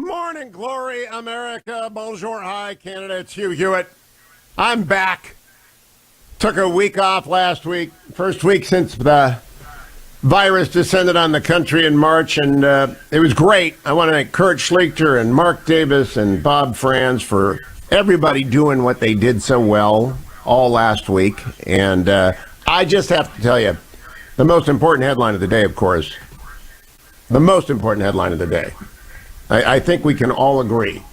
Morning, glory, America. Bonjour, hi, Canada. It's Hugh Hewitt. I'm back. Took a week off last week. First week since the virus descended on the country in March, and it was great. I want to thank Kurt Schlichter and Mark Davis and Bob Franz for everybody doing what they did so well all last week. And I just have to tell you, the most important headline of the day, of course, the most important headline of the day. I think we can all agree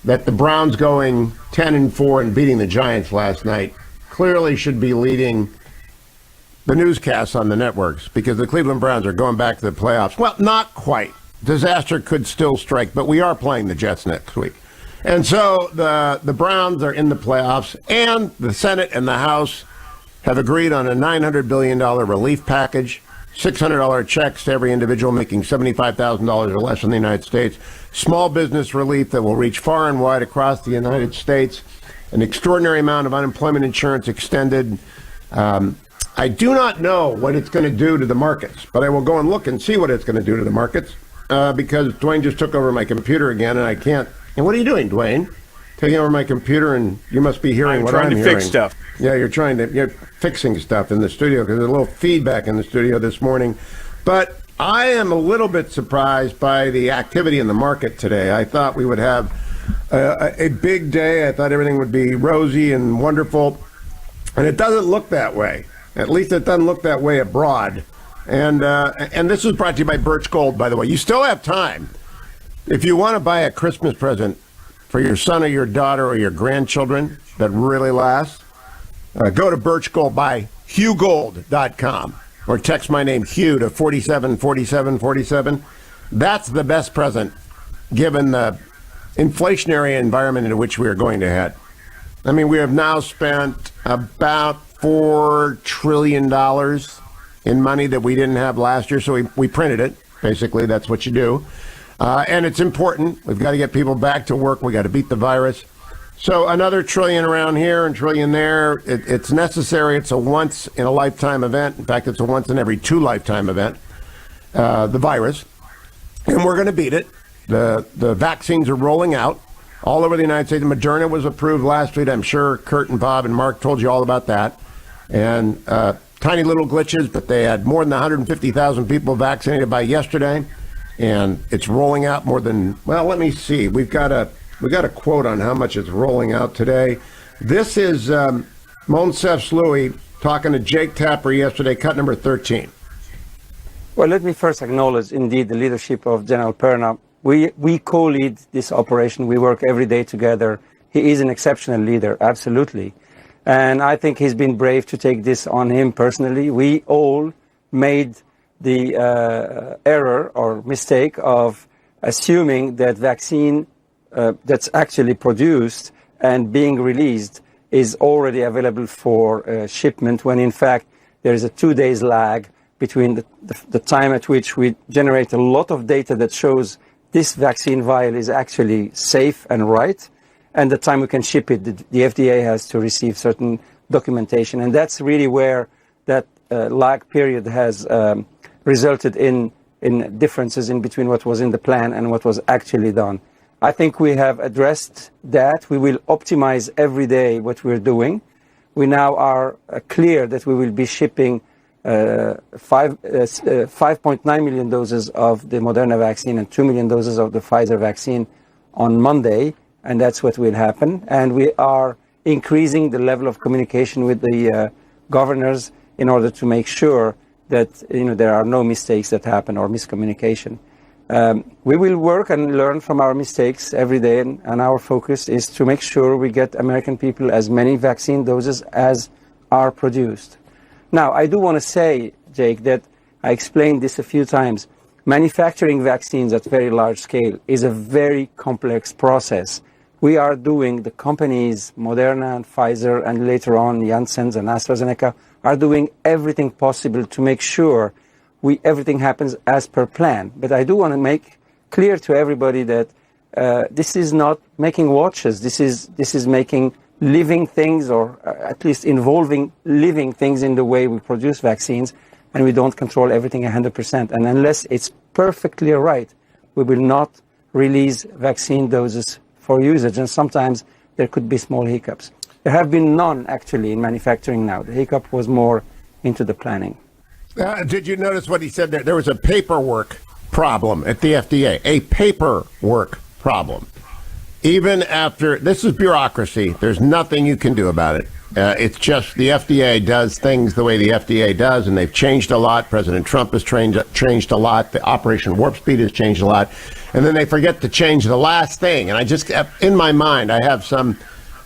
that the Browns going 10-4 and beating the Giants last night clearly should be leading the newscasts on the networks, because the Cleveland Browns are going back to the playoffs. Well, not quite. Disaster could still strike, but we are playing the Jets next week. And so the Browns are in the playoffs, and the Senate and the House have agreed on a $900 billion relief package, $600 checks to every individual making $75,000 or less in the United States, small business relief that will reach far and wide across the United States, an extraordinary amount of unemployment insurance extended. I do not know what it's going to do to the markets, but I will go and look and see what it's going to do to the markets because Dwayne just took over my computer again, and I can't. And what are you doing, Dwayne? Taking over my computer, and you must be hearing what I'm hearing. I'm trying to fix stuff. Yeah, you're fixing stuff in the studio because there's a little feedback in the studio this morning. But I am a little bit surprised by the activity in the market today. I thought we would have a big day. I thought everything would be rosy and wonderful, and it doesn't look that way. At least it doesn't look that way abroad. And this is brought to you by Birch Gold, by the way. You still have time. If you want to buy a Christmas present for your son or your daughter or your grandchildren that really lasts, go to Birch Gold, buy HughGold.com, or text my name, Hugh, to 474747. That's the best present, given the inflationary environment in which we are going to head. I mean, we have now spent about $4 trillion in money that we didn't have last year, so we printed it. Basically, that's what you do. And it's important. We've got to get people back to work. We got to beat the virus. So another trillion around here and trillion there. It's necessary. It's a once-in-a-lifetime event. In fact, it's a once-in-every-two-lifetime event, the virus. And we're going to beat it. The vaccines are rolling out all over the United States. Moderna was approved last week. I'm sure Kurt and Bob and Mark told you all about that. And tiny little glitches, but they had more than 150,000 people vaccinated by yesterday. And it's rolling out more than, well, let me see. We got a quote on how much it's rolling out today. This is Monsef Sloui talking to Jake Tapper yesterday, cut number 13. Well, let me first acknowledge, indeed, the leadership of General Perna. We co-lead this operation. We work every day together. He is an exceptional leader, absolutely. And I think he's been brave to take this on him personally. We all made the error or mistake of assuming that vaccine that's actually produced and being released is already available for shipment, when in fact there is a 2 days lag between the time at which we generate a lot of data that shows this vaccine vial is actually safe and right, and the time we can ship it. The FDA has to receive certain documentation, and that's really where that lag period has resulted in differences in between what was in the plan and what was actually done. I think we have addressed that. We will optimize every day what we're doing. We now are clear that we will be shipping 5.9 million doses of the Moderna vaccine and 2 million doses of the Pfizer vaccine on Monday, and that's what will happen. And we are increasing the level of communication with the governors in order to make sure that there are no mistakes that happen or miscommunication. We will work and learn from our mistakes every day, and our focus is to make sure we get American people as many vaccine doses as are produced. Now, I do want to say, Jake, that I explained this a few times. Manufacturing vaccines at very large scale is a very complex process. We are doing, the companies, Moderna and Pfizer, and later on Janssen and AstraZeneca, are doing everything possible to make sure everything happens as per plan. But I do want to make clear to everybody that this is not making watches. This is making living things, or at least involving living things in the way we produce vaccines, and we don't control everything 100%. And unless it's perfectly right, we will not release vaccine doses for usage, and sometimes there could be small hiccups. There have been none, actually, in manufacturing now. The hiccup was more into the planning. Did you notice what he said there? There was a paperwork problem at the FDA, a paperwork problem. Even after, this is bureaucracy, there's nothing you can do about it. It's just the FDA does things the way the FDA does, and they've changed a lot. President Trump has changed a lot. The Operation Warp Speed has changed a lot. And then they forget to change the last thing. And I just, in my mind, I have some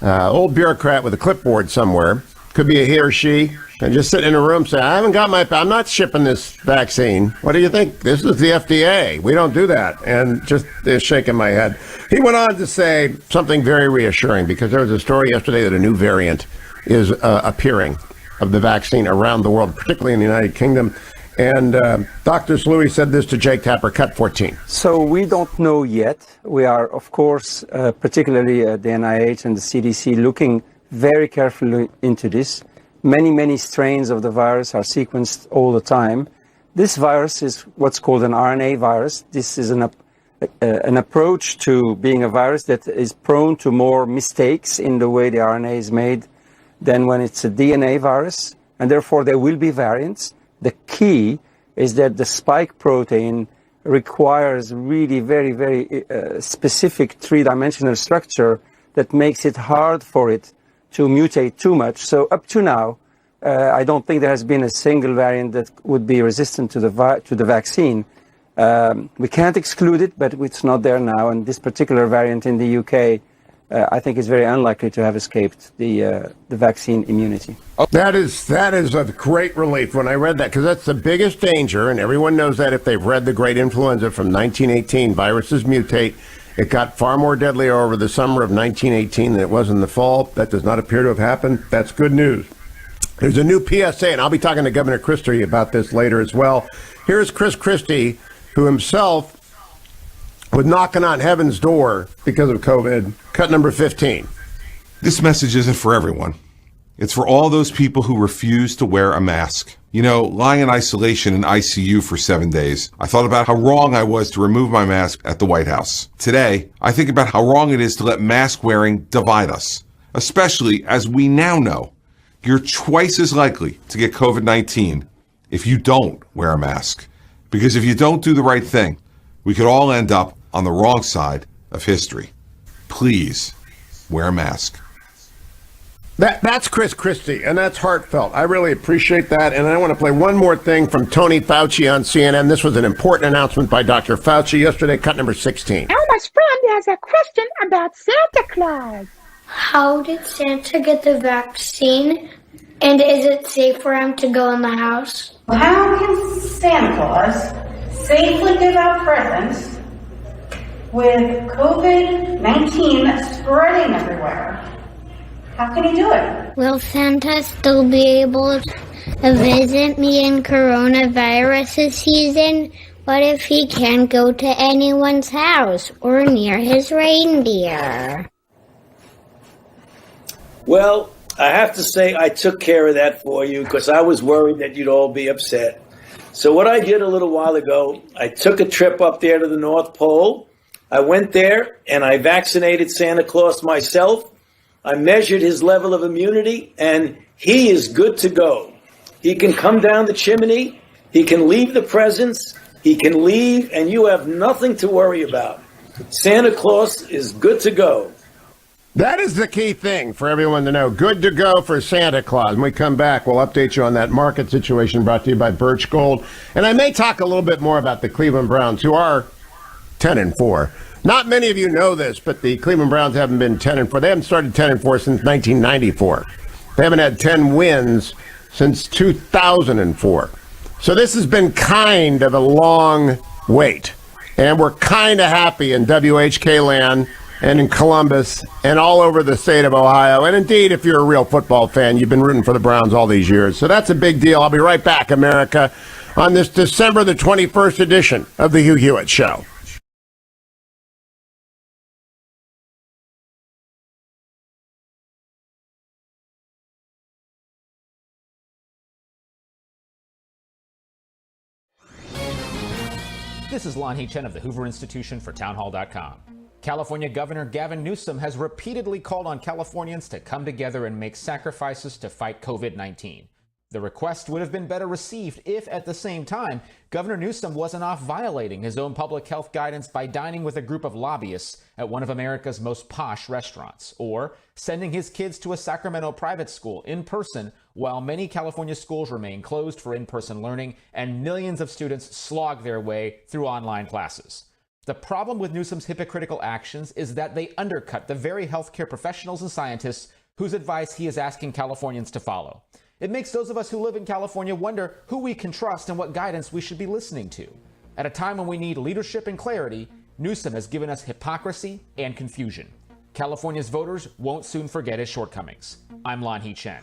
old bureaucrat with a clipboard somewhere, could be a he or she, and just sit in a room saying, I'm not shipping this vaccine. What do you think? This is the FDA. We don't do that. And just shaking my head. He went on to say something very reassuring, because there was a story yesterday that a new variant is appearing of the vaccine around the world, particularly in the United Kingdom. And Dr. Salui said this to Jake Tapper, cut 14. So we don't know yet. We are, of course, particularly the NIH and the CDC, looking very carefully into this. Many strains of the virus are sequenced all the time. This virus is what's called an RNA virus. This is an approach to being a virus that is prone to more mistakes in the way the RNA is made than when it's a DNA virus, and therefore there will be variants. The key is that the spike protein requires really very specific three-dimensional structure that makes it hard for it to mutate too much. So up to now, I don't think there has been a single variant that would be resistant to the vaccine. We can't exclude it, but it's not there now. And this particular variant in the UK, I think is very unlikely to have escaped the vaccine immunity. That is a great relief when I read that, because that's the biggest danger, and everyone knows that if they've read The Great Influenza from 1918. Viruses mutate. It got far more deadly over the summer of 1918 than it was in the fall. That does not appear to have happened. That's good news. There's a new PSA, and I'll be talking to Governor Christie about this later as well. Here's Chris Christie, who himself was knocking on heaven's door because of COVID. Cut number 15. This message isn't for everyone. It's for all those people who refuse to wear a mask. You know, lying in isolation in ICU for 7 days, I thought about how wrong I was to remove my mask at the White House. Today, I think about how wrong it is to let mask wearing divide us, especially as we now know you're twice as likely to get COVID-19 if you don't wear a mask. Because if you don't do the right thing, we could all end up on the wrong side of history. Please wear a mask. That's Chris Christie, and that's heartfelt. I really appreciate that, and I want to play one more thing from Tony Fauci on CNN. This was an important announcement by Dr. Fauci yesterday, cut number 16. Elma's friend has a question about Santa Claus. How did Santa get the vaccine, and is it safe for him to go in the house? How can Santa Claus safely give out presents with COVID-19 spreading everywhere? How can he do it? Will Santa still be able to visit me in coronavirus season? What if he can't go to anyone's house or near his reindeer? Well, I have to say I took care of that for you because I was worried that you'd all be upset. So what I did a little while ago, I took a trip up there to the North Pole. I went there and I vaccinated Santa Claus myself. I measured his level of immunity, and he is good to go. He can come down the chimney, he can leave the presents, he can leave, and you have nothing to worry about. Santa Claus is good to go. That is the key thing for everyone to know. Good to go for Santa Claus. When we come back, we'll update you on that market situation brought to you by Birch Gold. And I may talk a little bit more about the Cleveland Browns, who are 10-4. Not many of you know this, but the Cleveland Browns haven't been 10-4. They haven't started 10-4 since 1994. They haven't had 10 wins since 2004. So this has been kind of a long wait. And we're kind of happy in WHK land and in Columbus and all over the state of Ohio. And indeed, if you're a real football fan, you've been rooting for the Browns all these years. So that's a big deal. I'll be right back, America, on this December the 21st edition of the Hugh Hewitt Show. This is Lon Chen of the Hoover Institution for townhall.com. California Governor Gavin Newsom has repeatedly called on Californians to come together and make sacrifices to fight COVID-19. The request would have been better received if, at the same time, Governor Newsom wasn't off violating his own public health guidance by dining with a group of lobbyists at one of America's most posh restaurants, or sending his kids to a Sacramento private school in person while many California schools remain closed for in-person learning and millions of students slog their way through online classes. The problem with Newsom's hypocritical actions is that they undercut the very healthcare professionals and scientists whose advice he is asking Californians to follow. It makes those of us who live in California wonder who we can trust and what guidance we should be listening to. At a time when we need leadership and clarity, Newsom has given us hypocrisy and confusion. California's voters won't soon forget his shortcomings. I'm Lon Chen.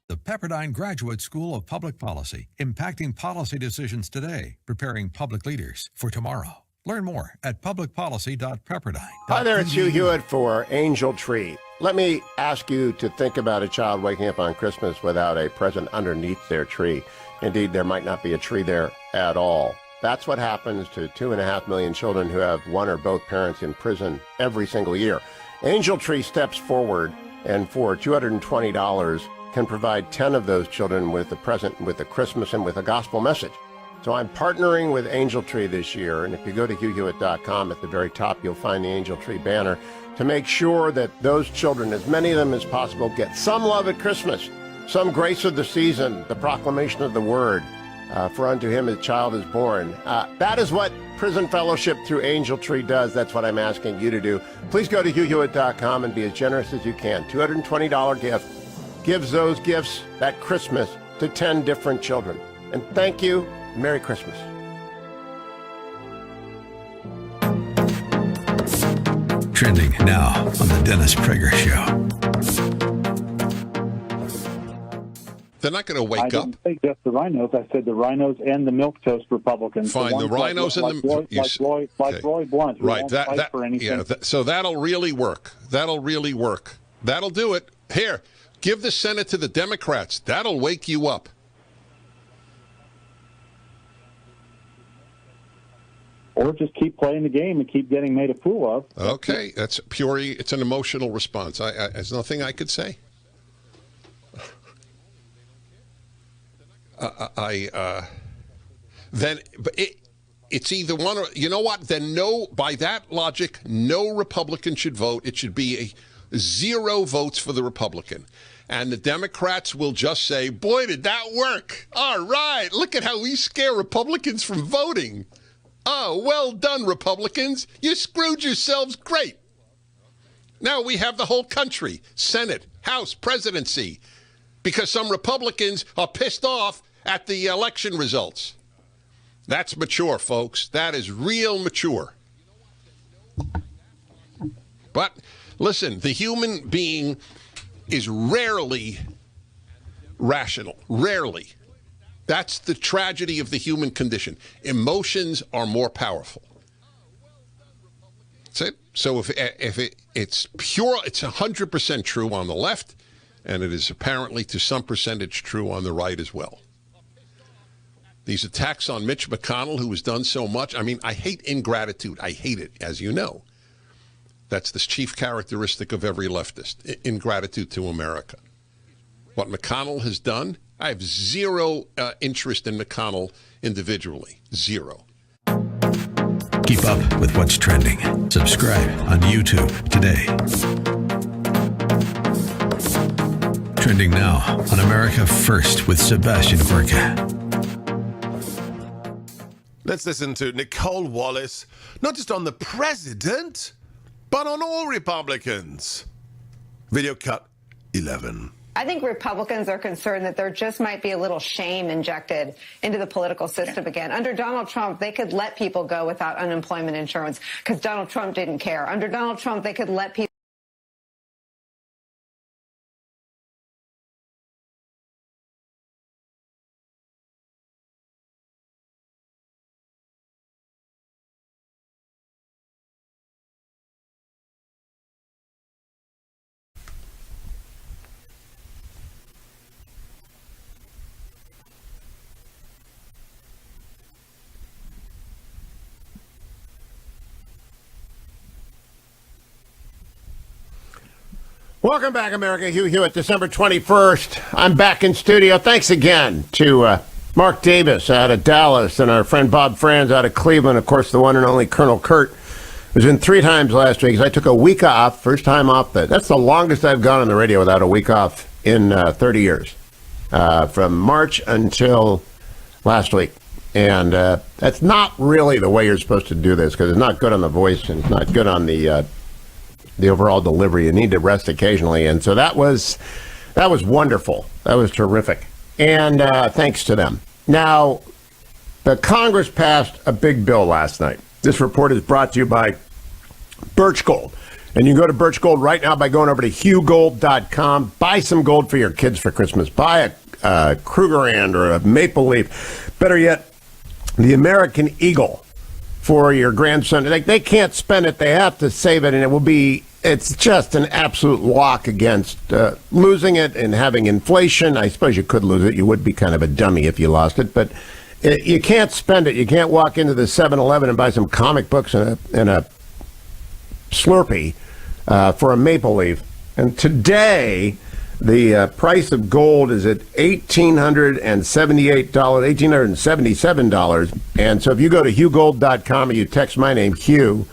The Pepperdine Graduate School of Public Policy, impacting policy decisions today, preparing public leaders for tomorrow. Learn more at publicpolicy.pepperdine. Hi there, it's Hugh Hewitt for Angel Tree. Let me ask you to think about a child waking up on Christmas without a present underneath their tree. Indeed, there might not be a tree there at all. That's what happens to 2.5 million children who have one or both parents in prison every single year. Angel Tree steps forward and for $220 can provide 10 of those children with a present, with a Christmas, and with a gospel message. So I'm partnering with Angel Tree this year, and if you go to HughHewitt.com, at the very top you'll find the Angel Tree banner to make sure that those children, as many of them as possible, get some love at Christmas, some grace of the season, the proclamation of the word, for unto him a child is born. That is what Prison Fellowship through Angel Tree does. That's what I'm asking you to do. Please go to HughHewitt.com and be as generous as you can. $220 gift gives those gifts that Christmas to 10 different children. And thank you. Merry Christmas. Trending now on the Dennis Prager Show. They're not going to wake I up. didn't say just the rhinos. I said the rhinos and the milquetoast Republicans. Fine, the rhinos and the Roy Blunt. Who right. won't That fight for anything. yeah. So that'll really work. That'll really work. That'll do it. Here, give the Senate to the Democrats. That'll wake you up. Or just keep playing the game and keep getting made a fool of. Okay, that's purely. It's an emotional response. There's nothing I could say. Then it's either one or, you know what? Then no. By that logic, no Republican should vote. It should be a 0 votes for the Republican. And the Democrats will just say, boy, did that work. All right, look at how we scare Republicans from voting. Oh, well done, Republicans. You screwed yourselves great. Now we have the whole country, Senate, House, presidency, because some Republicans are pissed off at the election results. That's mature, folks. That is real mature. But listen, the human being is rarely rational. Rarely. That's the tragedy of the human condition. Emotions are more powerful. That's it. So if it's pure, it's 100% true on the left, and it is apparently to some percentage true on the right as well. These attacks on Mitch McConnell, who has done so much. I mean, I hate ingratitude. I hate it, as you know. That's the chief characteristic of every leftist, ingratitude to America. What McConnell has done, I have zero interest in McConnell individually. Zero. Keep up with what's trending. Subscribe on YouTube today. Trending now on America First with Sebastian Gorka. Let's listen to Nicole Wallace, not just on the president, but on all Republicans. Video cut 11. I think Republicans are concerned that there just might be a little shame injected into the political system again. Under Donald Trump, they could let people go without unemployment insurance because Donald Trump didn't care. Under Donald Trump, they could let people Welcome back, America. Hugh Hewitt, December 21st. I'm back in studio. Thanks again to Mark Davis out of Dallas and our friend Bob Franz out of Cleveland. Of course, the one and only Colonel Kurt was in 3 times last week because I took a week off, first time off. That's the longest I've gone on the radio without a week off in 30 years, from March until last week. And that's not really the way you're supposed to do this because it's not good on the voice and it's not good on the overall delivery. You need to rest occasionally. And so that was wonderful. That was terrific. And thanks to them. Now, the Congress passed a big bill last night. This report is brought to you by Birch Gold. And you can go to Birch Gold right now by going over to hughgold.com. Buy some gold for your kids for Christmas. Buy a Krugerrand or a Maple Leaf. Better yet, the American Eagle for your grandson. They can't spend it. They have to save it. And it's just an absolute lock against losing it and having inflation. I suppose you could lose it. You would be kind of a dummy if you lost it. But you can't spend it. You can't walk into the 7-Eleven and buy some comic books and a Slurpee for a Maple Leaf. And today, the price of gold is at $1,877. And so if you go to hughgold.com and you text my name, Hugh,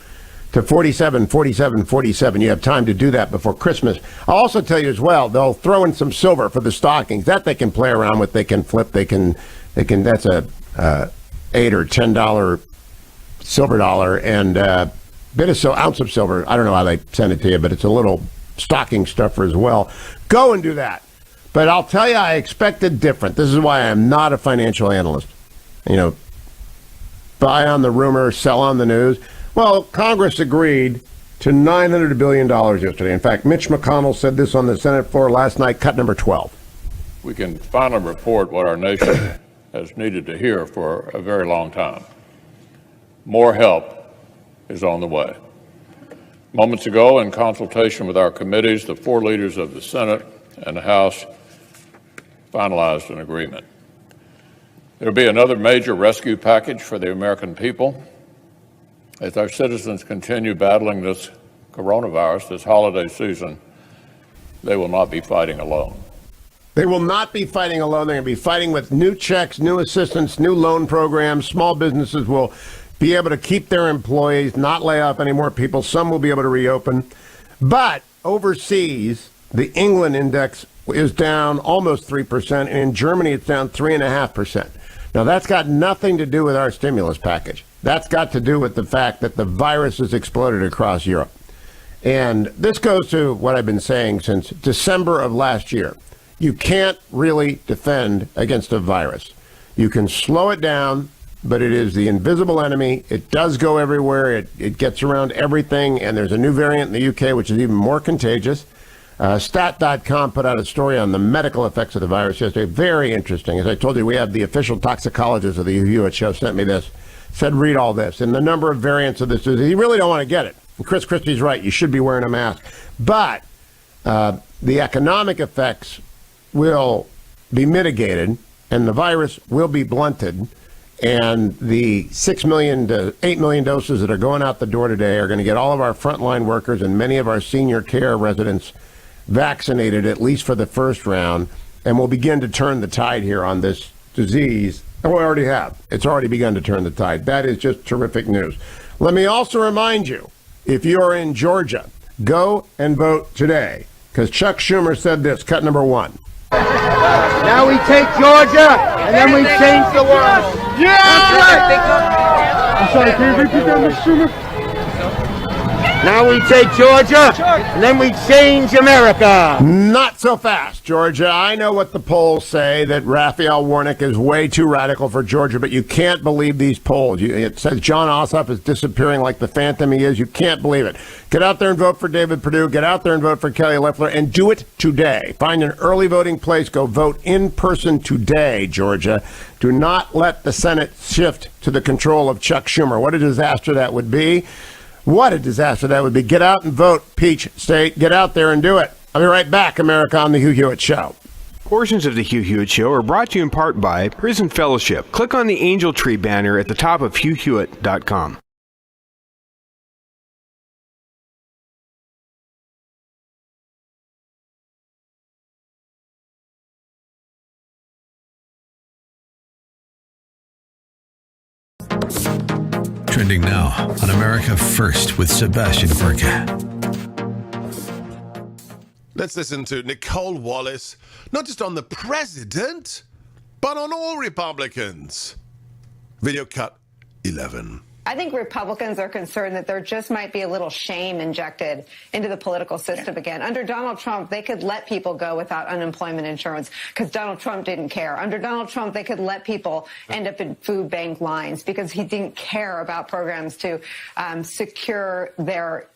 to 474747, you have time to do that before Christmas. I'll also tell you as well, they'll throw in some silver for the stockings. That they can play around with. They can flip. They can. That's a $8 or $10 silver dollar and ounce of silver. I don't know how they send it to you, but it's a little stocking stuffer as well. Go and do that. But I'll tell you, I expected different. This is why I'm not a financial analyst. Buy on the rumor, sell on the news. Well, Congress agreed to $900 billion yesterday. In fact, Mitch McConnell said this on the Senate floor last night, cut number 12. We can finally report what our nation has needed to hear for a very long time. More help is on the way. Moments ago, in consultation with our committees, the 4 leaders of the Senate and the House finalized an agreement. There will be another major rescue package for the American people. As our citizens continue battling this coronavirus this holiday season, they will not be fighting alone. They will not be fighting alone. They're going to be fighting with new checks, new assistance, new loan programs. Small businesses will be able to keep their employees, not lay off any more people. Some will be able to reopen. But overseas, the England index is down almost 3%, and in Germany it's down 3.5%. Now, that's got nothing to do with our stimulus package. That's got to do with the fact that the virus has exploded across Europe. And this goes to what I've been saying since December of last year. You can't really defend against a virus. You can slow it down, but it is the invisible enemy. It does go everywhere. It gets around everything. And there's a new variant in the UK, which is even more contagious. Stat.com put out a story on the medical effects of the virus yesterday. Very interesting. As I told you, we have the official toxicologist of the Hugh Hewitt Show sent me this. Said, read all this. And the number of variants of this disease, you really don't want to get it. And Chris Christie's right. You should be wearing a mask. But the economic effects will be mitigated and the virus will be blunted. And the 6 million to 8 million doses that are going out the door today are going to get all of our frontline workers and many of our senior care residents vaccinated, at least for the first round. And we'll begin to turn the tide here on this disease. And we already have. It's already begun to turn the tide. That is just terrific news. Let me also remind you, if you are in Georgia, go and vote today. Because Chuck Schumer said this, cut number 1. Now we take Georgia, and then we change the world. Yeah! I'm sorry, can you repeat that, Mr. Schumer? Now we take Georgia, and then we change America. Not so fast, Georgia. I know what the polls say, that Raphael Warnock is way too radical for Georgia, but you can't believe these polls. It says John Ossoff is disappearing like the phantom he is. You can't believe it. Get out there and vote for David Perdue. Get out there and vote for Kelly Loeffler, and do it today. Find an early voting place. Go vote in person today, Georgia. Do not let the Senate shift to the control of Chuck Schumer. What a disaster that would be. What a disaster that would be. Get out and vote, Peach State. Get out there and do it. I'll be right back, America, on the Hugh Hewitt Show. Portions of the Hugh Hewitt Show are brought to you in part by Prison Fellowship. Click on the Angel Tree banner at the top of hughhewitt.com. Trending now on America First with Sebastian Gorka. Let's listen to Nicole Wallace, not just on the president, but on all Republicans. Video cut 11. I think Republicans are concerned that there just might be a little shame injected into the political system again. Under Donald Trump, they could let people go without unemployment insurance because Donald Trump didn't care. Under Donald Trump, they could let people end up in food bank lines because he didn't care about programs to secure their.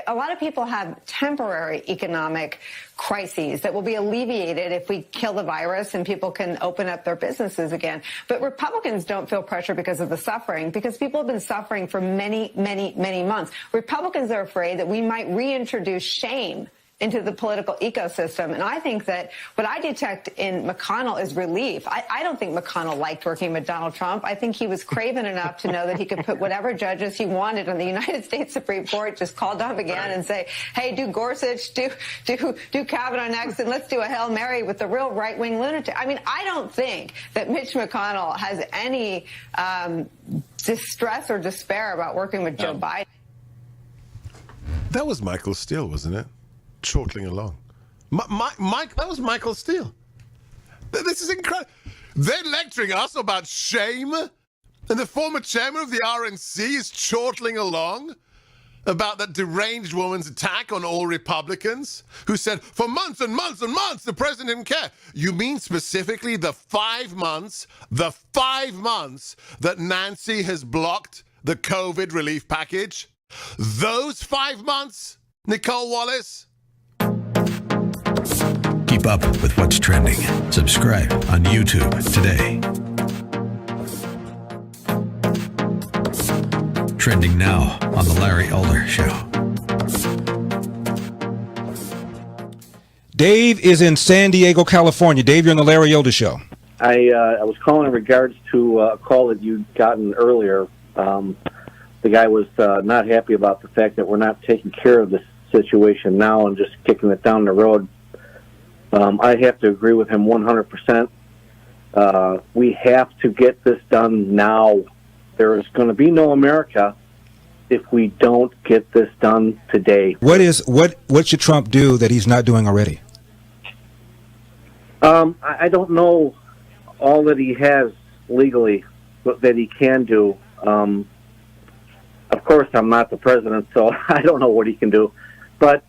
A lot of people have temporary economic crises that will be alleviated if we kill the virus and people can open up their businesses again. But Republicans don't feel pressure because of the suffering, because people have been suffering for many, many, many months. Republicans are afraid that we might reintroduce shame into the political ecosystem. And I think that what I detect in McConnell is relief. I don't think McConnell liked working with Donald Trump. I think he was craven enough to know that he could put whatever judges he wanted on the United States Supreme Court, just call Don McGahn and say, hey, do Gorsuch, do Kavanaugh next, and let's do a Hail Mary with the real right-wing lunatic. I mean, I don't think that Mitch McConnell has any distress or despair about working with Joe Biden. That was Michael Steele, wasn't it? Chortling along. Mike, that was Michael Steele. This is incredible. They're lecturing us about shame, and the former chairman of the RNC is chortling along about that deranged woman's attack on all Republicans who said for months and months and months the president didn't care. You mean specifically the 5 months that Nancy has blocked the COVID relief package? Those 5 months, Nicole Wallace? Keep up with what's trending. Subscribe on YouTube today. Trending now on The Larry Elder Show. Dave is in San Diego, California. Dave, you're on The Larry Elder Show. I was calling in regards to a call that you'd gotten earlier. The guy was not happy about the fact that we're not taking care of this situation now and just kicking it down the road. I have to agree with him 100%. We have to get this done now. There is going to be no America if we don't get this done today. What should Trump do that he's not doing already? I don't know all that he has legally that he can do. Of course, I'm not the president, so I don't know what he can do. But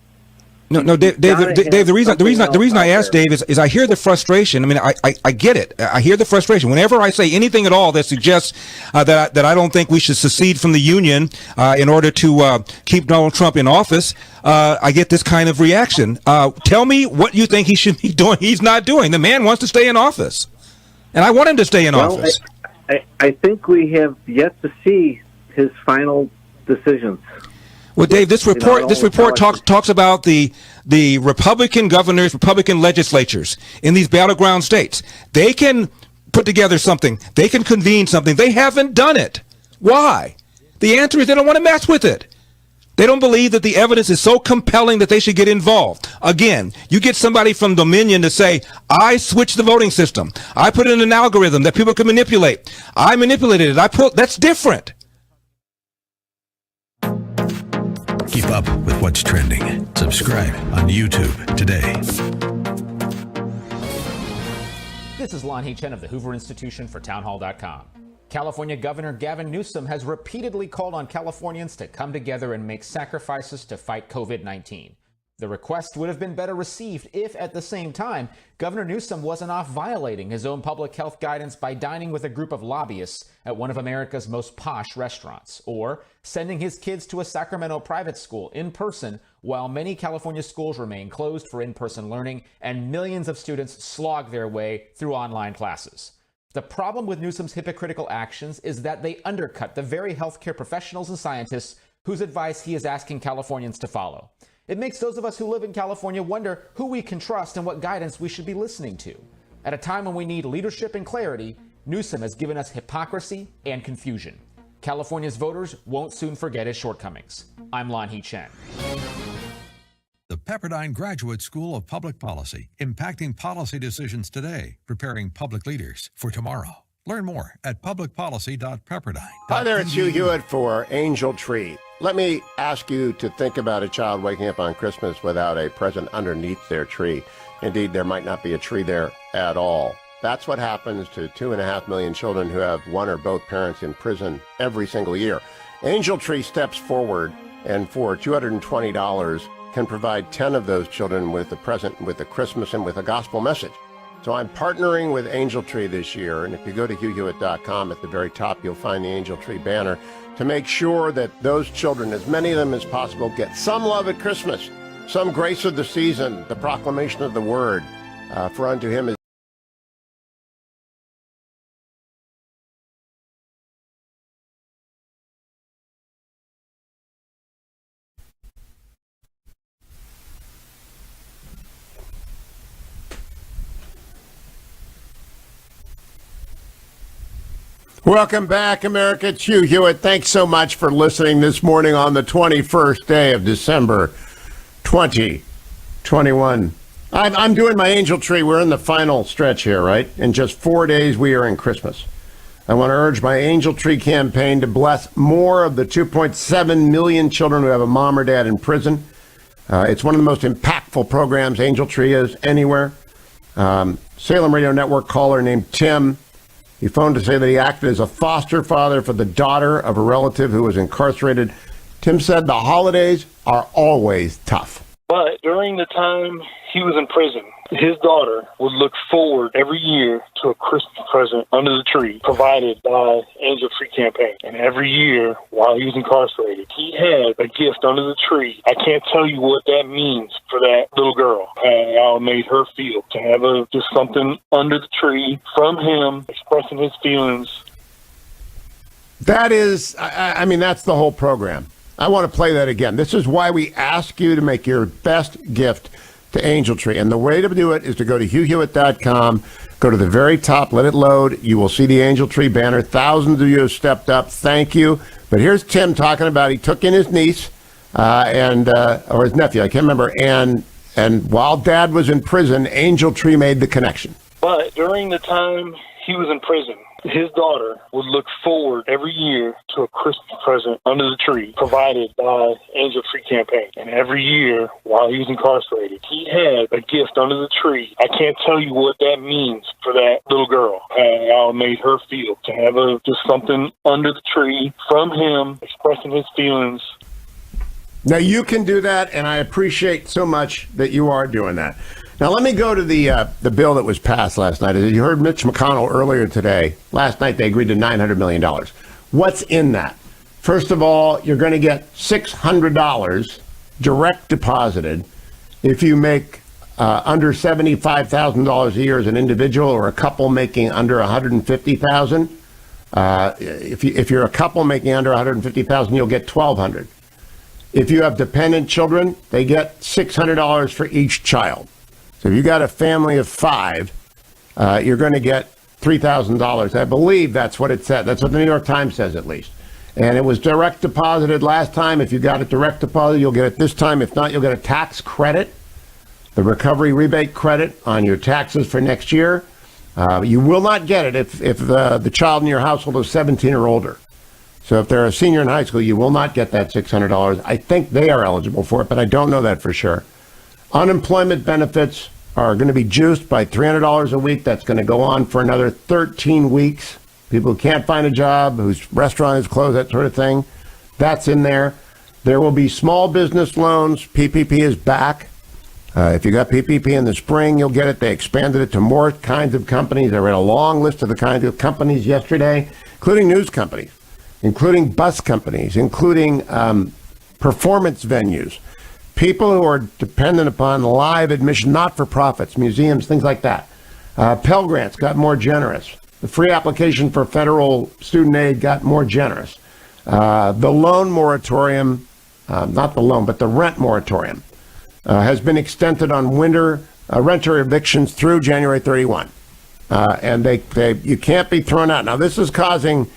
No, Dave. The reason I asked Dave is I hear the frustration. I mean, I get it. I hear the frustration. Whenever I say anything at all that suggests that I don't think we should secede from the union in order to keep Donald Trump in office, I get this kind of reaction. Tell me what you think he should be doing. He's not doing. The man wants to stay in office, and I want him to stay in office. I think we have yet to see his final decisions. Well, Dave, this report talks about the Republican governors, Republican legislatures in these battleground states. They can put together something. They can convene something. They haven't done it. Why? The answer is they don't want to mess with it. They don't believe that the evidence is so compelling that they should get involved. Again, you get somebody from Dominion to say, I switched the voting system. I put in an algorithm that people can manipulate. I manipulated it. That's different. Keep up with what's trending. Subscribe on YouTube today. This is Lon Chen of the Hoover Institution for townhall.com. California Governor Gavin Newsom has repeatedly called on Californians to come together and make sacrifices to fight COVID-19. The request would have been better received if, at the same time, Governor Newsom wasn't off violating his own public health guidance by dining with a group of lobbyists at one of America's most posh restaurants, or sending his kids to a Sacramento private school in person while many California schools remain closed for in-person learning and millions of students slog their way through online classes. The problem with Newsom's hypocritical actions is that they undercut the very healthcare professionals and scientists whose advice he is asking Californians to follow. It makes those of us who live in California wonder who we can trust and what guidance we should be listening to. At a time when we need leadership and clarity, Newsom has given us hypocrisy and confusion. California's voters won't soon forget his shortcomings. I'm Lon Chen. The Pepperdine Graduate School of Public Policy, impacting policy decisions today, preparing public leaders for tomorrow. Learn more at publicpolicy.pepperdine. Hi there, it's Hugh Hewitt for Angel Tree. Let me ask you to think about a child waking up on Christmas without a present underneath their tree. Indeed, there might not be a tree there at all. That's what happens to 2.5 million children who have one or both parents in prison every single year. Angel Tree steps forward and for $220 can provide 10 of those children with a present, with a Christmas and with a gospel message. So I'm partnering with Angel Tree this year, and if you go to HughHewitt.com, at the very top you'll find the Angel Tree banner to make sure that those children, as many of them as possible, get some love at Christmas, some grace of the season, the proclamation of the word, for unto him is Welcome back, America. It's Hugh Hewitt. Thanks so much for listening this morning on the 21st day of December 2021. I'm doing my Angel Tree. We're in the final stretch here, right? In just 4 days, we are in Christmas. I want to urge my Angel Tree campaign to bless more of the 2.7 million children who have a mom or dad in prison. It's one of the most impactful programs Angel Tree is anywhere. Salem Radio Network caller named Tim. He phoned to say that he acted as a foster father for the daughter of a relative who was incarcerated. Tim said the holidays are always tough. But during the time he was in prison, his daughter would look forward every year to a Christmas present under the tree provided by Angel Tree Campaign. And every year while he was incarcerated, he had a gift under the tree. I can't tell you what that means for that little girl, and how it made her feel to have just something under the tree from him expressing his feelings. That is, I mean, that's the whole program. I want to play that again. This is why we ask you to make your best gift to Angel Tree. And the way to do it is to go to HughHewitt.com, go to the very top, let it load. You will see the Angel Tree banner. Thousands of you have stepped up. Thank you. But here's Tim talking about he took in his niece or his nephew, I can't remember. And while Dad was in prison, Angel Tree made the connection. But during the time he was in prison, his daughter would look forward every year to a Christmas present under the tree provided by Angel Tree Campaign. And every year while he was incarcerated, he had a gift under the tree. I can't tell you what that means for that little girl, and how it made her feel to have just something under the tree from him expressing his feelings. Now you can do that, and I appreciate so much that you are doing that. Now let me go to the bill that was passed last night. As you heard Mitch McConnell earlier today, last night they agreed to $900 million. What's in that? First of all, you're going to get $600 direct deposited if you make under $75,000 a year as an individual, or a couple making under $150,000. If you're a couple making under $150,000, you'll get $1,200. If you have dependent children, they get $600 for each child. So if you got a family of 5, you're going to get $3,000. I believe that's what it said. That's what the New York Times says, at least. And it was direct deposited last time. If you got it direct deposit, you'll get it this time. If not, you'll get a tax credit, the recovery rebate credit on your taxes for next year. You will not get it if the child in your household is 17 or older. So if they're a senior in high school, you will not get that $600. I think they are eligible for it, but I don't know that for sure. Unemployment benefits are going to be juiced by $300 a week. That's going to go on for another 13 weeks. People who can't find a job, whose restaurant is closed, that sort of thing, that's in there. There will be small business loans. PPP is back. If you got PPP in the spring, you'll get it. They expanded it to more kinds of companies. I read a long list of the kinds of companies yesterday, including news companies, including bus companies, including performance venues, people who are dependent upon live admission, not-for-profits, museums, things like that. Pell Grants got more generous. The free application for federal student aid got more generous. The loan moratorium, not the loan, but the rent moratorium, has been extended on renter evictions through January 31. And you can't be thrown out. Now, this is causing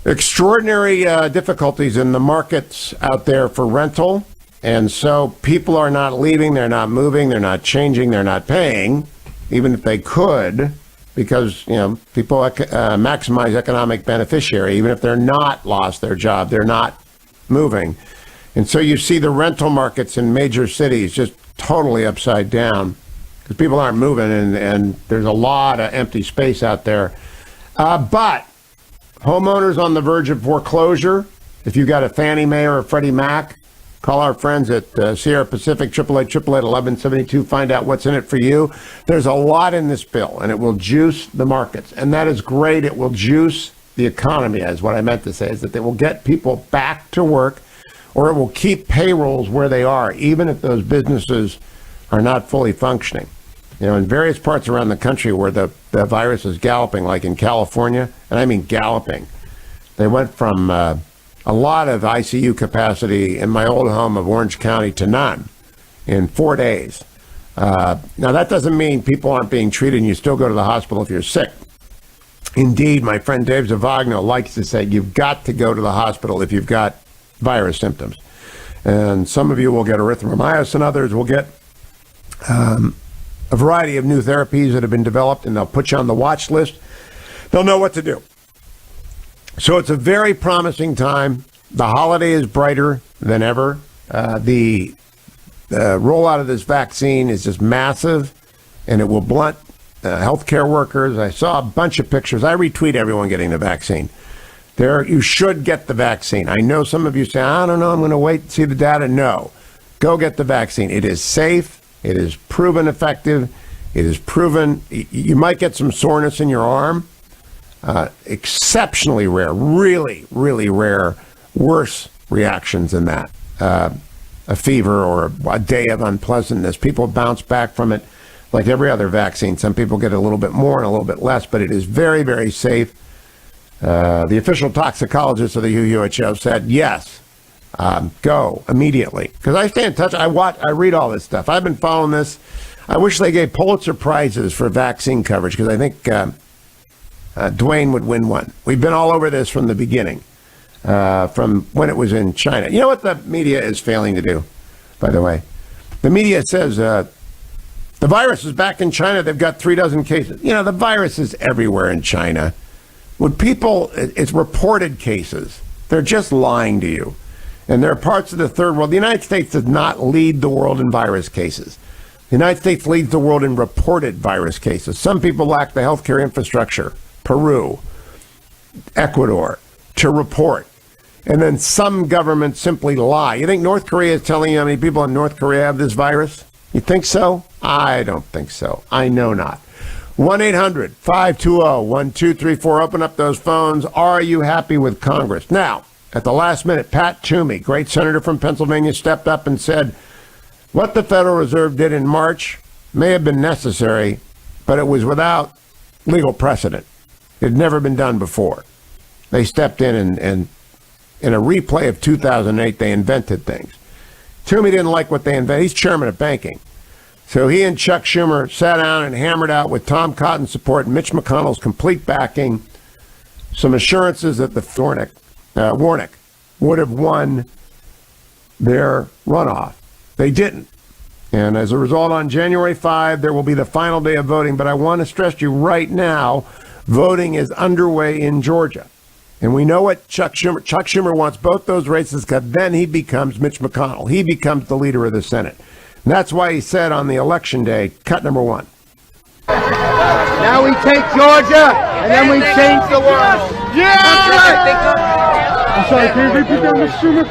extraordinary difficulties in the markets out there for rental. And so people are not leaving, they're not moving, they're not changing, they're not paying, even if they could. because, people maximize economic beneficiary, even if they're not lost their job, they're not moving. And so you see the rental markets in major cities just totally upside down because people aren't moving, and there's a lot of empty space out there. But homeowners on the verge of foreclosure, if you've got a Fannie Mae or a Freddie Mac, call our friends at Sierra Pacific, 888-1172, find out what's in it for you. There's a lot in this bill, and it will juice the markets. And that is great. It will juice the economy, is what I meant to say, is that they will get people back to work, or it will keep payrolls where they are, even if those businesses are not fully functioning. In various parts around the country where the virus is galloping, like in California, and I mean galloping, they went from a lot of ICU capacity in my old home of Orange County to none in 4 days. Now, that doesn't mean people aren't being treated and you still go to the hospital if you're sick. Indeed, my friend Dave Zavagno likes to say you've got to go to the hospital if you've got virus symptoms. And some of you will get erythromycin, others will get a variety of new therapies that have been developed, and they'll put you on the watch list. They'll know what to do. So it's a very promising time. The holiday is brighter than ever. The rollout of this vaccine is just massive, and it will blunt healthcare workers. I saw a bunch of pictures. I retweet everyone getting the vaccine. You should get the vaccine. I know some of you say, I don't know, I'm going to wait and see the data. No, go get the vaccine. It is safe. It is proven effective. It is proven. You might get some soreness in your arm. Exceptionally rare, really, really rare, worse reactions than that. A fever or a day of unpleasantness. People bounce back from it like every other vaccine. Some people get a little bit more and a little bit less, but it is very, very safe. The official toxicologist of the Hugh Hewitt Show said, yes, go immediately. Because I stay in touch. I read all this stuff. I've been following this. I wish they gave Pulitzer Prizes for vaccine coverage, because I think Dwayne would win one. We've been all over this from the beginning, from when it was in China. You know what the media is failing to do, by the way? The media says the virus is back in China. They've got 36 cases. The virus is everywhere in China. It's reported cases. They're just lying to you. And there are parts of the third world. The United States does not lead the world in virus cases. The United States leads the world in reported virus cases. Some people lack the healthcare infrastructure. Peru, Ecuador, to report. And then some governments simply lie. You think North Korea is telling you how many people in North Korea have this virus? You think so? I don't think so. I know not. 1-800-520-1234. Open up those phones. Are you happy with Congress? Now, at the last minute, Pat Toomey, great senator from Pennsylvania, stepped up and said, what the Federal Reserve did in March may have been necessary, but it was without legal precedent. It had never been done before. They stepped in and in a replay of 2008, they invented things. Toomey didn't like what they invented. He's chairman of banking. So he and Chuck Schumer sat down and hammered out, with Tom Cotton's support and Mitch McConnell's complete backing, some assurances that the Warnock would have won their runoff. They didn't. And as a result, on January 5, there will be the final day of voting. But I want to stress to you right now, voting is underway in Georgia. And we know what Chuck Schumer wants both those races, because then he becomes Mitch McConnell. He becomes the leader of the Senate. And that's why he said on the election day, cut number one. Now we take Georgia, and then we change the world. Yeah! I'm sorry, can you repeat that, Mr. Schumer?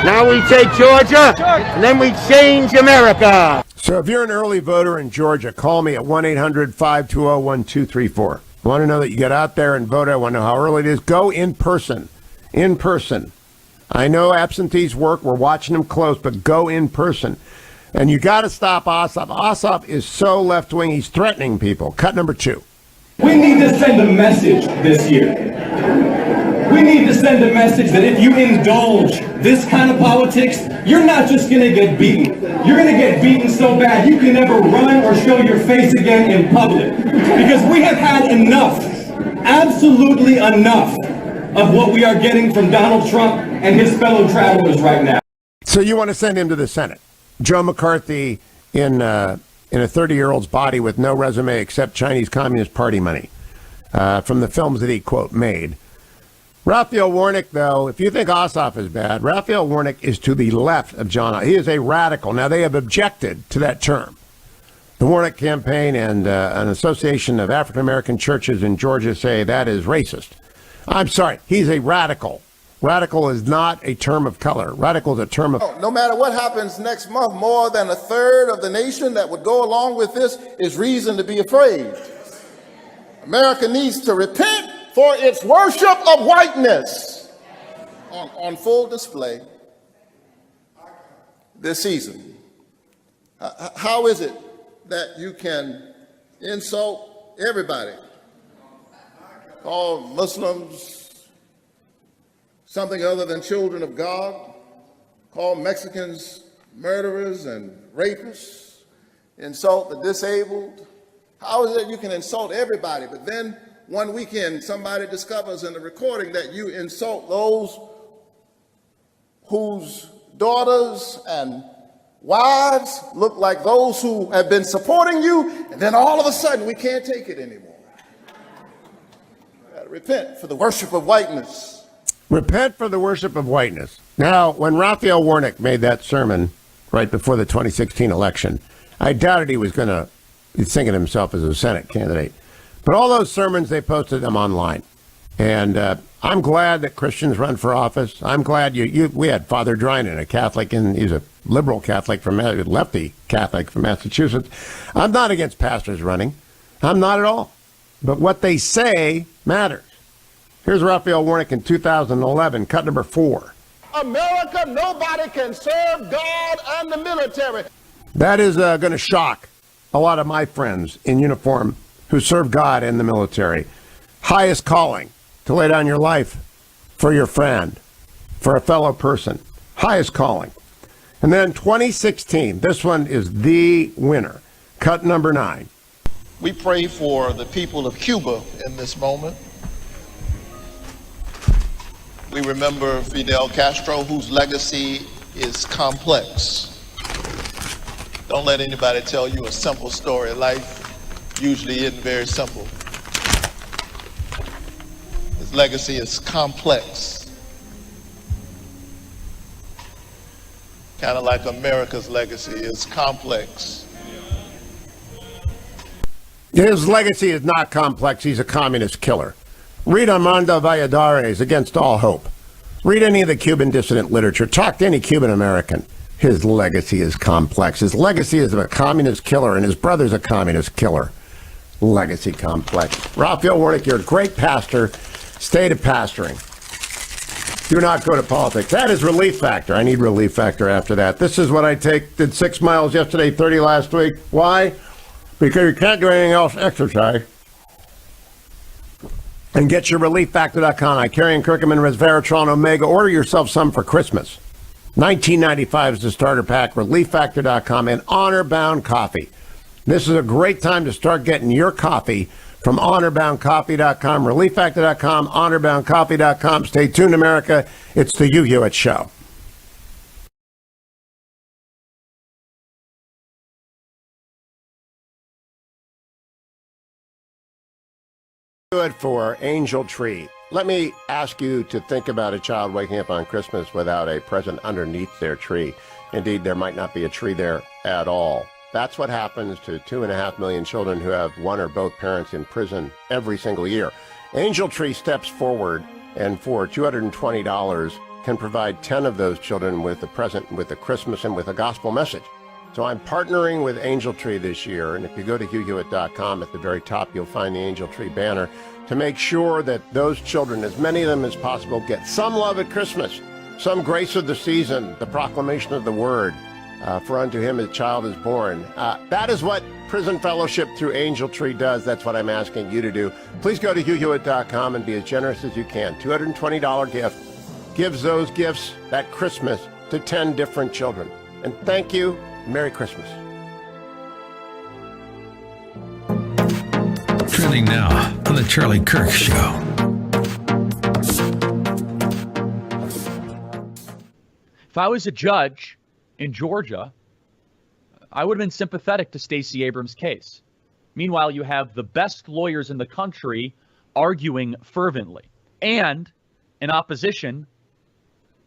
Now we take Georgia, and then we change America. So if you're an early voter in Georgia, call me at 1-800-520-1234. I want to know that you get out there and vote. I want to know how early it is. Go in person. In person. I know absentees work. We're watching them close, but go in person. And you got to stop Ossoff. Ossoff is so left-wing, he's threatening people. Cut number two. We need to send a message this year. We need to send a message that if you indulge this kind of politics, you're not just going to get beaten. You're going to get beaten so bad you can never run or show your face again in public. Because we have had enough, absolutely enough, of what we are getting from Donald Trump and his fellow travelers right now. So you want to send him to the Senate. Joe McCarthy in in a 30-year-old's body with no resume except Chinese Communist Party money from the films that he, quote, made. Raphael Warnock, though, if you think Ossoff is bad, Raphael Warnock is to the left of John. He is a radical. Now, they have objected to that term. The Warnock campaign and an association of African-American churches in Georgia say that is racist. I'm sorry, he's a radical. Radical is not a term of color. Radical is a term of... No matter what happens next month, more than a third of the nation that would go along with this is reason to be afraid. America needs to repent for its worship of whiteness on full display this season. How is it that you can insult everybody, call Muslims something other than children of God, call Mexicans murderers and rapists, insult the disabled? How is it you can insult everybody, but then one weekend somebody discovers in the recording that you insult those whose daughters and wives look like those who have been supporting you, and then all of a sudden we can't take it anymore. We gotta repent for the worship of whiteness. Repent for the worship of whiteness. Now, when Raphael Warnock made that sermon right before the 2016 election, I doubted he was going to be thinking of himself as a Senate candidate. But all those sermons, they posted them online. And I'm glad that Christians run for office. I'm glad we had Father Drinan, a Catholic, and he's a liberal Catholic lefty Catholic from Massachusetts. I'm not against pastors running. I'm not at all. But what they say matters. Here's Raphael Warnock in 2011, cut number 4. America, nobody can serve God and the military. That is going to shock a lot of my friends in uniform who serve God and the military. Highest calling, to lay down your life for your friend, for a fellow person. Highest calling. And then 2016, this one is the winner. Cut number 9. We pray for the people of Cuba in this moment. We remember Fidel Castro, whose legacy is complex. Don't let anybody tell you a simple story. Life usually isn't very simple. His legacy is complex. Kind of like America's legacy is complex. His legacy is not complex. He's a communist killer. Read Armando Valladares' Against All Hope. Read any of the Cuban dissident literature. Talk to any Cuban American. His legacy is complex. His legacy is of a communist killer, and his brother's a communist killer. Legacy complex. Raphael Warnock, you're a great pastor. Stay to pastoring. Do not go to politics. That is Relief Factor. I need Relief Factor after that. This is what I take. Did 6 miles yesterday, 30 last week. Why? Because you can't do anything else. Exercise. And get your ReliefFactor.com. Icarian, Curcumin, Resveratrol, and Omega. Order yourself some for Christmas. $19.95 is the starter pack. ReliefFactor.com and Honor-Bound Coffee. This is a great time to start getting your coffee from HonorBoundCoffee.com, ReliefFactor.com, HonorBoundCoffee.com. Stay tuned, America. It's the Hugh Hewitt Show. Good for Angel Tree. Let me ask you to think about a child waking up on Christmas without a present underneath their tree. Indeed, there might not be a tree there at all. That's what happens to 2.5 million children who have one or both parents in prison every single year. Angel Tree steps forward and for $220 can provide 10 of those children with a present, with a Christmas, and with a gospel message. So I'm partnering with Angel Tree this year, and if you go to HughHewitt.com, at the very top you'll find the Angel Tree banner to make sure that those children, as many of them as possible, get some love at Christmas, some grace of the season, the proclamation of the word, for unto him a child is born. That is what Prison Fellowship through Angel Tree does. That's what I'm asking you to do. Please go to HughHewitt.com and be as generous as you can. $220 gift gives those gifts that Christmas to 10 different children. And thank you. Merry Christmas. Trending now on the Charlie Kirk Show. If I was a judge in Georgia, I would have been sympathetic to Stacey Abrams' case. Meanwhile, you have the best lawyers in the country arguing fervently. And in opposition,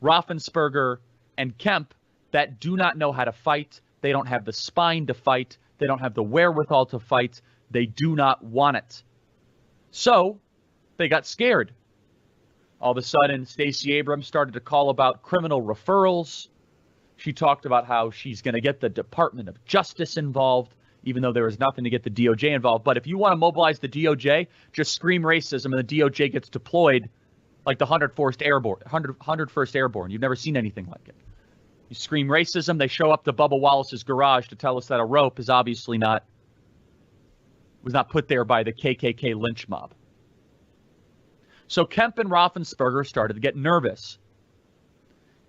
Raffensperger and Kemp that do not know how to fight. They don't have the spine to fight. They don't have the wherewithal to fight. They do not want it. So they got scared. All of a sudden, Stacey Abrams started to call about criminal referrals. She talked about how she's going to get the Department of Justice involved, even though there was nothing to get the DOJ involved. But if you want to mobilize the DOJ, just scream racism and the DOJ gets deployed like the 101st Airborne. You've never seen anything like it. You scream racism, they show up to Bubba Wallace's garage to tell us that a rope is obviously was not put there by the KKK lynch mob. So Kemp and Raffensperger started to get nervous.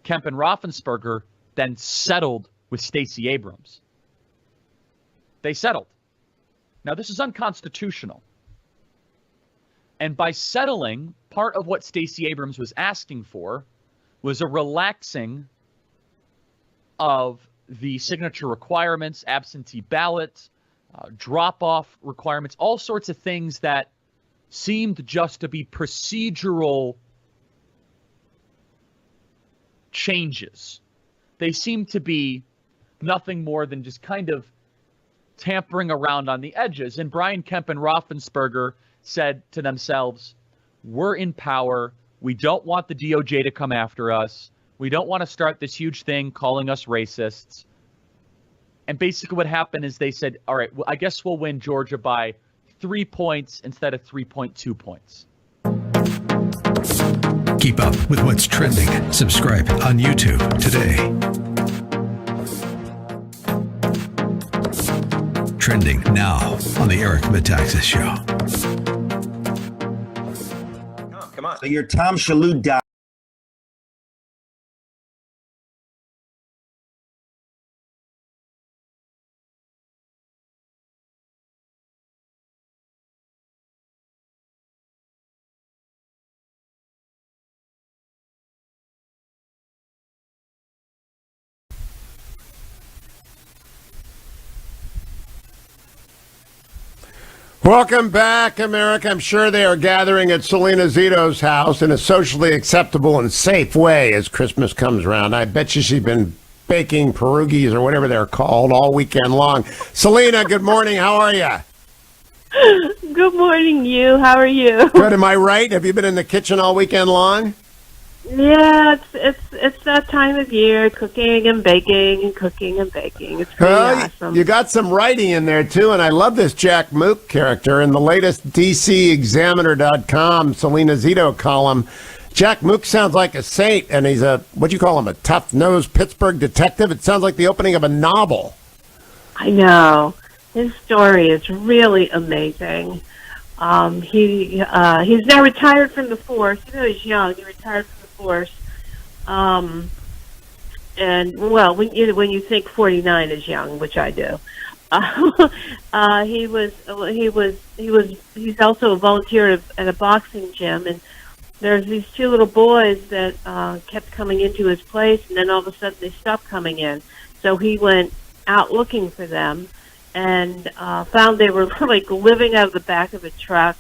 Kemp and Raffensperger then settled with Stacey Abrams. They settled. Now, this is unconstitutional. And by settling, part of what Stacey Abrams was asking for was a relaxing of the signature requirements, absentee ballots, drop-off requirements, all sorts of things that seemed just to be procedural changes. They seemed to be nothing more than just kind of tampering around on the edges. And Brian Kemp and Raffensperger said to themselves, we're in power. We don't want the DOJ to come after us. We don't want to start this huge thing calling us racists. And basically what happened is they said, all right, well, I guess we'll win Georgia by 3 points instead of 3.2 points. Keep up with what's trending. Subscribe on YouTube today. Trending now on the Eric Metaxas Show. Come on. So you're Tom Shalhoub died. Welcome back, America. I'm sure they are gathering at Salena Zito's house in a socially acceptable and safe way as Christmas comes around. I bet you she's been baking pierogies or whatever they're called all weekend long. Salena, good morning. How are you? Good morning, you. How are you? Good. Am I right? Have you been in the kitchen all weekend long? Yeah, it's that time of year, cooking and baking and cooking and baking. It's pretty awesome. You got some writing in there, too, and I love this Jack Mook character. In the latest DCExaminer.com Salena Zito column, Jack Mook sounds like a saint, and he's a tough-nosed Pittsburgh detective. It sounds like the opening of a novel. I know. His story is really amazing. He's now retired from the force. You know, he's young. He retired from the force. And well, when you think 49 is young, which I do, he's also a volunteer at a boxing gym, and there's these two little boys that kept coming into his place, and then all of a sudden they stopped coming in. So he went out looking for them, and found they were like living out of the back of a truck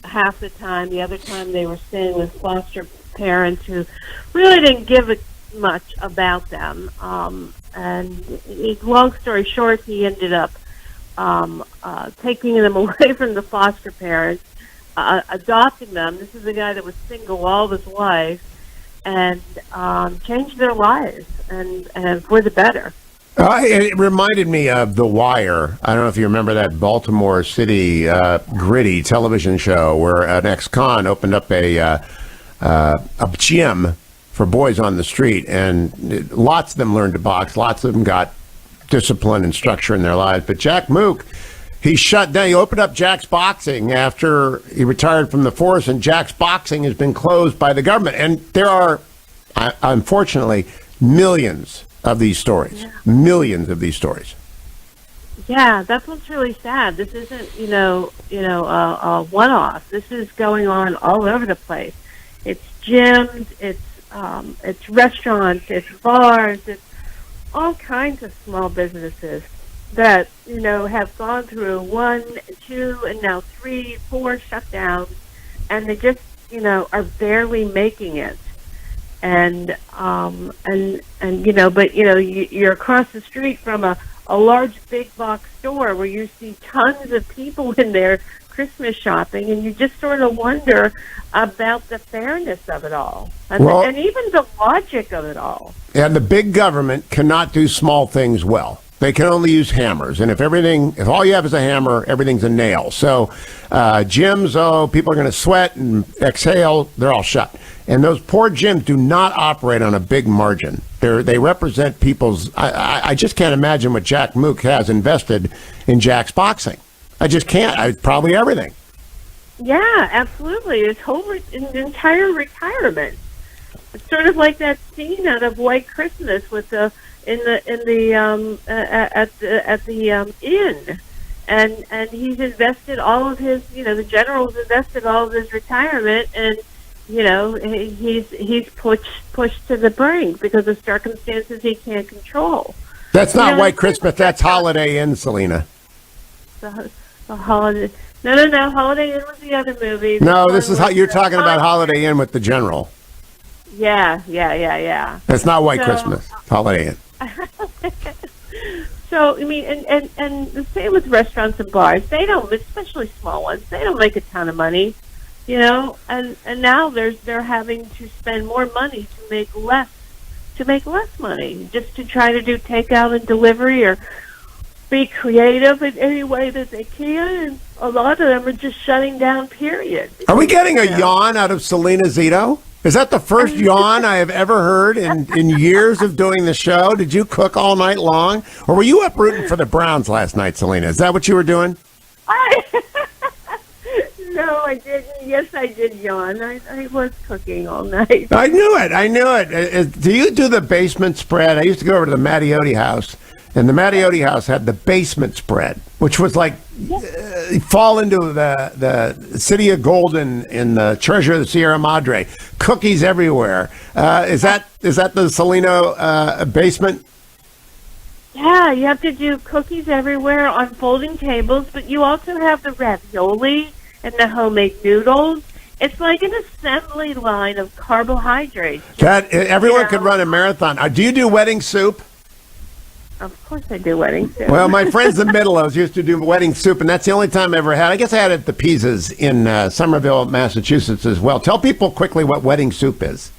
half the time. The other time they were staying with foster parents who really didn't give a much about them. And long story short, he ended up taking them away from the foster parents, adopting them. This is a guy that was single all of his life, and changed their lives and for the better. It reminded me of The Wire. I don't know if you remember that Baltimore City gritty television show where an ex-con opened up a gym for boys on the street, and lots of them learned to box. Lots of them got discipline and structure in their lives. But Jack Mook, he shut down. He opened up Jack's Boxing after he retired from the force, and Jack's Boxing has been closed by the government. And there are, unfortunately, millions of these stories. Yeah. Millions of these stories. Yeah, that's what's really sad. This isn't, a one-off. This is going on all over the place. It's gyms, it's restaurants, it's bars, it's all kinds of small businesses. that, have gone through 1, 2, and now 3, 4 shutdowns, and they just, are barely making it. And but you're across the street from a large big box store where you see tons of people in there Christmas shopping, and you just sort of wonder about the fairness of it all, and even the logic of it all. And the big government cannot do small things well. They can only use hammers. And if all you have is a hammer, everything's a nail. So gyms, people are going to sweat and exhale, they're all shut. And those poor gyms do not operate on a big margin. They represent people's... I just can't imagine what Jack Mook has invested in Jack's boxing. I just can't. Probably everything. Yeah, absolutely. His whole entire retirement. It's sort of like that scene out of White Christmas with the inn, and he's invested all of his, the general's invested all of his retirement, and he's pushed to the brink because of circumstances he can't control. That's not White Christmas. That's Holiday Inn, Salena. The Holiday. No. Holiday Inn was the other movie. No, this is how you're talking about Holiday Inn with the general. Yeah. That's not White Christmas. Holiday Inn. So, I mean, and the same with restaurants and bars. They don't, especially small ones, they don't make a ton of money, and now they're having to spend more money to make less money, just to try to do takeout and delivery or be creative in any way that they can. And a lot of them are just shutting down, period. Are we getting a yawn out of Salena Zito? Is that the first yawn I have ever heard in years of doing the show? Did you cook all night long? Or were you up rooting for the Browns last night, Salena? Is that what you were doing? No, I didn't. Yes, I did yawn. I was cooking all night. I knew it. Do you do the basement spread? I used to go over to the Mattiotti house, and the Mattiotti house had the basement spread, which was like fall into the city of gold in the treasure of the Sierra Madre. Cookies everywhere. Is that the Salena basement? Yeah, you have to do cookies everywhere on folding tables, but you also have the ravioli and the homemade noodles. It's like an assembly line of carbohydrates. That everyone could run a marathon. Do you do wedding soup? Of course I do wedding soup. Well, my friends the Middlelows used to do wedding soup, and that's the only time I ever had. I guess I had it at the Pizzas in Somerville, Massachusetts as well. Tell people quickly what wedding soup is.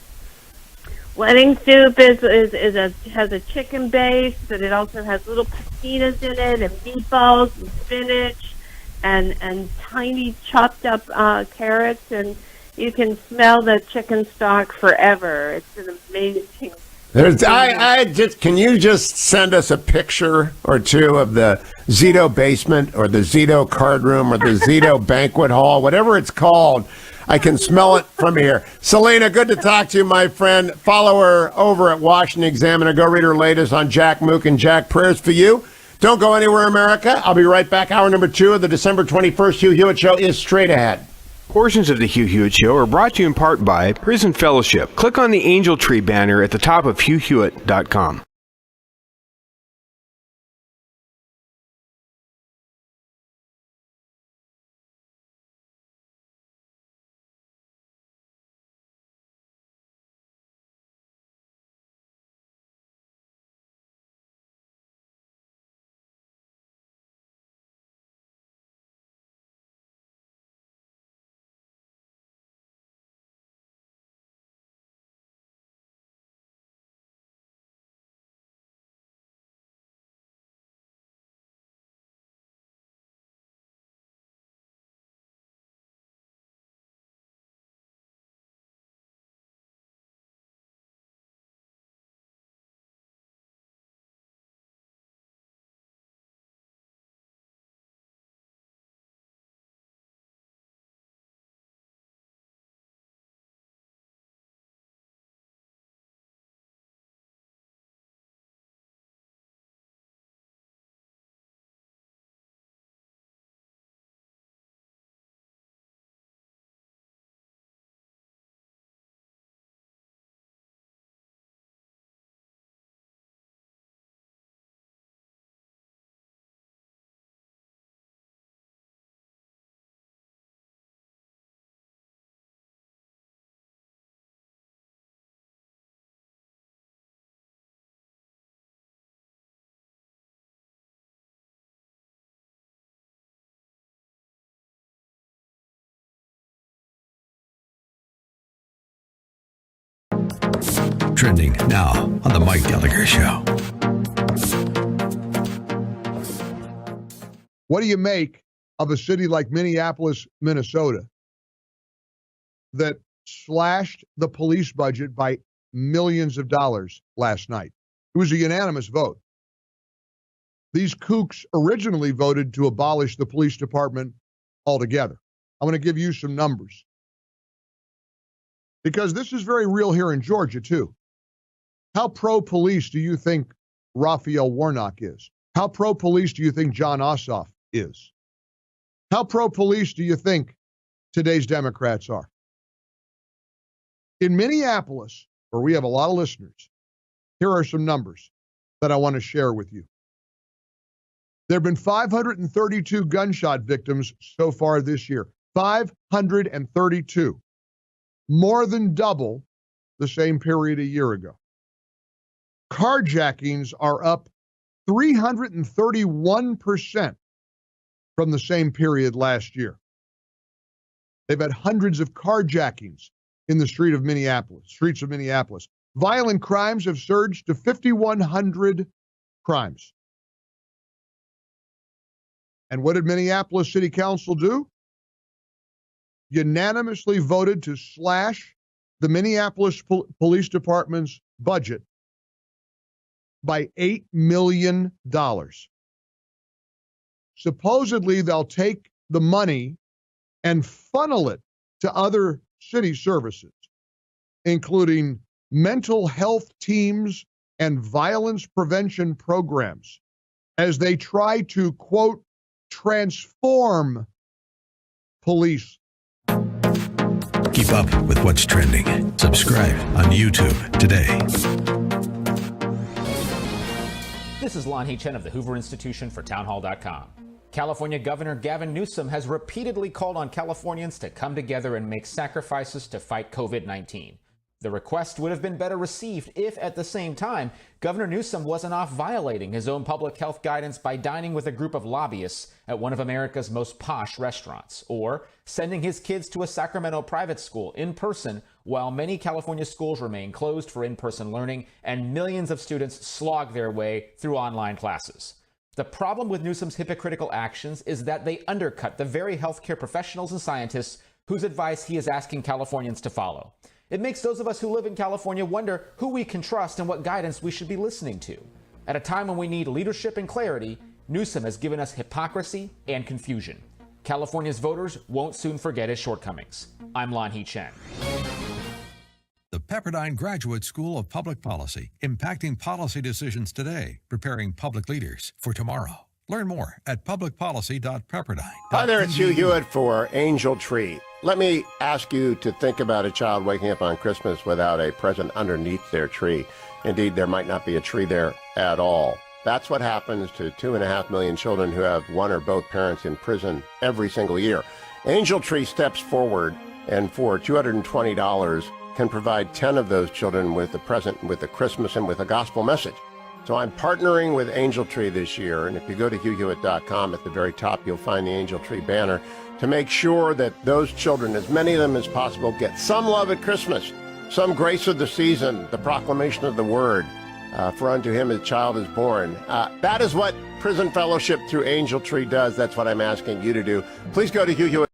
Wedding soup has a chicken base, but it also has little pastinas in it, and meatballs, and spinach, and tiny chopped up carrots, and you can smell the chicken stock forever. It's an amazing. Can you just send us a picture or two of the Zito basement or the Zito card room or the Zito banquet hall, whatever it's called? I can smell it from here. Salena, good to talk to you, my friend. Follow her over at Washington Examiner. Go read her latest on Jack Mook and Jack. Prayers for you. Don't go anywhere, America. I'll be right back. Hour number 2 of the December 21st Hugh Hewitt Show is straight ahead. Portions of the Hugh Hewitt Show are brought to you in part by Prison Fellowship. Click on the Angel Tree banner at the top of HughHewitt.com. Trending now on The Mike Gallagher Show. What do you make of a city like Minneapolis, Minnesota, that slashed the police budget by millions of dollars last night? It was a unanimous vote. These kooks originally voted to abolish the police department altogether. I'm going to give you some numbers, because this is very real here in Georgia, too. How pro-police do you think Raphael Warnock is? How pro-police do you think John Ossoff is? How pro-police do you think today's Democrats are? In Minneapolis, where we have a lot of listeners, here are some numbers that I want to share with you. There have been 532 gunshot victims so far this year. 532. More than double the same period a year ago. Carjackings are up 331% from the same period last year. They've had hundreds of carjackings in the streets of Minneapolis. Violent crimes have surged to 5,100 crimes. And what did Minneapolis City Council do? Unanimously voted to slash the Minneapolis Police Department's budget by $8 million. Supposedly, they'll take the money and funnel it to other city services, including mental health teams and violence prevention programs, as they try to, quote, transform police. Keep up with what's trending. Subscribe on YouTube today. This is Lon Chen of the Hoover Institution for townhall.com. California Governor Gavin Newsom has repeatedly called on Californians to come together and make sacrifices to fight COVID-19. The request would have been better received if, at the same time, Governor Newsom wasn't off violating his own public health guidance by dining with a group of lobbyists at one of America's most posh restaurants, or sending his kids to a Sacramento private school in person while many California schools remain closed for in-person learning and millions of students slog their way through online classes. The problem with Newsom's hypocritical actions is that they undercut the very healthcare professionals and scientists whose advice he is asking Californians to follow. It makes those of us who live in California wonder who we can trust and what guidance we should be listening to. At a time when we need leadership and clarity, Newsom has given us hypocrisy and confusion. California's voters won't soon forget his shortcomings. I'm Lon Chen. The Pepperdine Graduate School of Public Policy, impacting policy decisions today, preparing public leaders for tomorrow. Learn more at publicpolicy.pepperdine. Hi there, it's Hugh Hewitt for Angel Tree. Let me ask you to think about a child waking up on Christmas without a present underneath their tree. Indeed, there might not be a tree there at all. That's what happens to 2.5 million children who have one or both parents in prison every single year. Angel Tree steps forward and for $220 can provide 10 of those children with a present, with a Christmas, and with a gospel message. So I'm partnering with Angel Tree this year, and if you go to HughHewitt.com, at the very top you'll find the Angel Tree banner to make sure that those children, as many of them as possible, get some love at Christmas, some grace of the season, the proclamation of the word, for unto him a child is born. That is what Prison Fellowship through Angel Tree does. That's what I'm asking you to do. Please go to Hugh Hewitt.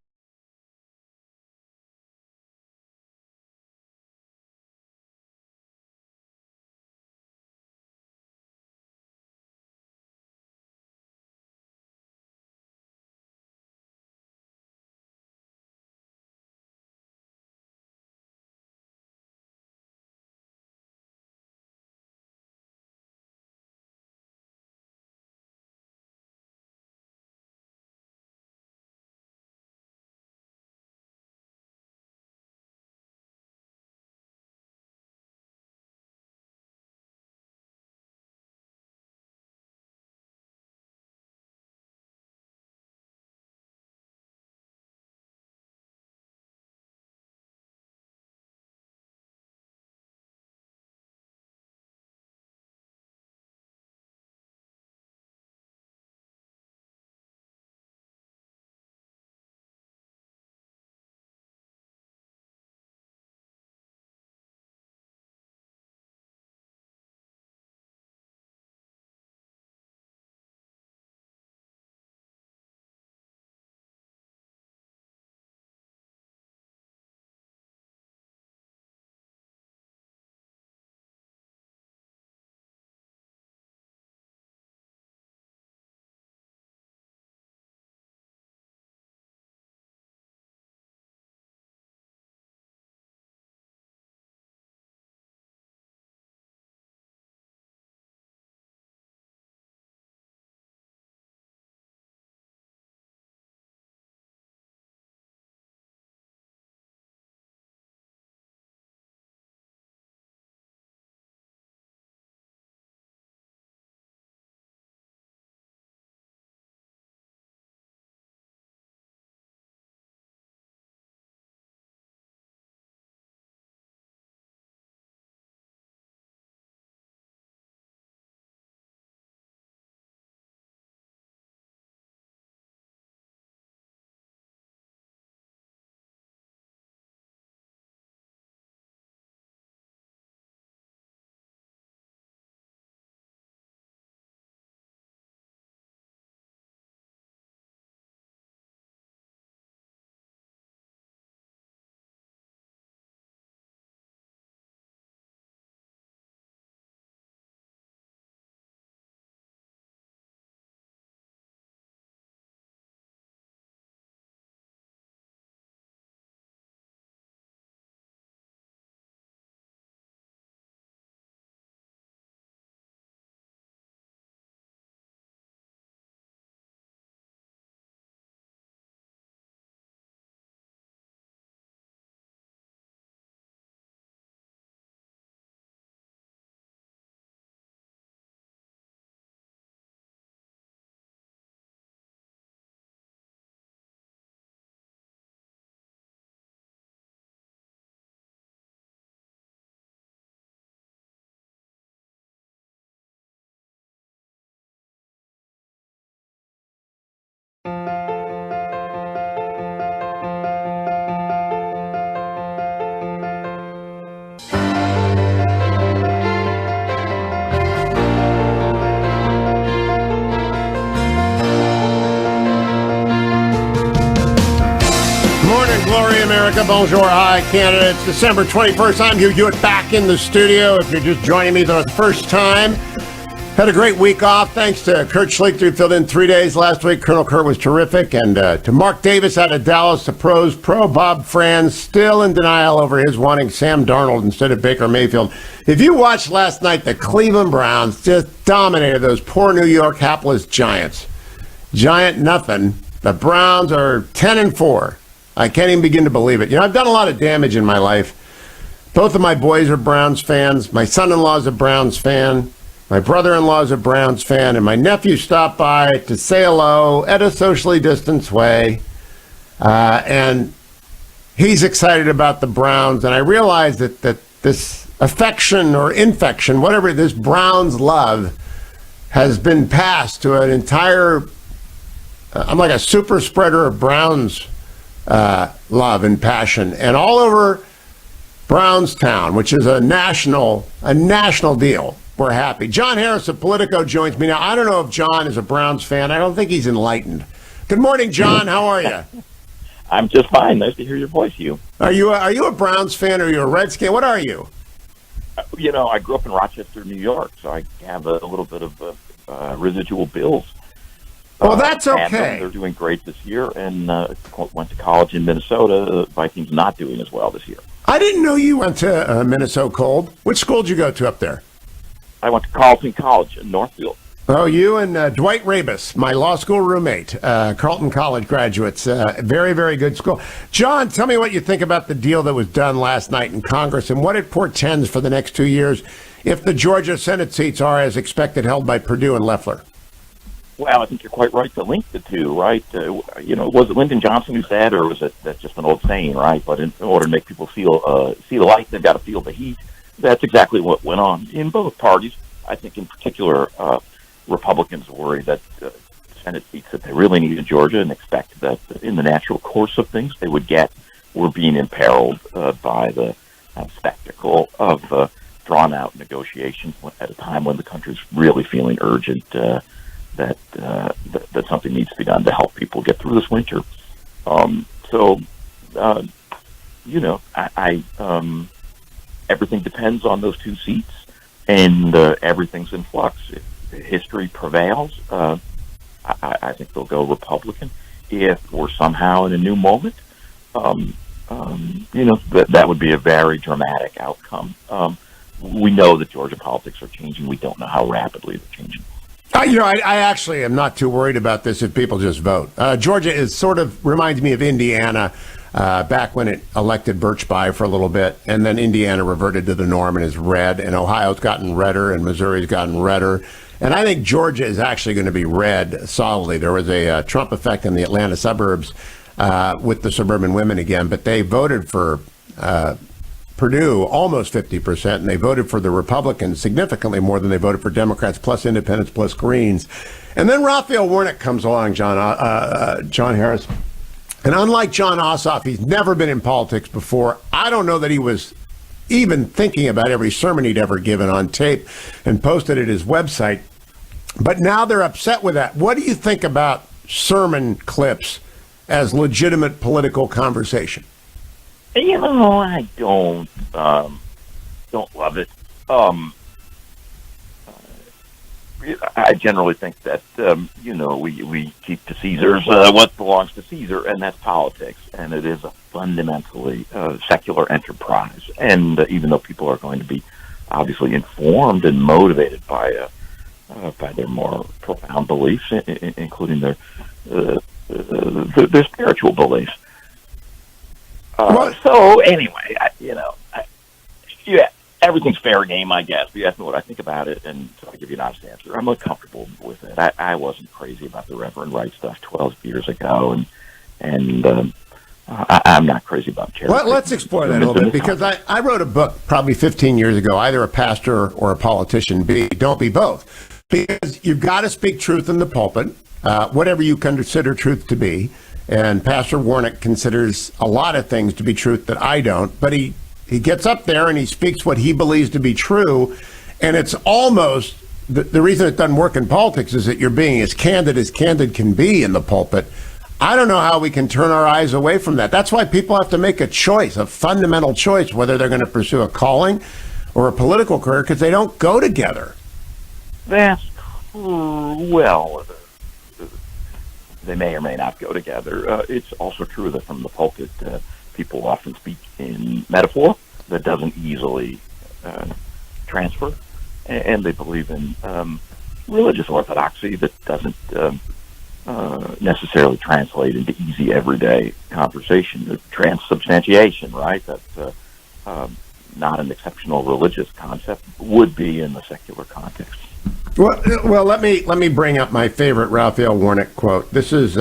America. Bonjour. Hi, Canada. It's December 21st. I'm Hugh Hewitt back in the studio. If you're just joining me for the first time, had a great week off. Thanks to Kurt Schlichter, who filled in 3 days last week. Colonel Kurt was terrific. And to Mark Davis out of Dallas, the pros, pro Bob Franz, still in denial over his wanting Sam Darnold instead of Baker Mayfield. If you watched last night, the Cleveland Browns just dominated those poor New York hapless Giants. Giant nothing. The Browns are 10-4. I can't even begin to believe it. You know, I've done a lot of damage in my life. Both of my boys are Browns fans. My son-in-law is a Browns fan. My brother-in-law is a Browns fan. And my nephew stopped by to say hello at a socially distanced way. And he's excited about the Browns. And I realized that this affection or infection, whatever this Browns love, has been passed to an entire... I'm like a super spreader of Browns love and passion, and all over Brownstown, which is a national deal. We're happy. John Harris of Politico joins me now. I don't know if John is a Browns fan. I don't think he's enlightened. Good morning, John. How are you? I'm just fine. Nice to hear your voice, Hugh. Are you a Browns fan, or are you a Redskin? What are you? You know, I grew up in Rochester, New York, so I have a little bit of residual Bills. Well, that's okay. They're doing great this year, and went to college in Minnesota. The Vikings not doing as well this year. I didn't know you went to Minnesota cold. Which school did you go to up there? I went to Carleton College in Northfield. Oh, you and Dwight Rabus, my law school roommate, Carleton College graduates. Very, very good school. John, tell me what you think about the deal that was done last night in Congress and what it portends for the next 2 years if the Georgia Senate seats are, as expected, held by Perdue and Loeffler. Well, I think you're quite right to link the two, right? You know, was it Lyndon Johnson who said, or was it that's just an old saying, right? But in order to make people feel see the light, they've got to feel the heat. That's exactly what went on in both parties. I think in particular, Republicans worry that Senate seats that they really need in Georgia and expect that in the natural course of things they would get were being imperiled by the spectacle of drawn-out negotiations at a time when the country's really feeling urgent that something needs to be done to help people get through this winter. You know, I everything depends on those two seats, and everything's in flux. If history prevails, I think they'll go Republican. If we're somehow in a new moment, you know, that would be a very dramatic outcome. We know that Georgia politics are changing. We don't know how rapidly they're changing. You know, I actually am not too worried about this if people just vote. Georgia is sort of reminds me of Indiana back when it elected Birchby for a little bit, and then Indiana reverted to the norm and is red, and Ohio's gotten redder, and Missouri's gotten redder. And I think Georgia is actually going to be red solidly. There was a Trump effect in the Atlanta suburbs with the suburban women again, but they voted for Perdue almost 50%, and they voted for the Republicans significantly more than they voted for Democrats, plus independents, plus Greens. And then Raphael Warnock comes along, John Harris. And unlike John Ossoff, he's never been in politics before. I don't know that he was even thinking about every sermon he'd ever given on tape and posted at his website. But now they're upset with that. What do you think about sermon clips as legitimate political conversation? You know, I don't love it. I generally think that, you know, we keep to Caesar's what belongs to Caesar, and that's politics. And it is a fundamentally secular enterprise. And even though people are going to be obviously informed and motivated by their more profound beliefs, including their spiritual beliefs. So anyway, everything's fair game, I guess. You asked me what I think about it, and so I give you an honest answer. I'm uncomfortable with it. I wasn't crazy about the Reverend Wright stuff 12 years ago, and I'm not crazy about charity. Let's explore that a little bit, because I wrote a book probably 15 years ago, either a pastor or a politician. Don't be both. Because you've got to speak truth in the pulpit, whatever you consider truth to be. And Pastor Warnock considers a lot of things to be truth that I don't, but he gets up there and he speaks what he believes to be true, and it's almost, the reason it doesn't work in politics is that you're being as candid can be in the pulpit. I don't know how we can turn our eyes away from that. That's why people have to make a choice, a fundamental choice, whether they're going to pursue a calling or a political career, because they don't go together. That's true. Well, they may or may not go together. It's also true that from the pulpit, people often speak in metaphor that doesn't easily transfer, and they believe in religious orthodoxy that doesn't necessarily translate into easy everyday conversation. Transubstantiation, right? That's not an exceptional religious concept, would be in the secular context. Well, let me bring up my favorite Raphael Warnock quote. This is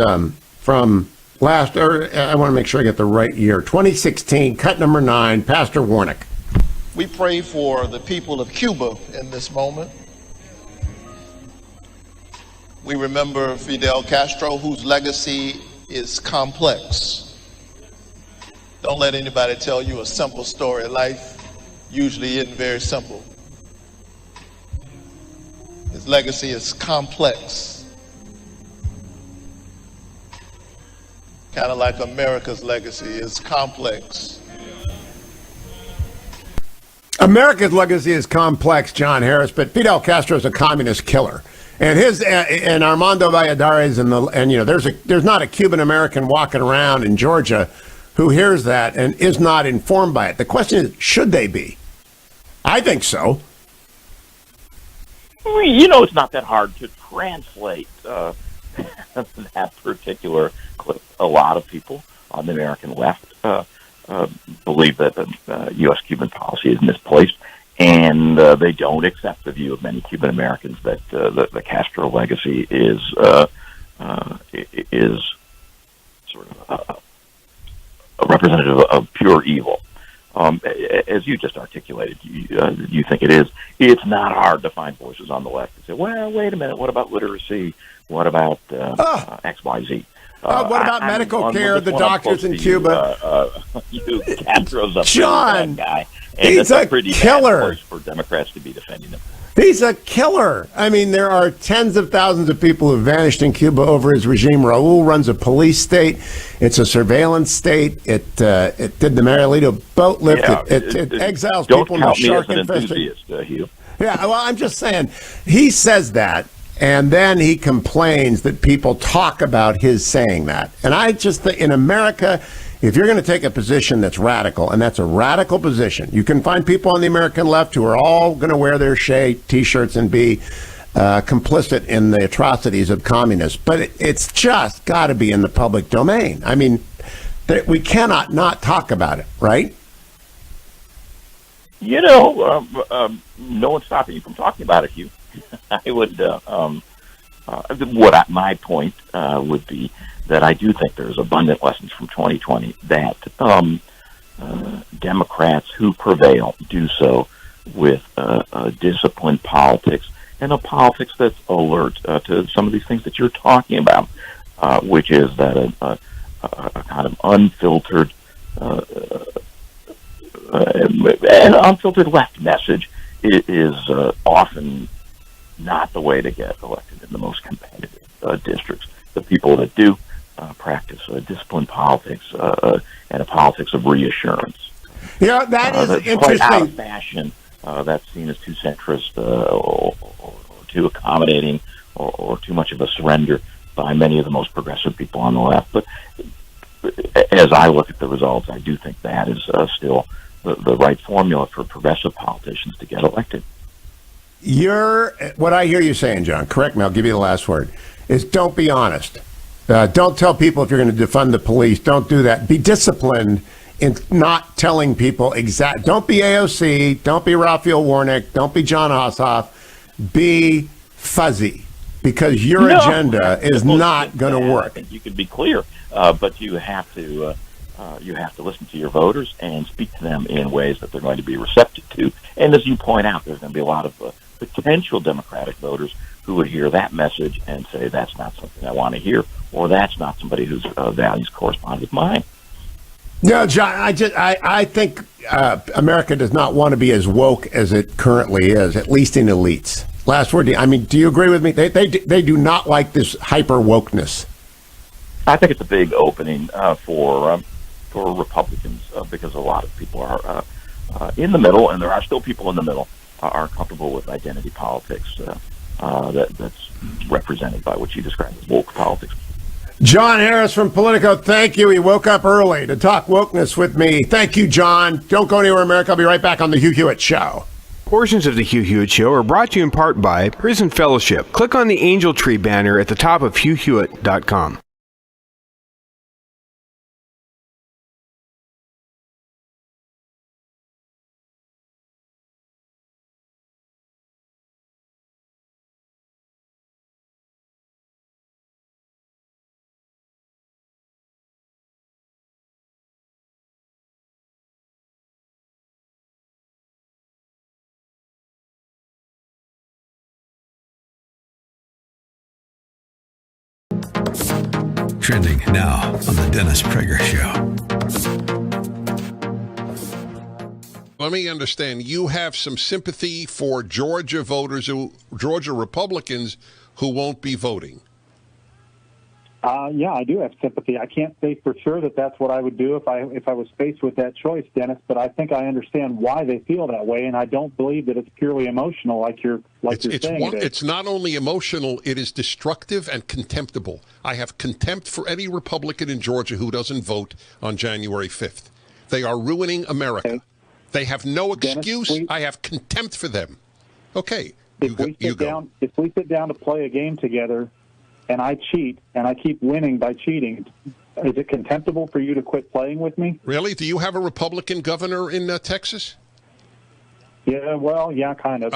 from I want to make sure I get the right year, 2016, cut number 9, Pastor Warnock. We pray for the people of Cuba in this moment. We remember Fidel Castro, whose legacy is complex. Don't let anybody tell you a simple story. Life usually isn't very simple. His legacy is complex. Kind of like America's legacy is complex. America's legacy is complex, John Harris, but Fidel Castro is a communist killer. And his and Armando Valladares there's not a Cuban American walking around in Georgia who hears that and is not informed by it. The question is, should they be? I think so. It's not that hard to translate that particular clip. A lot of people on the American left believe that the U.S.-Cuban policy is misplaced, and they don't accept the view of many Cuban Americans that the Castro legacy is sort of a representative of pure evil. As you just articulated, you think it is. It's not hard to find voices on the left that say, well, wait a minit, what about literacy? What about X, Y, Z? What about medical care, the doctors in Cuba? Castro's a John, bad guy. And he's it's a pretty killer. bad place for Democrats to be defending him. He's a killer. I mean, there are tens of thousands of people who vanished in Cuba over his regime. Raul runs a police state. It's a surveillance state. It did the Marielito boat lift. Yeah, it exiles don't people in the count me as shark an infested. enthusiast, Hugh. Yeah, well, I'm just saying, he says that, and then he complains that people talk about his saying that. And I just think in America, if you're going to take a position that's radical, and that's a radical position, you can find people on the American left who are all going to wear their Shea T-shirts and be complicit in the atrocities of communists. But it's just got to be in the public domain. I mean, we cannot not talk about it, right? No one's stopping you from talking about it, Hugh. I would, my point would be that I do think there's abundant lessons from 2020 that Democrats who prevail do so with disciplined politics and a politics that's alert to some of these things that you're talking about, which is that a kind of unfiltered an unfiltered left message is often not the way to get elected in the most competitive districts. The people that do practice disciplined politics and a politics of reassurance. Yeah, that is that's interesting. Quite out of fashion. That's seen as too centrist or too accommodating or too much of a surrender by many of the most progressive people on the left. But as I look at the results, I do think that is still the right formula for progressive politicians to get elected. What I hear you saying, John, correct me, I'll give you the last word, is don't be honest. Don't tell people if you're going to defund the police. Don't do that. Be disciplined in not telling people exact. Don't be AOC. Don't be Raphael Warnock. Don't be John Ossoff. Be fuzzy, because your agenda is not going to work. I think you can be clear, but you have to listen to your voters and speak to them in ways that they're going to be receptive to. And as you point out, there's going to be a lot of potential Democratic voters who would hear that message and say, that's not something I want to hear, or that's not somebody whose values correspond with mine. No, John, I think America does not want to be as woke as it currently is, at least in elites. Last word. I mean, do you agree with me? They do not like this hyper wokeness. I think it's a big opening for Republicans because a lot of people are in the middle, and there are still people in the middle are comfortable with identity politics that's represented by what you described as woke politics. John Harris from Politico, thank you. He woke up early to talk wokeness with me. Thank you, John. Don't go anywhere, America. I'll be right back on The Hugh Hewitt Show. Portions of The Hugh Hewitt Show are brought to you in part by Prison Fellowship. Click on the Angel Tree banner at the top of HughHewitt.com. Trending now on the Dennis Prager Show. Let me understand. You have some sympathy for Georgia Republicans who won't be voting. Yeah, I do have sympathy. I can't say for sure that that's what I would do if I was faced with that choice, Dennis. But I think I understand why they feel that way, and I don't believe that it's purely emotional, like you're saying. It's not only emotional; it is destructive and contemptible. I have contempt for any Republican in Georgia who doesn't vote on January 5th. They are ruining America. Okay. They have no excuse. Dennis, I have contempt for them. Okay, if we sit down to play a game together, and I cheat, and I keep winning by cheating, is it contemptible for you to quit playing with me? Really? Do you have a Republican governor in Texas? Yeah, well, yeah, kind of.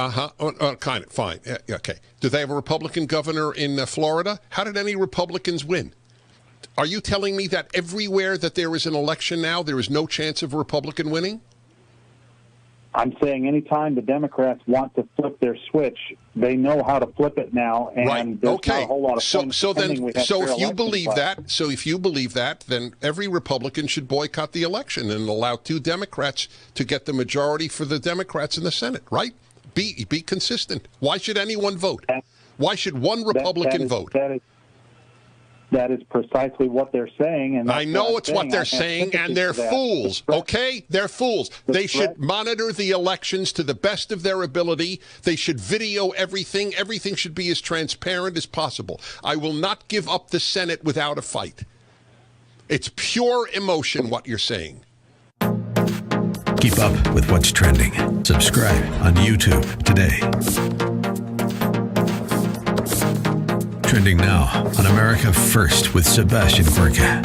Kind of, fine. Yeah, okay. Do they have a Republican governor in Florida? How did any Republicans win? Are you telling me that everywhere that there is an election now, there is no chance of a Republican winning? I'm saying anytime the Democrats want to flip their switch, they know how to flip it now, and there's not a whole lot of so if you believe that, then every Republican should boycott the election and allow two Democrats to get the majority for the Democrats in the Senate, right? Be consistent. Why should anyone vote? Why should one Republican vote? That is precisely what they're saying. And I know it's what they're saying, and they're fools, okay? They're fools. They should monitor the elections to the best of their ability. They should video everything. Everything should be as transparent as possible. I will not give up the Senate without a fight. It's pure emotion, what you're saying. Keep up with what's trending. Subscribe on YouTube today. Trending now on America First with Sebastian Gorka.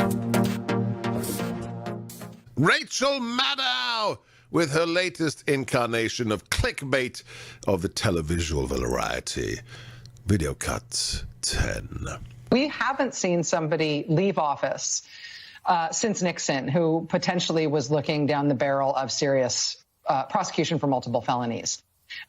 Rachel Maddow with her latest incarnation of clickbait of the televisual variety. Video cut 10. We haven't seen somebody leave office since Nixon who potentially was looking down the barrel of serious prosecution for multiple felonies.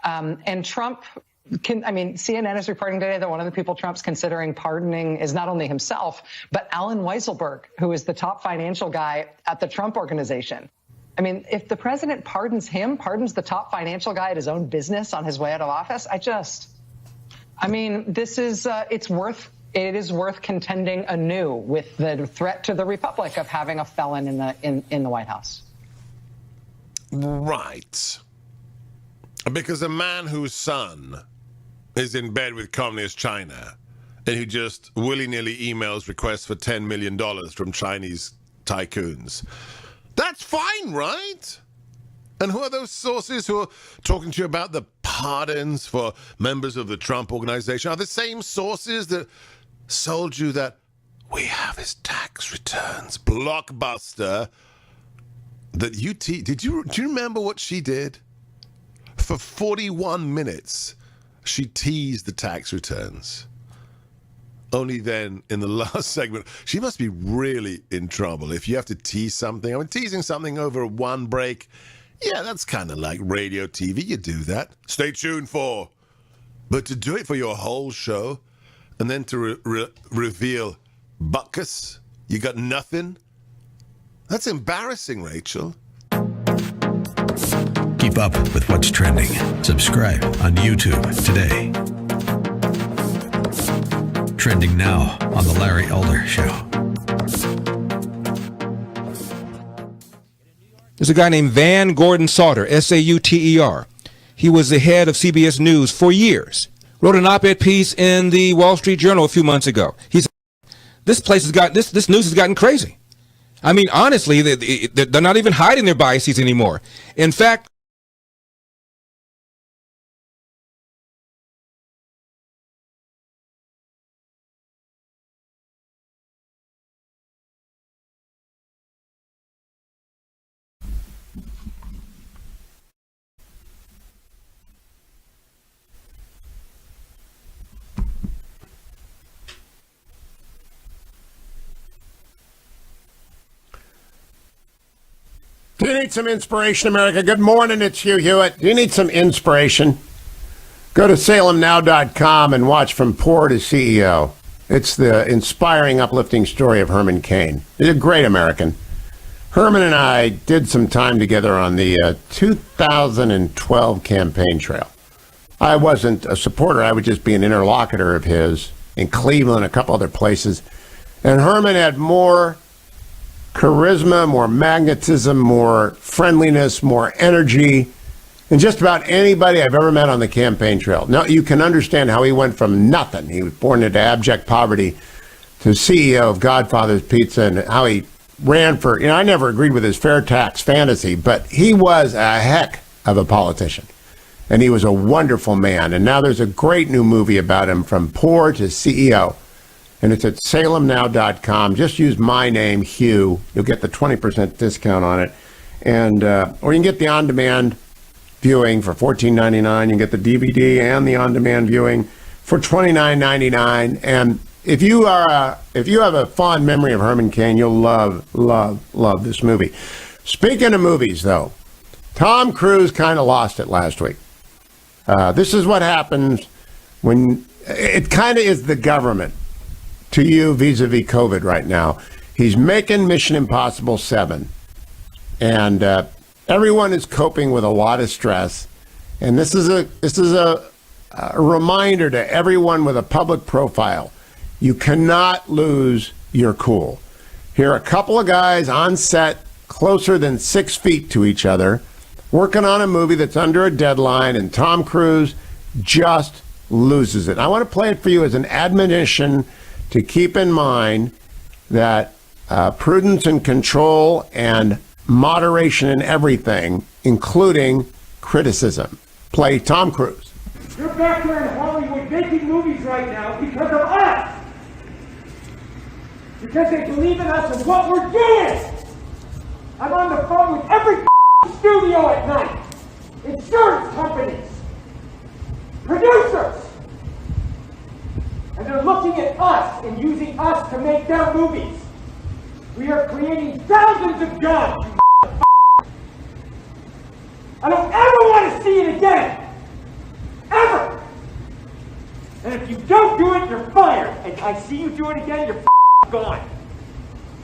And Trump... CNN is reporting today that one of the people Trump's considering pardoning is not only himself, but Alan Weisselberg, who is the top financial guy at the Trump Organization. If the president pardons the top financial guy at his own business on his way out of office, it is worth contending anew with the threat to the Republic of having a felon in the White House. Right. Because a man whose son is in bed with communist China and who just willy-nilly emails requests for $10 million from Chinese tycoons. That's fine, right? And who are those sources who are talking to you about the pardons for members of the Trump Organization? Are the same sources that sold you that we have his tax returns blockbuster that do you remember what she did? For 41 minutes, she teased the tax returns. Only then, in the last segment, she must be really in trouble if you have to tease something. Teasing something over one break, yeah, that's kind of like radio, TV. You do that. Stay tuned for. But to do it for your whole show, and then to reveal buckus, you got nothing? That's embarrassing, Rachel. Keep up with what's trending. Subscribe on YouTube today. Trending now on The Larry Elder Show. There's a guy named Van Gordon Sauter, Sauter. He was the head of CBS News for years. Wrote an op-ed piece in the Wall Street Journal a few months ago. He said, this news has gotten crazy. I mean, honestly, they're not even hiding their biases anymore. In fact, do you need some inspiration, America? Good morning, it's Hugh Hewitt. Do you need some inspiration? Go to salemnow.com and watch From Poor to CEO. It's the inspiring, uplifting story of Herman Cain. He's a great American. Herman and I did some time together on the 2012 campaign trail. I wasn't a supporter. I would just be an interlocutor of his in Cleveland, a couple other places. And Herman had more charisma, more magnetism, more friendliness, more energy than just about anybody I've ever met on the campaign trail. Now, you can understand how he went from nothing. He was born into abject poverty to CEO of Godfather's Pizza, and how he ran for, I never agreed with his fair tax fantasy, but he was a heck of a politician. And he was a wonderful man. And now there's a great new movie about him, From Poor to CEO. And it's at salemnow.com. Just use my name, Hugh. You'll get the 20% discount on it. And or you can get the on-demand viewing for $14.99. You can get the DVD and the on-demand viewing for $29.99. And if you have a fond memory of Herman Cain, you'll love this movie. Speaking of movies, though, Tom Cruise kind of lost it last week. This is what happens when it kind of is the government to you vis-a-vis COVID right now. He's making Mission Impossible 7. And everyone is coping with a lot of stress. And this is a reminder to everyone with a public profile. You cannot lose your cool. Here are a couple of guys on set closer than 6 feet to each other, working on a movie that's under a deadline, and Tom Cruise just loses it. I want to play it for you as an admonition to keep in mind that prudence and control and moderation in everything, including criticism. Play Tom Cruise. You're back there in Hollywood making movies right now because of us. Because they believe in us and what we're doing. I'm on the phone with every studio at night. Insurance companies. Producers. And they're looking at us and using us to make their movies. We are creating thousands of jobs. I don't ever want to see it again. Ever. And if you don't do it, you're fired. And I see you do it again, you're gone.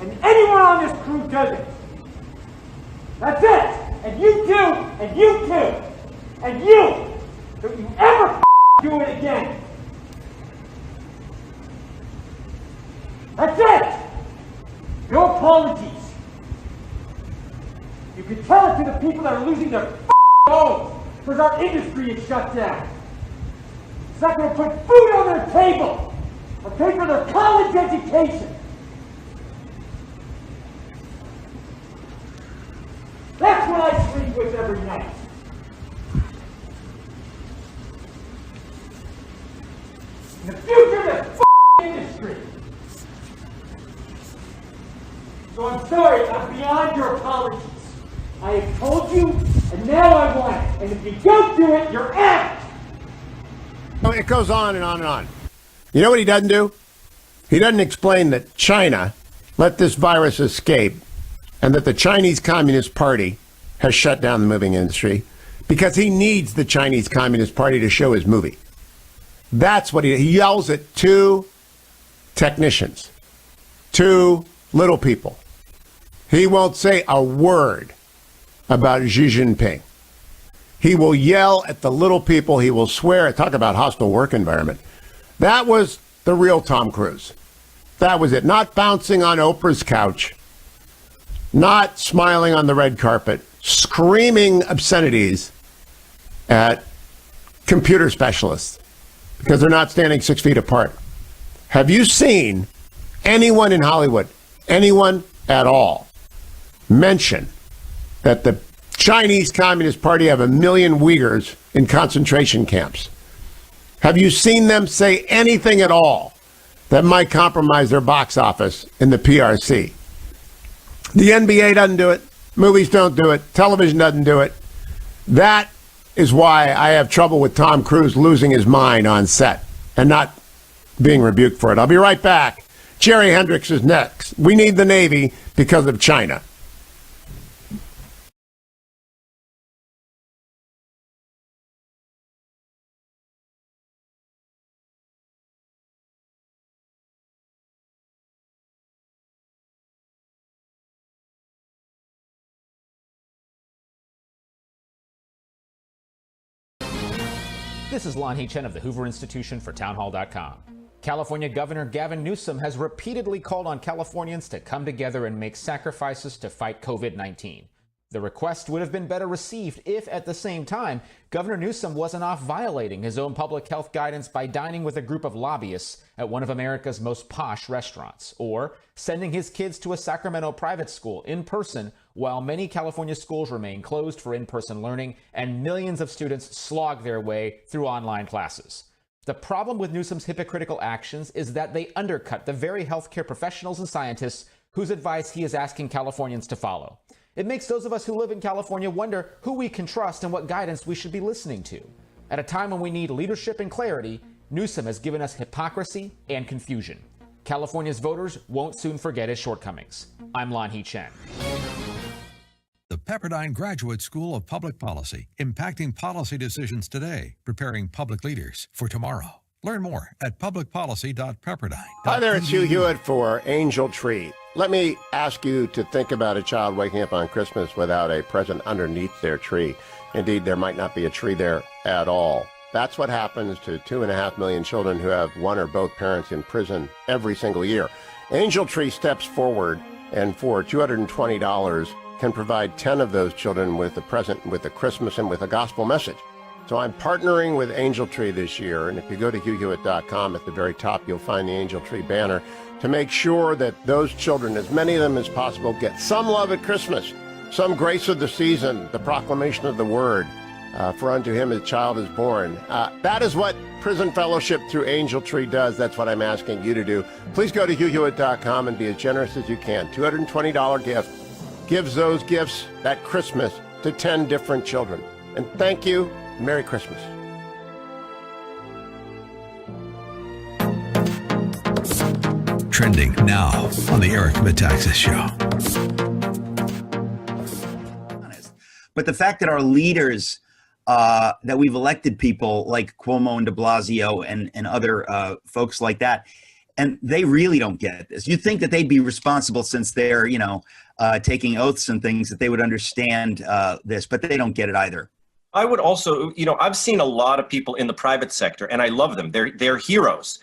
And anyone on this crew does it. That's it. And you too. And you too. And you. Don't you ever do it again. That's it! No apologies. You can tell it to the people that are losing their homes because our industry is shut down. It's not going to put food on their table or pay for their college education. That's what I sleep with every night. In the future of this industry. So I'm sorry, I'm beyond your apologies. I have told you, and now I want it. And if you don't do it, you're out. It goes on and on and on. You know what he doesn't do? He doesn't explain that China let this virus escape and that the Chinese Communist Party has shut down the movie industry because he needs the Chinese Communist Party to show his movie. That's what he yells at two technicians, two little people. He won't say a word about Xi Jinping. He will yell at the little people. He will swear. Talk about hostile work environment. That was the real Tom Cruise. That was it. Not bouncing on Oprah's couch. Not smiling on the red carpet. screaming obscenities at computer specialists because they're not standing 6 feet apart. Have you seen anyone in Hollywood, anyone at all, mention that the Chinese Communist Party have 1 million Uyghurs in concentration camps? Have you seen them say anything at all that might compromise their box office in the PRC? The NBA doesn't do it. Movies don't do it. Television doesn't do it. That is why I have trouble with Tom Cruise losing his mind on set and not being rebuked for it. I'll be right back. Jerry Hendricks is next. We need the Navy because of China. This is Lon Chen of the Hoover Institution for townhall.com. California Governor Gavin Newsom has repeatedly called on Californians to come together and make sacrifices to fight COVID-19. The request would have been better received if, at the same time, Governor Newsom wasn't off violating his own public health guidance by dining with a group of lobbyists at one of America's most posh restaurants, or sending his kids to a Sacramento private school in person while many California schools remain closed for in-person learning and millions of students slog their way through online classes. The problem with Newsom's hypocritical actions is that they undercut the very healthcare professionals and scientists whose advice he is asking Californians to follow. It makes those of us who live in California wonder who we can trust and what guidance we should be listening to. At a time when we need leadership and clarity, Newsom has given us hypocrisy and confusion. California's voters won't soon forget his shortcomings. I'm Lon Chen. The Pepperdine Graduate School of Public Policy, impacting policy decisions today, preparing public leaders for tomorrow. Learn more at publicpolicy.pepperdine.edu. Hi there, it's Hugh Hewitt for Angel Tree. Let me ask you to think about a child waking up on Christmas without a present underneath their tree. Indeed, there might not be a tree there at all. That's what happens to 2.5 million children who have one or both parents in prison every single year. Angel Tree steps forward and for $220 can provide 10 of those children with a present, with a Christmas and with a gospel message. So I'm partnering with Angel Tree this year, and if you go to HughHewitt.com, at the very top you'll find the Angel Tree banner to make sure that those children, as many of them as possible, get some love at Christmas, some grace of the season, the proclamation of the word, for unto him a child is born. That is what Prison Fellowship through Angel Tree does. That's what I'm asking you to do. Please go to HughHewitt.com and be as generous as you can. $220 gift gives those gifts that Christmas to 10 different children. And thank you. Merry Christmas. Trending now on the Eric Metaxas Show. But the fact that our leaders, that we've elected people like Cuomo and de Blasio and other folks like that, and they really don't get this. You'd think that they'd be responsible since they're, taking oaths and things, that they would understand this, but they don't get it either. I would also, I've seen a lot of people in the private sector, and I love them. They're heroes.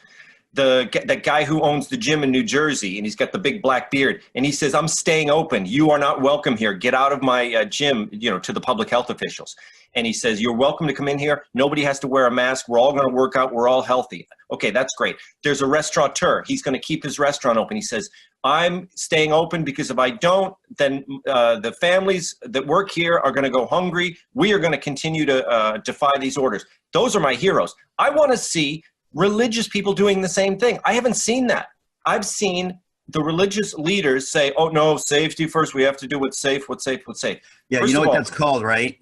That guy who owns the gym in New Jersey, and he's got the big black beard, and he says, "I'm staying open. You are not welcome here. Get out of my gym," to the public health officials. And he says, "You're welcome to come in here. Nobody has to wear a mask. We're all going to work out. We're all healthy." Okay, that's great. There's a restaurateur. He's going to keep his restaurant open. He says, "I'm staying open because if I don't, then the families that work here are going to go hungry. We are going to continue to defy these orders." Those are my heroes. I want to see religious people doing the same thing. I haven't seen that. I've seen the religious leaders say, "Oh no, safety first. We have to do what's safe, what's safe, what's safe." Yeah, First you know of what all, that's called, right?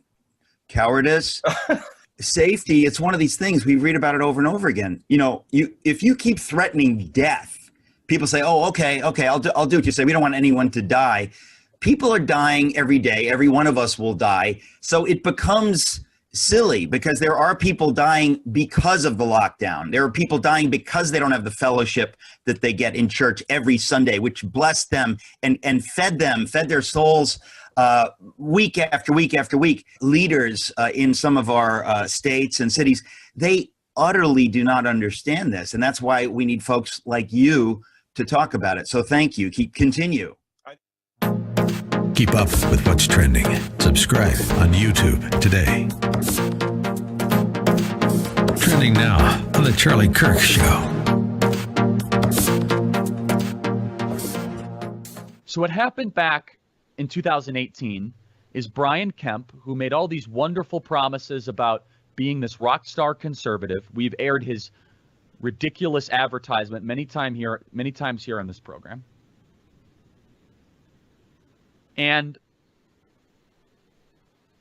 Cowardice. Safety, it's one of these things. We read about it over and over again. If you keep threatening death, people say, "Oh, okay, I'll do what you say. We don't want anyone to die." People are dying every day. Every one of us will die. So it becomes silly because there are people dying because of the lockdown. There are people dying because they don't have the fellowship that they get in church every Sunday, which blessed them and fed their souls week after week after week. Leaders in some of our states and cities, they utterly do not understand this. And that's why we need folks like you to talk about it. So thank you. Continue. Keep up with what's trending. Subscribe on YouTube today. Trending now on The Charlie Kirk Show. So what happened back in 2018 is Brian Kemp, who made all these wonderful promises about being this rock star conservative. We've aired his ridiculous advertisement many times here on this program. And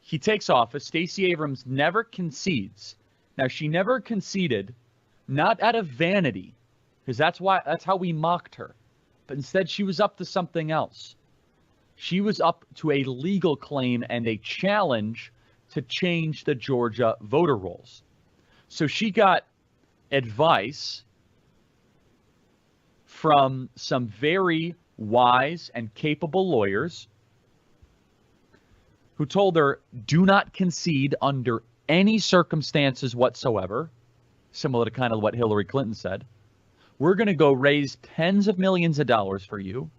he takes office. Stacey Abrams never concedes. Now, she never conceded, not out of vanity, because that's how we mocked her. But instead, she was up to something else. She was up to a legal claim and a challenge to change the Georgia voter rolls. So she got advice from some very wise and capable lawyers who told her, do not concede under any circumstances whatsoever, similar to kind of what Hillary Clinton said. We're going to go raise tens of millions of dollars for you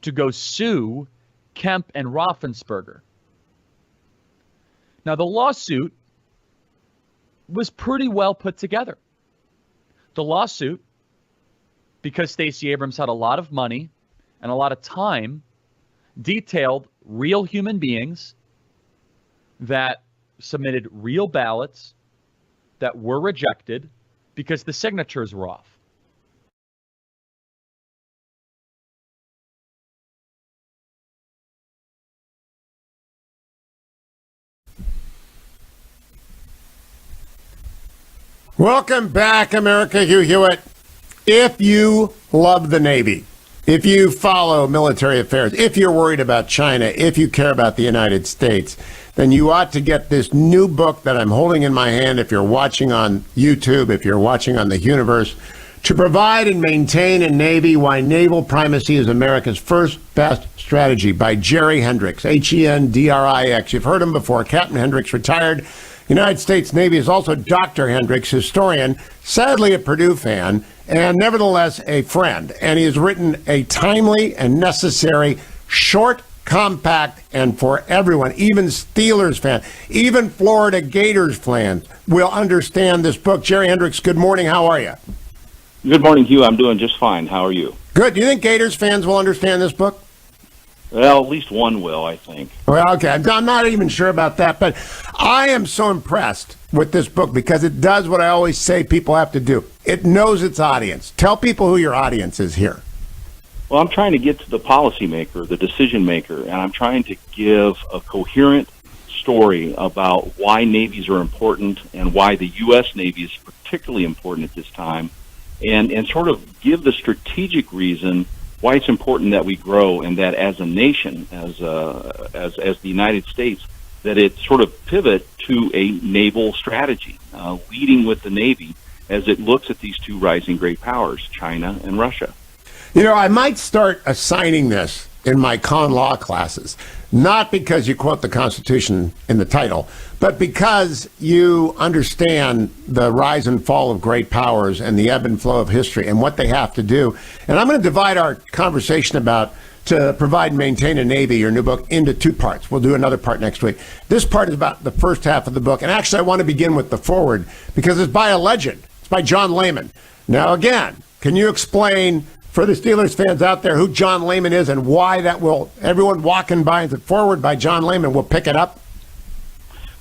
to go sue Kemp and Raffensperger. Now, the lawsuit was pretty well put together. The lawsuit, because Stacey Abrams had a lot of money and a lot of time, detailed real human beings that submitted real ballots that were rejected because the signatures were off. Welcome back, America. Hugh Hewitt. If you love the Navy, if you follow military affairs, if you're worried about China, if you care about the United States, then you ought to get this new book that I'm holding in my hand if you're watching on YouTube, if you're watching on the Universe, To Provide and Maintain a Navy, Why Naval Primacy is America's First Best Strategy by Jerry Hendricks, Hendrix. You've heard him before. Captain Hendricks retired. United States Navy is also Dr. Hendricks, historian, sadly a Purdue fan, and nevertheless a friend. And he has written a timely and necessary, short, compact, and for everyone, even Steelers fans, even Florida Gators fans will understand this book. Jerry Hendricks, good morning. How are you? Good morning, Hugh. I'm doing just fine. How are you? Good. Do you think Gators fans will understand this book? Well, at least one will, I think. Well, okay. I'm not even sure about that, but I am so impressed with this book because it does what I always say people have to do. It knows its audience. Tell people who your audience is here. Well, I'm trying to get to the policymaker, the decision maker, and I'm trying to give a coherent story about why navies are important and why the U.S. Navy is particularly important at this time, and sort of give the strategic reason why it's important that we grow and that as a nation, as the United States, that it sort of pivot to a naval strategy, leading with the Navy as it looks at these two rising great powers, China and Russia. You know, I might start assigning this in my con law classes, not because you quote the Constitution in the title, but because you understand the rise and fall of great powers and the ebb and flow of history and what they have to do. And I'm going to divide our conversation about To Provide and Maintain a Navy, your new book, into two parts. We'll do another part next week. This part is about the first half of the book. And actually, I want to begin with the foreword because it's by a legend. It's by John Lehman. Now, again, can you explain for the Steelers fans out there who John Lehman is and why that will, everyone walking by and forward by John Lehman will pick it up?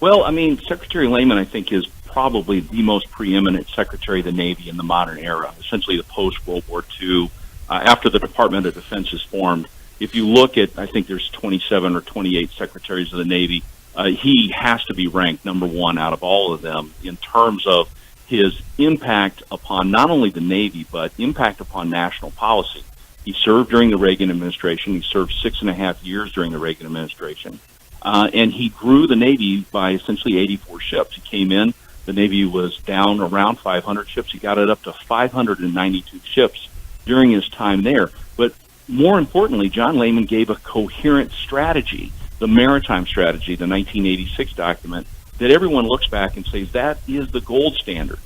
Well, I mean, Secretary Lehman, I think, is probably the most preeminent Secretary of the Navy in the modern era, essentially the post-World War II, after the Department of Defense is formed. If you look at, I think there's 27 or 28 Secretaries of the Navy, he has to be ranked number one out of all of them in terms of his impact upon not only the Navy, but impact upon national policy. He served during the Reagan administration. He served 6.5 years during the Reagan administration. And he grew the Navy by essentially 84 ships. He came in, the Navy was down around 500 ships. He got it up to 592 ships during his time there. But more importantly, John Lehman gave a coherent strategy, the maritime strategy, the 1986 document, that everyone looks back and says that is the gold standard.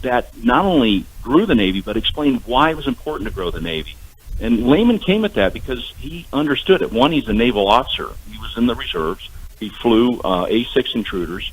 That not only grew the Navy, but explained why it was important to grow the Navy. And Lehman came at that because he understood it. One, he's a naval officer. He was in the reserves. He flew A-6 intruders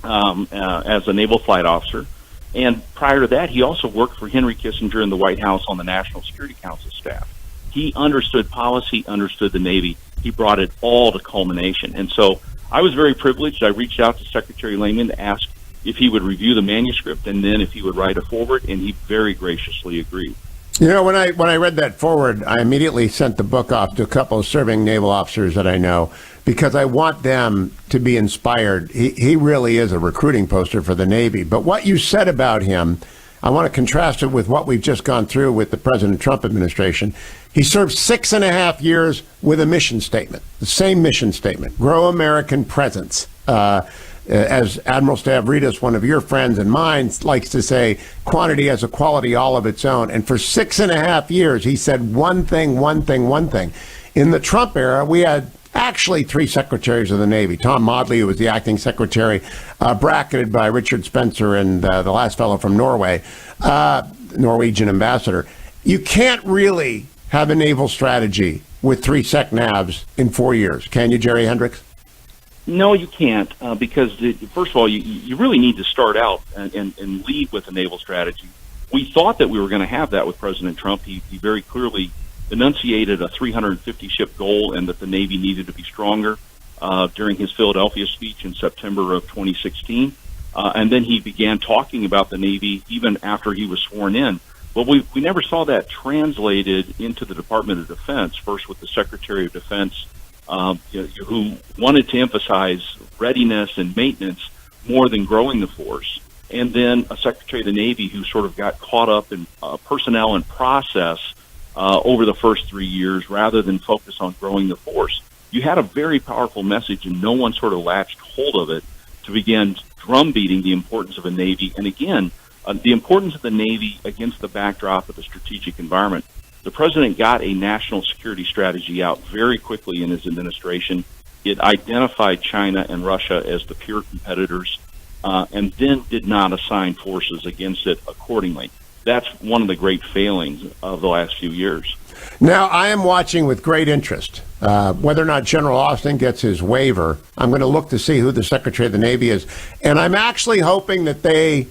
as a naval flight officer. And prior to that, he also worked for Henry Kissinger in the White House on the National Security Council staff. He understood policy, understood the Navy. He brought it all to culmination. And so I was very privileged. I reached out to Secretary Lehman to ask if he would review the manuscript and then if he would write a forward, and he very graciously agreed. You know, when I read that forward, I immediately sent the book off to a couple of serving naval officers that I know because I want them to be inspired. He really is a recruiting poster for the Navy. But what you said about him, I want to contrast it with what we've just gone through with the President Trump administration. He served 6.5 years with a mission statement, the same mission statement, grow American presence. As Admiral Stavridis, one of your friends and mine, likes to say, quantity has a quality all of its own. And for 6.5 years, he said one thing. In the Trump era, we had actually 3 secretaries of the Navy. Tom Modley, who was the acting secretary, bracketed by Richard Spencer and the last fellow from Norway, Norwegian ambassador. You can't really have a naval strategy with 3 sec navs in 4 years. Can you, Jerry Hendricks? No, you can't, because first of all, you really need to start out and lead with a naval strategy. We thought that we were going to have that with President Trump. He very clearly enunciated a 350-ship goal and that the Navy needed to be stronger during his Philadelphia speech in September of 2016. And then he began talking about the Navy even after he was sworn in. But we never saw that translated into the Department of Defense, first with the Secretary of Defense, who wanted to emphasize readiness and maintenance more than growing the force, and then a Secretary of the Navy who sort of got caught up in personnel and process over the first 3 years rather than focus on growing the force. You had a very powerful message, and no one sort of latched hold of it to begin drumbeating the importance of a Navy, and again, the importance of the Navy against the backdrop of the strategic environment. The president got a national security strategy out very quickly in his administration. It identified China and Russia as the peer competitors, and then did not assign forces against it accordingly. That's one of the great failings of the last few years. Now, I am watching with great interest whether or not General Austin gets his waiver. I'm going to look to see who the Secretary of the Navy is, and I'm actually hoping that they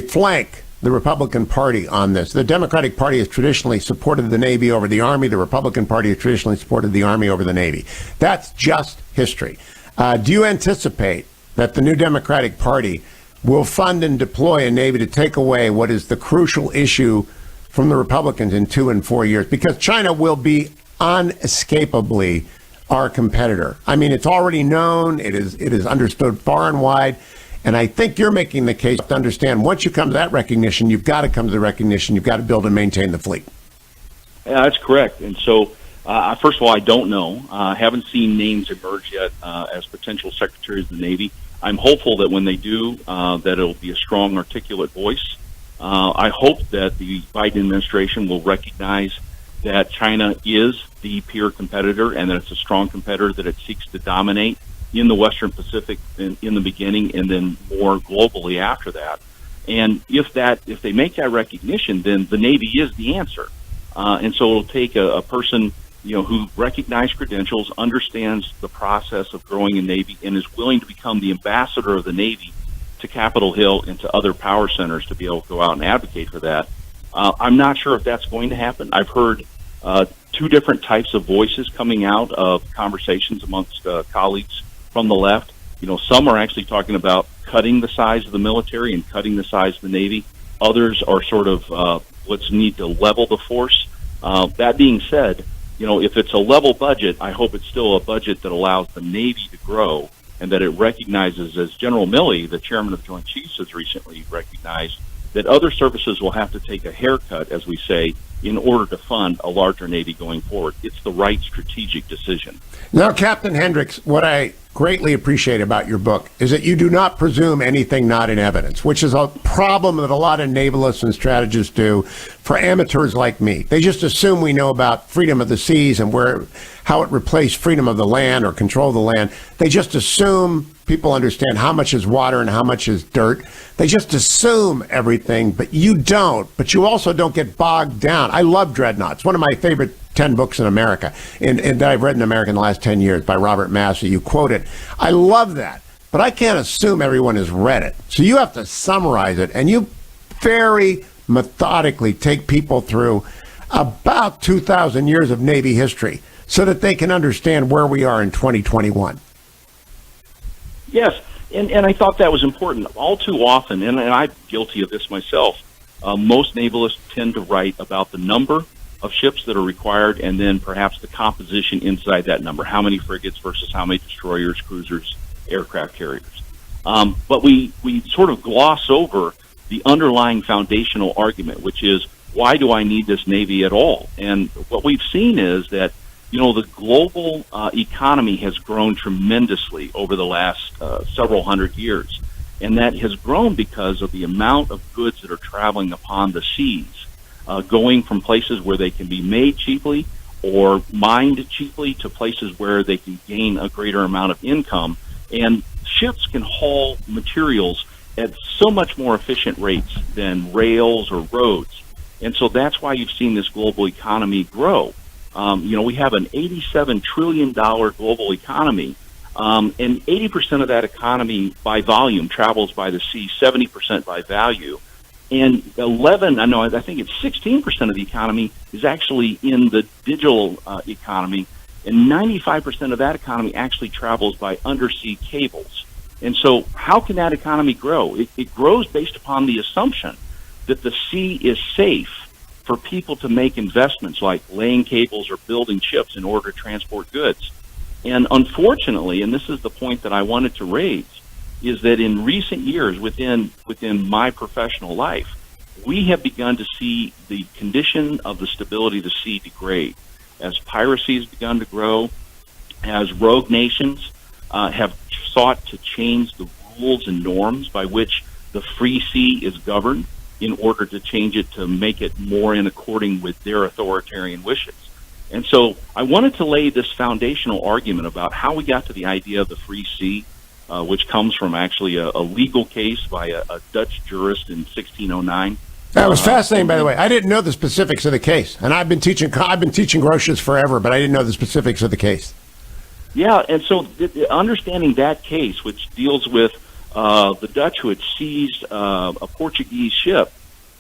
flank the Republican Party on this. The Democratic Party has traditionally supported the Navy over the Army. The Republican Party has traditionally supported the Army over the Navy. That's just history. Do you anticipate that the new Democratic Party will fund and deploy a Navy to take away what is the crucial issue from the Republicans in 2 and 4 years? Because China will be unescapably our competitor. I mean, it's already known. It is understood far and wide. And I think you're making the case to understand once you come to that recognition, you've got to come to the recognition, you've got to build and maintain the fleet. Yeah, that's correct. And so, first of all, I don't know. I haven't seen names emerge yet as potential secretaries of the Navy. I'm hopeful that when they do, that it'll be a strong, articulate voice. I hope that the Biden administration will recognize that China is the peer competitor and that it's a strong competitor that it seeks to dominate in the Western Pacific in the beginning and then more globally after that. And if they make that recognition, then the Navy is the answer. And so it'll take a person, who recognizes credentials, understands the process of growing a Navy, and is willing to become the ambassador of the Navy to Capitol Hill and to other power centers to be able to go out and advocate for that. I'm not sure if that's going to happen. I've heard 2 different types of voices coming out of conversations amongst colleagues from the left. Some are actually talking about cutting the size of the military and cutting the size of the Navy. Others are sort of let's need to level the force. That being said, if it's a level budget, I hope it's still a budget that allows the Navy to grow and that it recognizes, as General Milley, the chairman of the Joint Chiefs, has recently recognized, that other services will have to take a haircut, as we say, in order to fund a larger Navy going forward. It's the right strategic decision. Now, Captain Hendricks, what I greatly appreciate about your book is that you do not presume anything not in evidence, which is a problem that a lot of navalists and strategists do for amateurs like me. They just assume we know about freedom of the seas and how it replaced freedom of the land or control of the land. They just assume people understand how much is water and how much is dirt. They just assume everything, but you don't. But you also don't get bogged down. I love Dreadnought. It's one of my favorite 10 books in America, and that I've read in America in the last 10 years by Robert Massey. You quote it. I love that. But I can't assume everyone has read it. So you have to summarize it, and you very methodically take people through about 2,000 years of Navy history so that they can understand where we are in 2021. Yes, and I thought that was important. All too often, and I'm guilty of this myself, most navalists tend to write about the number of ships that are required and then perhaps the composition inside that number. How many frigates versus how many destroyers, cruisers, aircraft carriers. But we sort of gloss over the underlying foundational argument, which is, why do I need this Navy at all? And what we've seen is that, the global economy has grown tremendously over the last several hundred years. And that has grown because of the amount of goods that are traveling upon the seas, going from places where they can be made cheaply or mined cheaply to places where they can gain a greater amount of income. And ships can haul materials at so much more efficient rates than rails or roads. And so that's why you've seen this global economy grow. We have an $87 trillion global economy, and 80% of that economy by volume travels by the sea, 70% by value. And I think it's 16% of the economy is actually in the digital economy, and 95% of that economy actually travels by undersea cables. And so how can that economy grow? It grows based upon the assumption that the sea is safe for people to make investments like laying cables or building ships in order to transport goods. And unfortunately, and this is the point that I wanted to raise, is that in recent years within my professional life, we have begun to see the condition of the stability of the sea degrade. As piracy has begun to grow, as rogue nations have sought to change the rules and norms by which the free sea is governed in order to change it to make it more in according with their authoritarian wishes. And so I wanted to lay this foundational argument about how we got to the idea of the free sea, which comes from actually a legal case by a Dutch jurist in 1609. That was fascinating, by the way. I didn't know the specifics of the case, and I've been teaching Grotius forever, but I didn't know the specifics of the case. Yeah, and so understanding that case, which deals with the Dutch who had seized a Portuguese ship,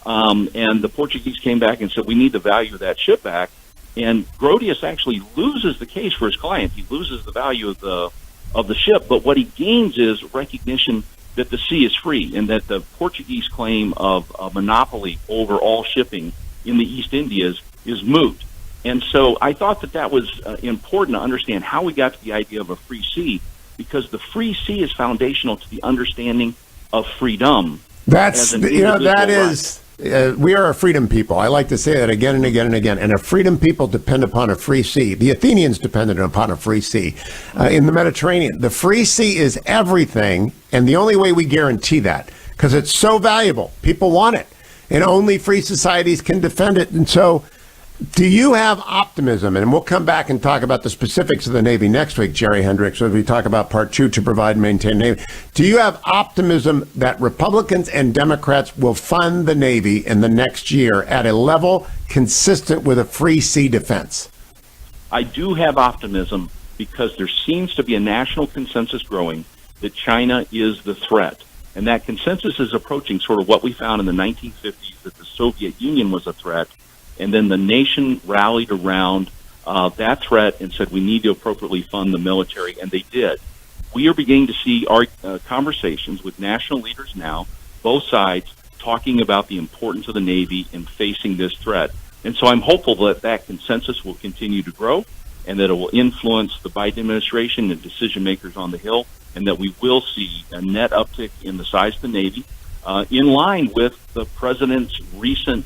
and the Portuguese came back and said, we need the value of that ship back. And Grotius actually loses the case for his client. He loses the value of the ship, but what he gains is recognition that the sea is free and that the Portuguese claim of a monopoly over all shipping in the East Indies is moot. And so I thought that was important to understand how we got to the idea of a free sea, because the free sea is foundational to the understanding of freedom. We are a freedom people. I like to say that again and again and again. And a freedom people depend upon a free sea. The Athenians depended upon a free sea in the Mediterranean. The free sea is everything, and the only way we guarantee that, because it's so valuable, people want it, and only free societies can defend it. And so, do you have optimism? And we'll come back and talk about the specifics of the Navy next week, Jerry Hendricks, as we talk about part 2, to provide and maintain Navy. Do you have optimism that Republicans and Democrats will fund the Navy in the next year at a level consistent with a free sea defense? I do have optimism because there seems to be a national consensus growing that China is the threat. And that consensus is approaching sort of what we found in the 1950s, that the Soviet Union was a threat. And then the nation rallied around that threat and said we need to appropriately fund the military, and they did. We are beginning to see our conversations with national leaders now, both sides, talking about the importance of the Navy in facing this threat. And so I'm hopeful that that consensus will continue to grow and that it will influence the Biden administration and decision makers on the Hill, and that we will see a net uptick in the size of the Navy, in line with the president's recent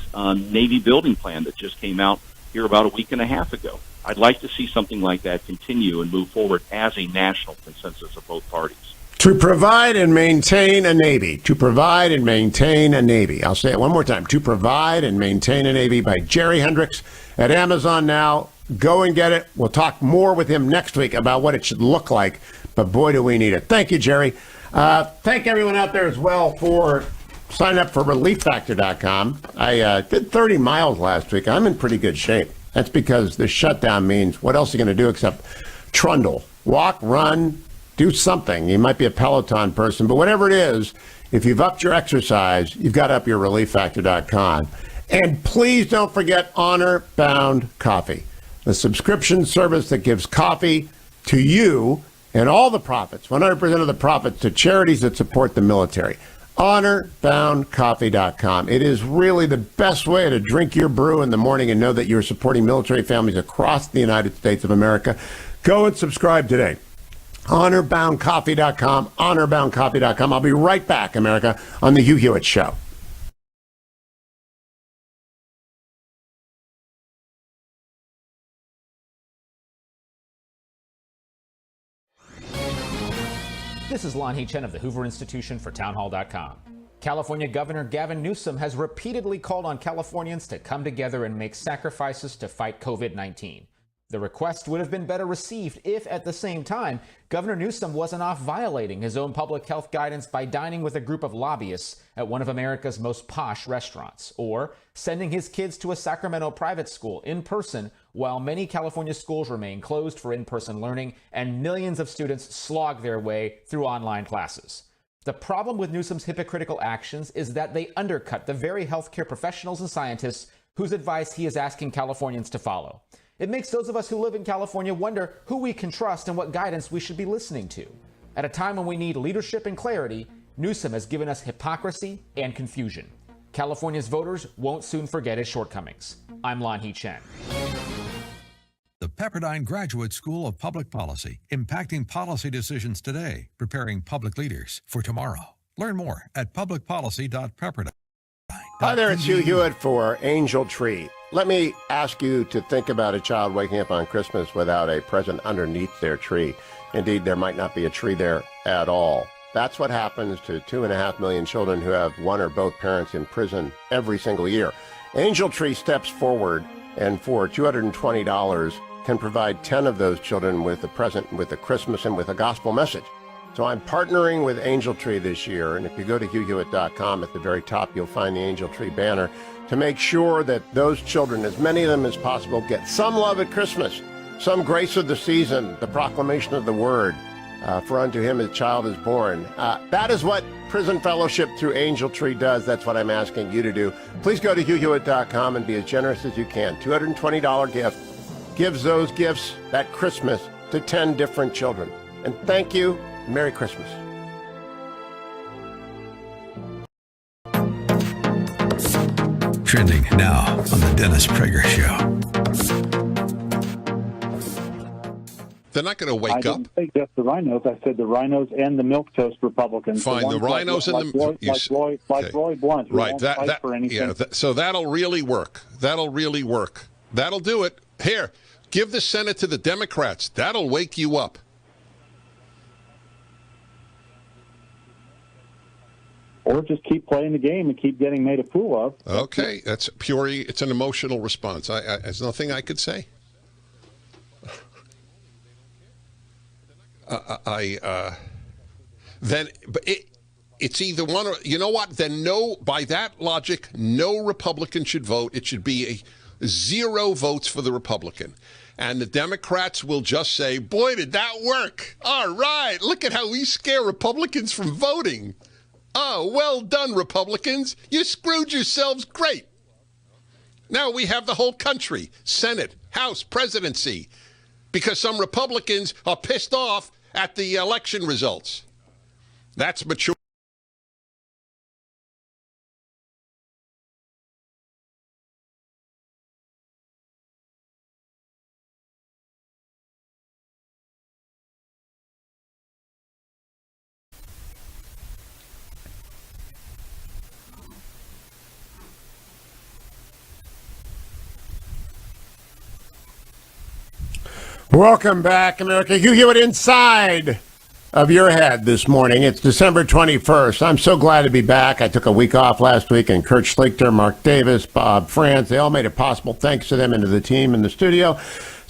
Navy building plan that just came out here about a week and a half ago. I'd like to see something like that continue and move forward as a national consensus of both parties. To provide and maintain a Navy. To provide and maintain a Navy. I'll say it one more time. To provide and maintain a Navy by Jerry Hendricks at Amazon now. Go and get it. We'll talk more with him next week about what it should look like. but boy, do we need it. Thank you, Jerry. Thank everyone out there as well for signing up for ReliefFactor.com. I did 30 miles last week. I'm in pretty good shape. That's because the shutdown means what else are you going to do except trundle, walk, run, do something. You might be a Peloton person, but whatever it is, if you've upped your exercise, you've got to up your ReliefFactor.com. And please don't forget Honor Bound Coffee, the subscription service that gives coffee to you and all the profits, 100% of the profits, to charities that support the military. HonorBoundCoffee.com. It is really the best way to drink your brew in the morning and know that you're supporting military families across the United States of America. Go and subscribe today. HonorBoundCoffee.com, HonorBoundCoffee.com. I'll be right back, America, on the Hugh Hewitt Show. This is Lon Chen of the Hoover Institution for Townhall.com. California Governor Gavin Newsom has repeatedly called on Californians to come together and make sacrifices to fight COVID-19. The request would have been better received if, at the same time, Governor Newsom wasn't off violating his own public health guidance by dining with a group of lobbyists at one of America's most posh restaurants, or sending his kids to a Sacramento private school in person while many California schools remain closed for in-person learning and millions of students slog their way through online classes. The problem with Newsom's hypocritical actions is that they undercut the very healthcare professionals and scientists whose advice he is asking Californians to follow. It makes those of us who live in California wonder who we can trust and what guidance we should be listening to. At a time when we need leadership and clarity, Newsom has given us hypocrisy and confusion. California's voters won't soon forget his shortcomings. I'm Lon Chen. The Pepperdine Graduate School of Public Policy, impacting policy decisions today, preparing public leaders for tomorrow. Learn more at publicpolicy.pepperdine.edu. Hi there, it's Hugh Hewitt for Angel Tree. Let me ask you to think about a child waking up on Christmas without a present underneath their tree. Indeed, there might not be a tree there at all. That's what happens to 2.5 million children who have one or both parents in prison every single year. Angel Tree steps forward and for $220 can provide 10 of those children with a present, with a Christmas, and with a gospel message. So I'm partnering with Angel Tree this year, and if you go to HughHewitt.com, at the very top you'll find the Angel Tree banner to make sure that those children, as many of them as possible, get some love at Christmas, some grace of the season, the proclamation of the word, for unto him a child is born. That is what Prison Fellowship through Angel Tree does. That's what I'm asking you to do. Please go to HughHewitt.com and be as generous as you can. $220 gift gives those gifts that Christmas to 10 different children. And thank you. Merry Christmas. Trending now on the Dennis Prager Show. They're not going to wake I up. didn't say just the rhinos. I said the rhinos and the milquetoast Republicans. Fine, the rhinos and the Roy Blunt. Right. So that'll really work. That'll do it. Here, give the Senate to the Democrats. That'll wake you up. Or just keep playing the game and keep getting made a fool of. Okay, that's purely, it's an emotional response. There's nothing I could say. It's either one or, you know what? Then no, by that logic, no Republican should vote. It should be a 0 votes for the Republican. And the Democrats will just say, boy, did that work. All right, look at how we scare Republicans from voting. Oh, well done, Republicans. You screwed yourselves great. Now we have the whole country, Senate, House, presidency, because some Republicans are pissed off at the election results. That's mature. Welcome back, America. Hugh Hewitt inside of your head this morning. It's December 21st. I'm so glad to be back. I took a week off last week, and Kurt Schlichter, Mark Davis, Bob Franz, they all made it possible. Thanks to them and to the team in the studio.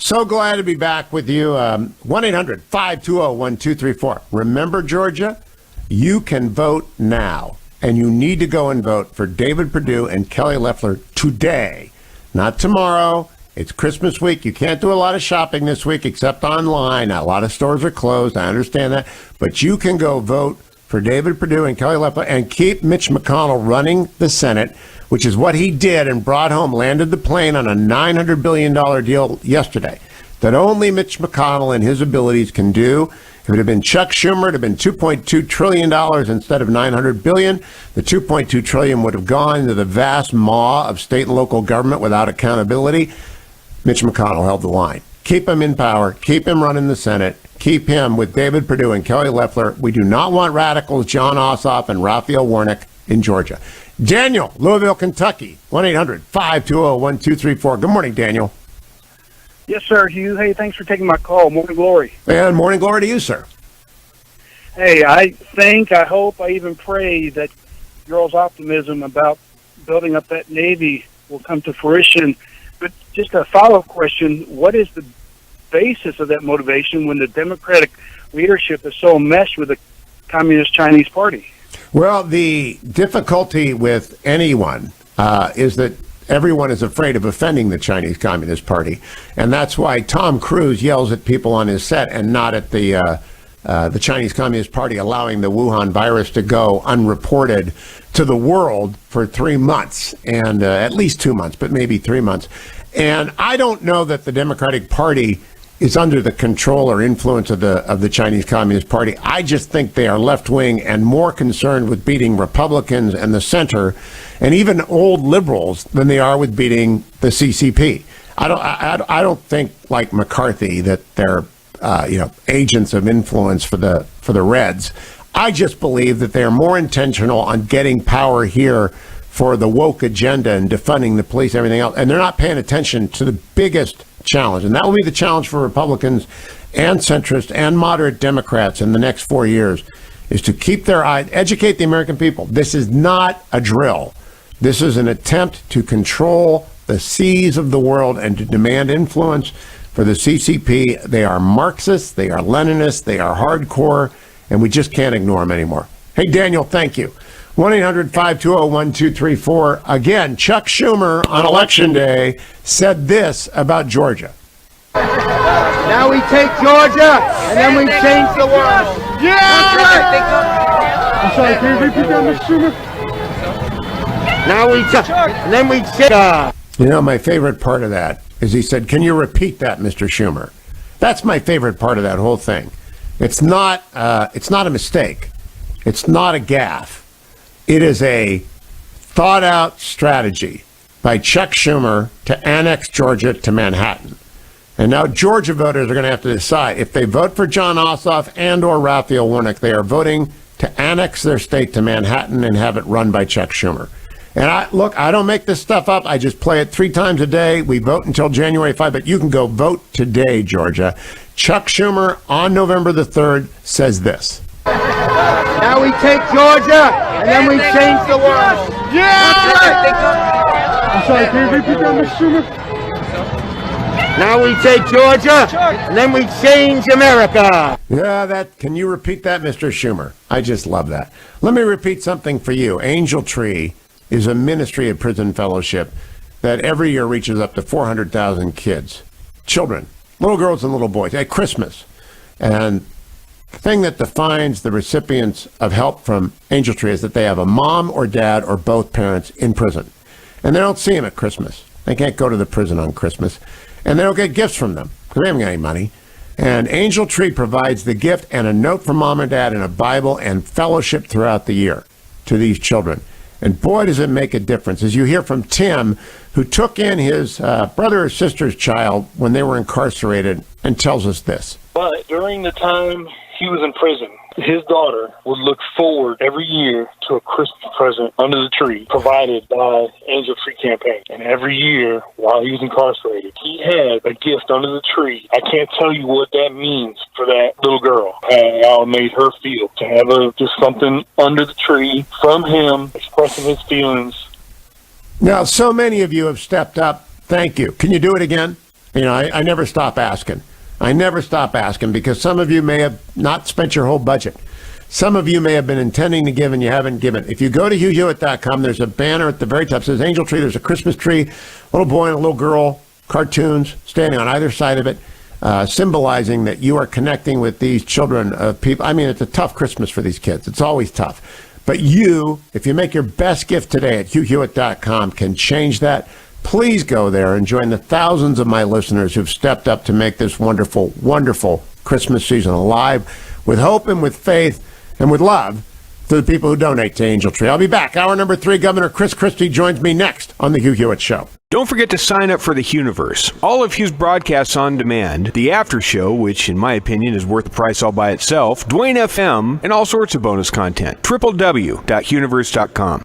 So glad to be back with you. 1-800-520-1234. Remember, Georgia, you can vote now, and you need to go and vote for David Perdue and Kelly Loeffler today, not tomorrow. It's Christmas week. You can't do a lot of shopping this week except online. A lot of stores are closed. I understand that. But you can go vote for David Perdue and Kelly Loeffler and keep Mitch McConnell running the Senate, which is what he did and brought home, landed the plane on a $900 billion deal yesterday that only Mitch McConnell and his abilities can do. If it had been Chuck Schumer, it would have been $2.2 trillion instead of $900 billion. The $2.2 trillion would have gone into the vast maw of state and local government without accountability. Mitch McConnell held the line. Keep him in power. Keep him running the Senate. Keep him with David Perdue and Kelly Loeffler. We do not want radicals John Ossoff and Raphael Warnock in Georgia. Daniel, Louisville, Kentucky, 1-800-520-1234. Good morning, Daniel. Yes, sir, Hugh. Hey, thanks for taking my call. Morning glory. And morning glory to you, sir. Hey, I hope, I even pray that your all's optimism about building up that Navy will come to fruition. But just a follow-up question, what is the basis of that motivation when the Democratic leadership is so enmeshed with the Communist Chinese Party? Well, the difficulty with anyone is that everyone is afraid of offending the Chinese Communist Party. And that's why Tom Cruise yells at people on his set and not at the Chinese Communist Party allowing the Wuhan virus to go unreported to the world for 3 months, and at least 2 months, but maybe 3 months. And I don't know that the Democratic Party is under the control or influence of the Chinese Communist Party. I just think they are left-wing and more concerned with beating Republicans and the center and even old liberals than they are with beating the CCP. I don't think, like McCarthy, that they're agents of influence for the Reds. I just believe that they are more intentional on getting power here for the woke agenda and defunding the police, everything else, and they're not paying attention to the biggest challenge, and that will be the challenge for Republicans and centrists and moderate Democrats in the next 4 years, is to keep their eye, educate the American people. This is not a drill. This is an attempt to control the seas of the world and to demand influence for the CCP. They are Marxists, they are Leninists, they are hardcore, and we just can't ignore them anymore. Hey, Daniel, thank you. 1-800-520-1234. Again, Chuck Schumer on Election Day said this about Georgia. Now we take Georgia, and then we change the world. Yeah! I'm sorry, can you repeat that, Mr. Schumer? Now we take, and then we change. You know, my favorite part of that is he said, can you repeat that, Mr. Schumer? That's my favorite part of that whole thing. It's not a mistake. It's not a gaffe. It is a thought-out strategy by Chuck Schumer to annex Georgia to Manhattan. And now Georgia voters are going to have to decide if they vote for John Ossoff and or Raphael Warnock, they are voting to annex their state to Manhattan and have it run by Chuck Schumer. And I don't make this stuff up. I just play it 3 times a day. We vote until January 5, but you can go vote today, Georgia. Chuck Schumer on November the 3rd says this. Now we take Georgia, and then we change the world. Yeah! I'm sorry, can you repeat that, Mr. Schumer? Now we take Georgia, and then we change America. Yeah, can you repeat that, Mr. Schumer? I just love that. Let me repeat something for you. Angel Tree is a ministry of prison fellowship that every year reaches up to 400,000 kids, children, little girls and little boys at Christmas. And the thing that defines the recipients of help from Angel Tree is that they have a mom or dad or both parents in prison. And they don't see them at Christmas. They can't go to the prison on Christmas. And they don't get gifts from them because they haven't got any money. And Angel Tree provides the gift and a note from mom and dad and a Bible and fellowship throughout the year to these children. And boy, does it make a difference. As you hear from Tim, who took in his brother or sister's child when they were incarcerated, and tells us this. But during the time he was in prison, his daughter would look forward every year to a Christmas present under the tree provided by Angel Tree Campaign. And every year while he was incarcerated, he had a gift under the tree. I can't tell you what that means for that little girl, how it made her feel to have just something under the tree from him expressing his feelings. Now, so many of you have stepped up. Thank you. Can you do it again? I never stop asking. I never stop asking because some of you may have not spent your whole budget. Some of you may have been intending to give and you haven't given. If you go to HughHewitt.com, there's a banner at the very top that says Angel Tree. There's a Christmas tree, a little boy and a little girl, cartoons standing on either side of it, symbolizing that you are connecting with these children of people. I mean, it's a tough Christmas for these kids. It's always tough. But you, if you make your best gift today at HughHewitt.com, can change that. Please go there and join the thousands of my listeners who've stepped up to make this wonderful, wonderful Christmas season alive with hope and with faith and with love to the people who donate to Angel Tree. I'll be back. Hour number 3, Governor Chris Christie joins me next on The Hugh Hewitt Show. Don't forget to sign up for the Huniverse. All of Hugh's broadcasts on demand, the after show, which in my opinion is worth the price all by itself, Dwayne FM, and all sorts of bonus content. www.huniverse.com.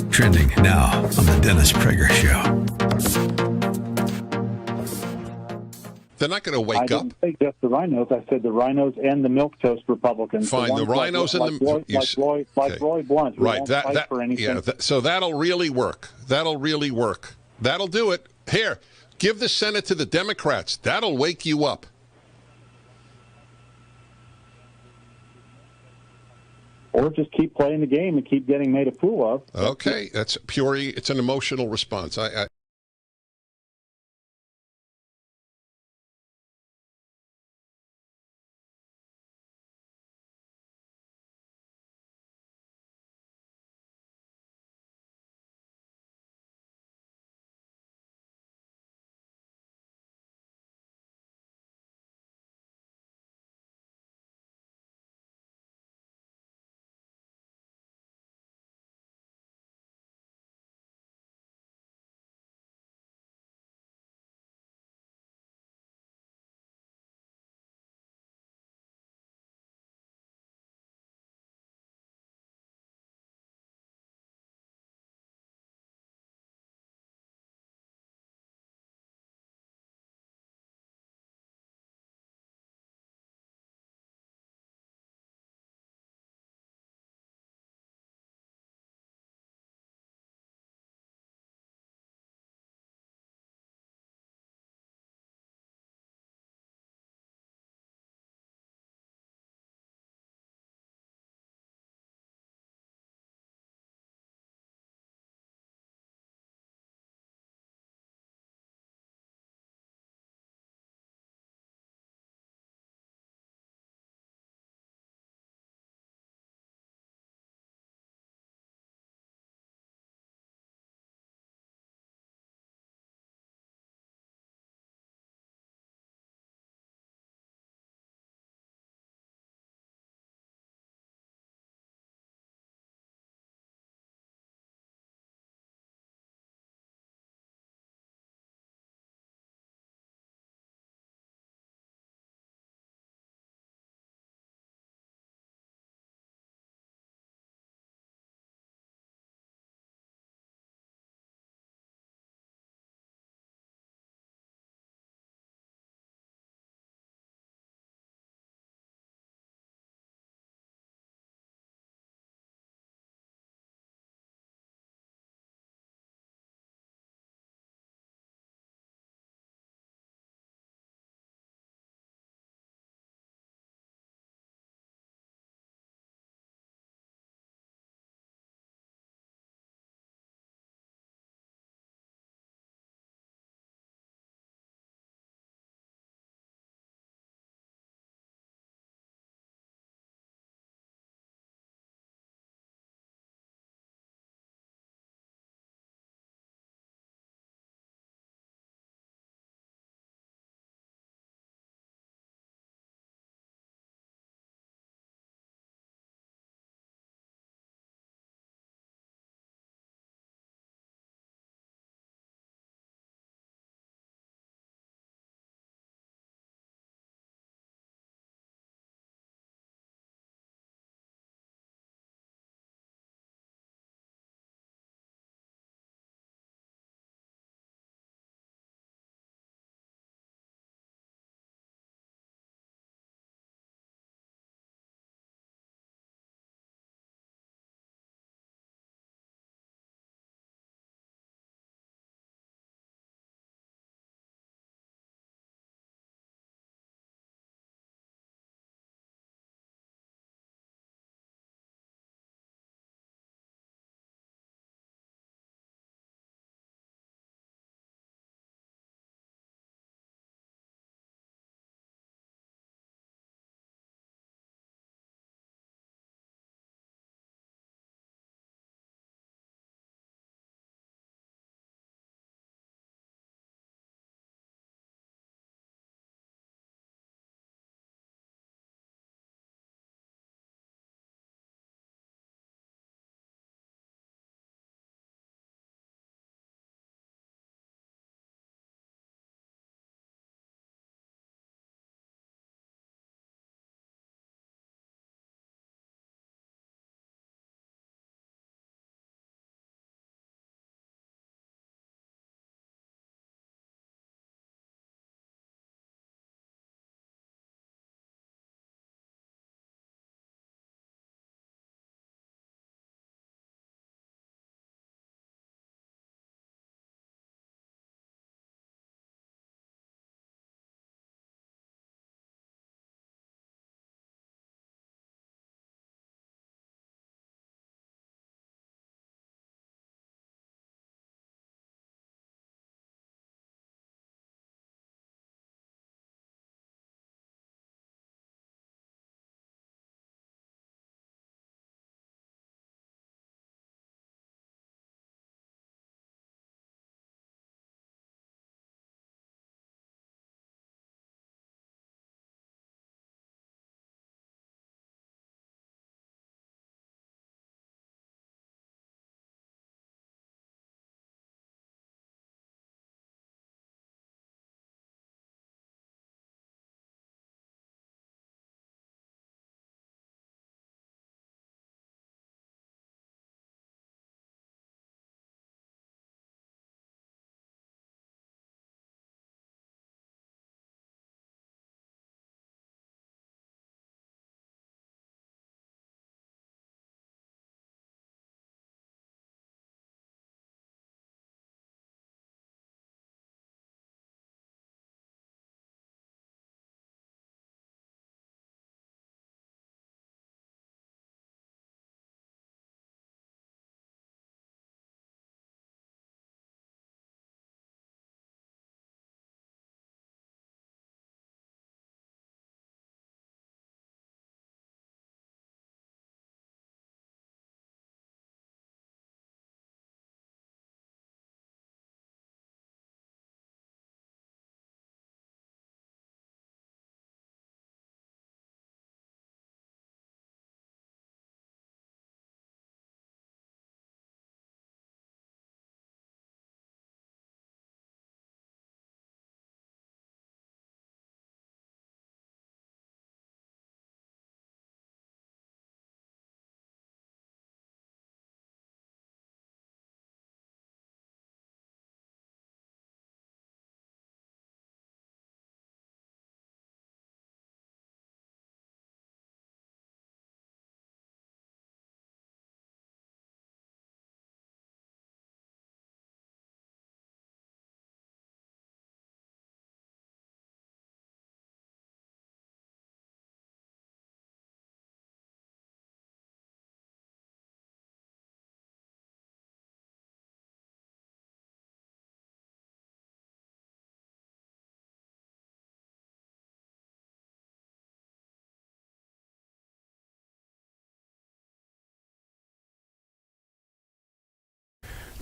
Trending now on the Dennis Prager Show. They're not going to wake I up. didn't say just the rhinos. I said the rhinos and the milquetoast Republicans. Fine, the rhinos and the Roy Blunt. Right. Won't fight for anything. So that'll really work. That'll really work. That'll do it. Here, give the Senate to the Democrats. That'll wake you up. Or just keep playing the game and keep getting made a fool of. Okay, that's pure. It's an emotional response.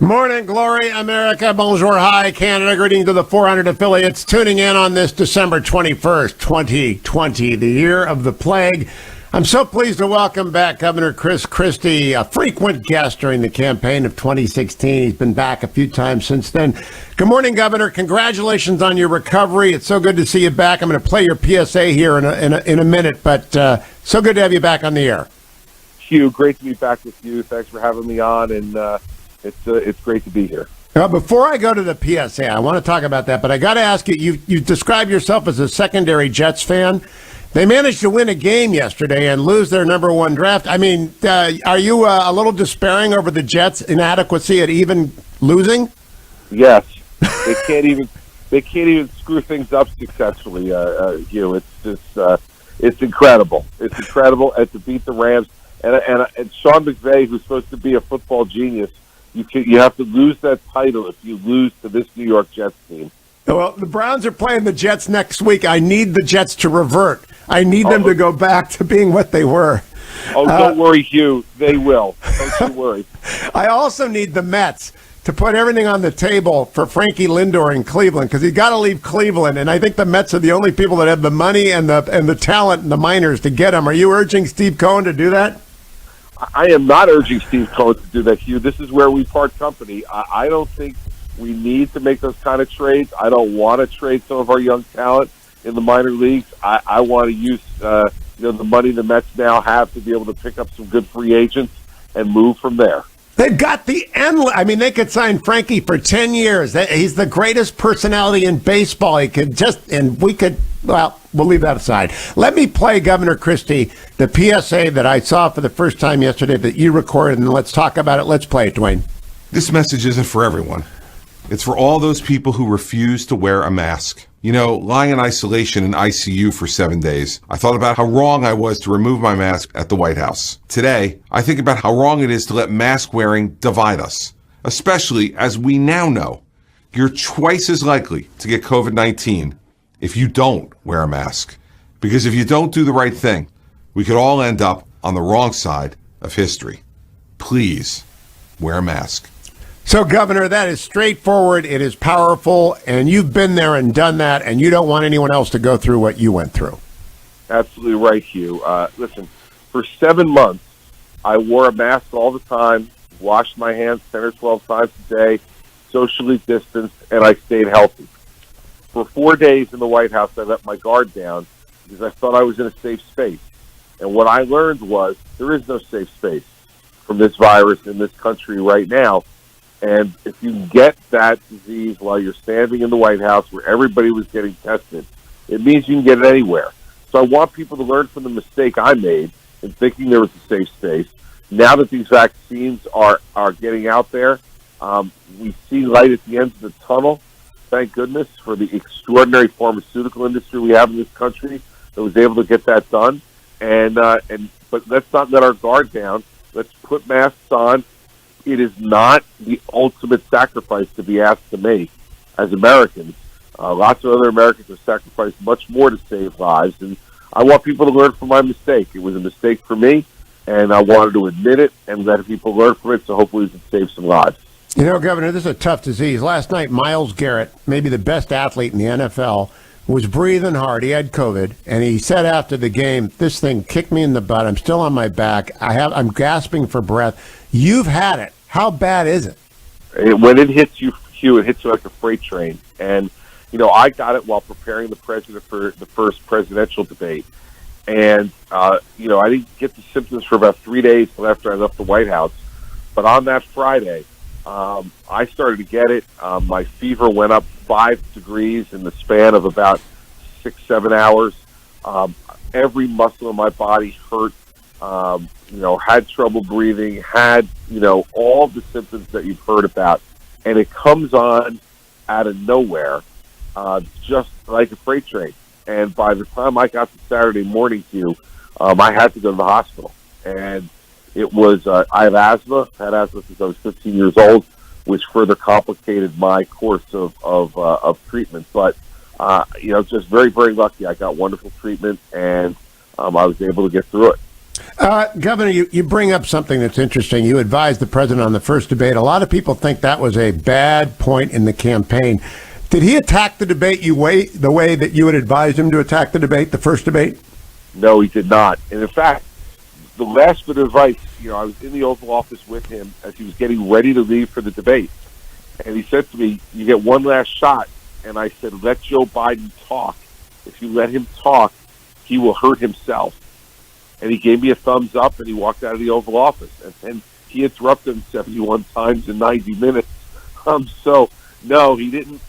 Morning, glory, America. Bonjour, hi, Canada. Greetings to the 400 affiliates tuning in on this December 21st, 2020, the year of the plague. I'm so pleased to welcome back Governor Chris Christie, a frequent guest during the campaign of 2016. He's been back a few times since then. Good morning, Governor. Congratulations on your recovery. It's so good to see you back. I'm going to play your PSA here in a minute, but so good to have you back on the air. Hugh, great to be back with you. Thanks for having me on, and it's great to be here. Before I go to the PSA, I want to talk about that, but I got to ask you, you describe yourself as a secondary Jets fan. They managed to win a game yesterday and lose their number one draft. I mean, are you a little despairing over the Jets' inadequacy at even losing? Yes, they can't even screw things up successfully. Hugh, it's incredible. It's incredible, and to beat the Rams and Sean McVay, who's supposed to be a football genius, you have to lose that title if you lose to this New York Jets team. Well, the Browns are playing the Jets next week. I need the Jets to revert. I need them to go back to being what they were. Oh, don't worry, Hugh. They will. Don't you worry. I also need the Mets to put everything on the table for Frankie Lindor in Cleveland, because he's got to leave Cleveland, and I think the Mets are the only people that have the money and the talent and the minors to get him. Are you urging Steve Cohen to do that? I am not urging Steve Cohen to do that, Hugh. This is where we part company. I don't think we need to make those kind of trades. I don't want to trade some of our young talent in the minor leagues. I want to use the money the Mets now have to be able to pick up some good free agents and move from there. They've got the endless. I mean, they could sign Frankie for 10 years. He's the greatest personality in baseball. He could well, we'll leave that aside. Let me play, Governor Christie, the PSA that I saw for the first time yesterday that you recorded, and let's talk about it. Let's play it, Dwayne. This message isn't for everyone. It's for all those people who refuse to wear a mask. You know, lying in isolation in ICU for 7 days, I thought about how wrong I was to remove my mask at the White House. Today, I think about how wrong it is to let mask wearing divide us, especially as we now know you're twice as likely to get COVID-19 if you don't wear a mask. Because if you don't do the right thing, we could all end up on the wrong side of history. Please wear a mask. So, Governor, that is straightforward, it is powerful, and you've been there and done that, and you don't want anyone else to go through what you went through. Absolutely right, Hugh. Listen, for 7 months, I wore a mask all the time, washed my hands 10 or 12 times a day, socially distanced, and I stayed healthy. For 4 days in the White House, I let my guard down because I thought I was in a safe space. And what I learned was there is no safe space from this virus in this country right now. And if you get that disease while you're standing in the White House where everybody was getting tested, it means you can get it anywhere. So I want people to learn from the mistake I made in thinking there was a safe space. Now that these vaccines are getting out there, we see light at the end of the tunnel. Thank goodness for the extraordinary pharmaceutical industry we have in this country that was able to get that done. But let's not let our guard down. Let's put masks on. It is not the ultimate sacrifice to be asked to make as Americans. Lots of other Americans have sacrificed much more to save lives, and I want people to learn from my mistake. It was a mistake for me, and I wanted to admit it and let people learn from it, so hopefully we can save some lives. You know, Governor, this is a tough disease. Last night, Myles Garrett, maybe the best athlete in the NFL, was breathing hard. He had COVID, and he said after the game, "This thing kicked me in the butt. I'm still on my back. I'm gasping for breath." You've had it. How bad is it? When it hits you, Hugh, it hits you like a freight train. And, I got it while preparing the president for the first presidential debate. And, I didn't get the symptoms for about 3 days after I left the White House. But on that Friday, I started to get it. My fever went up 5 degrees in the span of about 6-7 hours. Every muscle in my body hurt. Had trouble breathing, had, all the symptoms that you've heard about. And it comes on out of nowhere, just like a freight train. And by the time I got to Saturday morning, Hugh, I had to go to the hospital. And it was, I have asthma, had asthma since I was 15 years old, which further complicated my course of treatment. But, just very, very lucky. I got wonderful treatment, and I was able to get through it. Governor, you bring up something that's interesting. You advised the president on the first debate. A lot of people think that was a bad point in the campaign. Did he attack the debate the way that you had advised him to attack the debate, the first debate? No, he did not. And in fact, the last bit of advice, I was in the Oval Office with him as he was getting ready to leave for the debate. And he said to me, you get one last shot. And I said, let Joe Biden talk. If you let him talk, he will hurt himself. And he gave me a thumbs up, and he walked out of the Oval Office. And he interrupted him 71 times in 90 minutes. So, no, he didn't.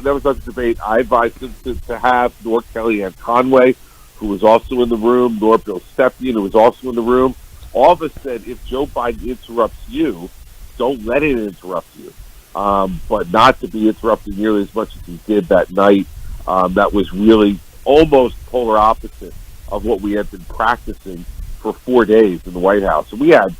That was not the debate. I advised him to have nor Kellyanne Conway, who was also in the room, nor Bill Stepien, who was also in the room. All of us said, if Joe Biden interrupts you, don't let it interrupt you. But not to be interrupted nearly as much as he did that night. That was really almost polar opposite of what we had been practicing for 4 days in the White House. And we had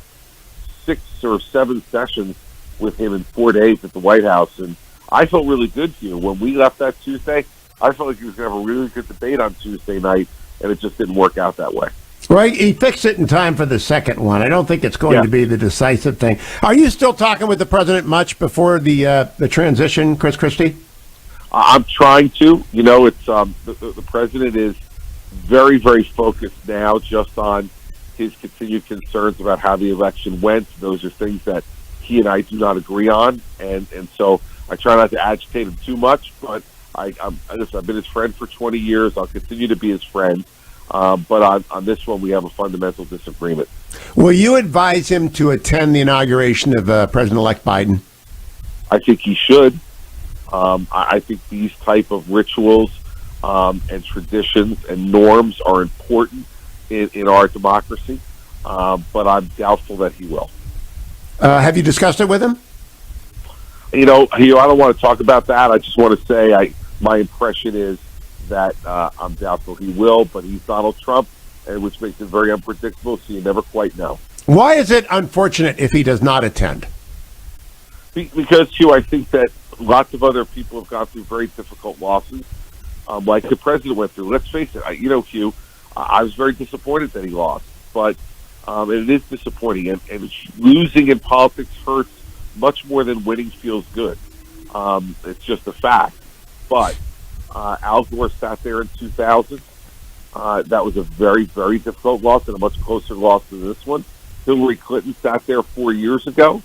6 or 7 sessions with him in 4 days at the White House. And I felt really good, Hugh. When we left that Tuesday, I felt like he was going to have a really good debate on Tuesday night, and it just didn't work out that way. Right, he fixed it in time for the second one. I don't think it's going to be the decisive thing. Are you still talking with the president much before the transition, Chris Christie? I'm trying to. It's the president is very, very focused now just on his continued concerns about how the election went. Those are things that he and I do not agree on, and so I try not to agitate him too much. But I've been his friend for 20 years. I'll continue to be his friend. But on this one, we have a fundamental disagreement. Will you advise him to attend the inauguration of President-elect Biden? I think he should. I think these type of rituals and traditions and norms are important in our democracy, but I'm doubtful that he will. Have you discussed it with him? I don't want to talk about that. I just want to say my impression is that I'm doubtful he will, but he's Donald Trump, which makes it very unpredictable, so you never quite know. Why is it unfortunate if he does not attend? Because, Hugh, I think that lots of other people have gone through very difficult losses, like the president went through. Let's face it, Hugh, I was very disappointed that he lost, but it is disappointing, and losing in politics hurts much more than winning feels good. It's just a fact. But Al Gore sat there in 2000. That was a very, very difficult loss and a much closer loss than this one. Hillary Clinton sat there 4 years ago.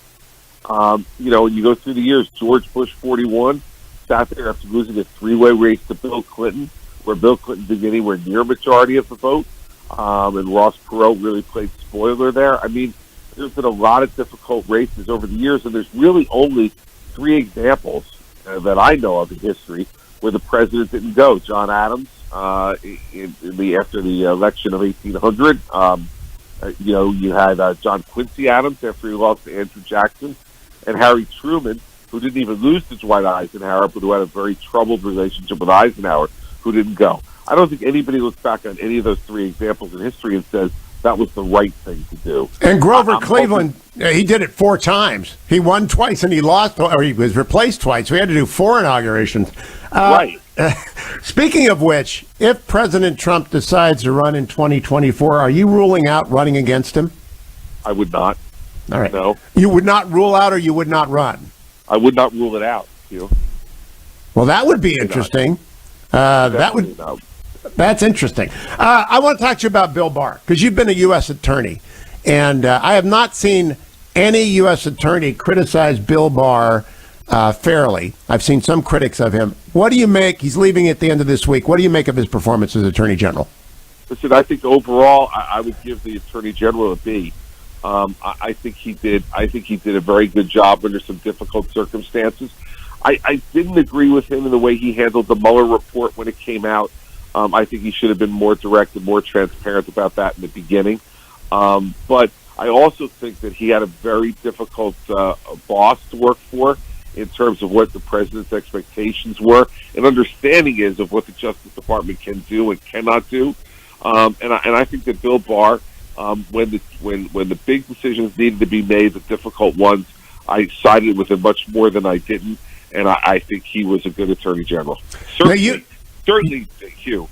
When you go through the years, George Bush, 41, sat there after losing a 3-way race to Bill Clinton, where Bill Clinton didn't get anywhere near a majority of the vote. And Ross Perot really played spoiler there. I mean, there's been a lot of difficult races over the years, and there's really only 3 examples that I know of in history where the president didn't go. John Adams, after the election of 1800. You had John Quincy Adams after he lost to Andrew Jackson, and Harry Truman, who didn't even lose to Dwight Eisenhower, but who had a very troubled relationship with Eisenhower, who didn't go. I don't think anybody looks back on any of those 3 examples in history and says that was the right thing to do. And Grover Cleveland, he did it 4 times. He won twice and he lost, or he was replaced twice. We had to do 4 inaugurations. Right. Speaking of which, if President Trump decides to run in 2024, are you ruling out running against him? I would not. All right. No. You would not rule out, or you would not run? I would not rule it out. Well, that would be interesting. That's interesting. I want to talk to you about Bill Barr, because you've been a U.S. attorney, and I have not seen any U.S. attorney criticize Bill Barr fairly. I've seen some critics of him. What do you make? He's leaving at the end of this week. What do you make of his performance as Attorney General? Listen, I think overall, I would give the Attorney General a B. I think he did a very good job under some difficult circumstances. I didn't agree with him in the way he handled the Mueller report when it came out. I think he should have been more direct and more transparent about that in the beginning. But I also think that he had a very difficult boss to work for in terms of what the president's expectations were and understanding is of what the Justice Department can do and cannot do. And I think that Bill Barr, when the big decisions needed to be made, the difficult ones, I sided with him much more than I didn't. And I think he was a good Attorney General. Certainly, Hugh,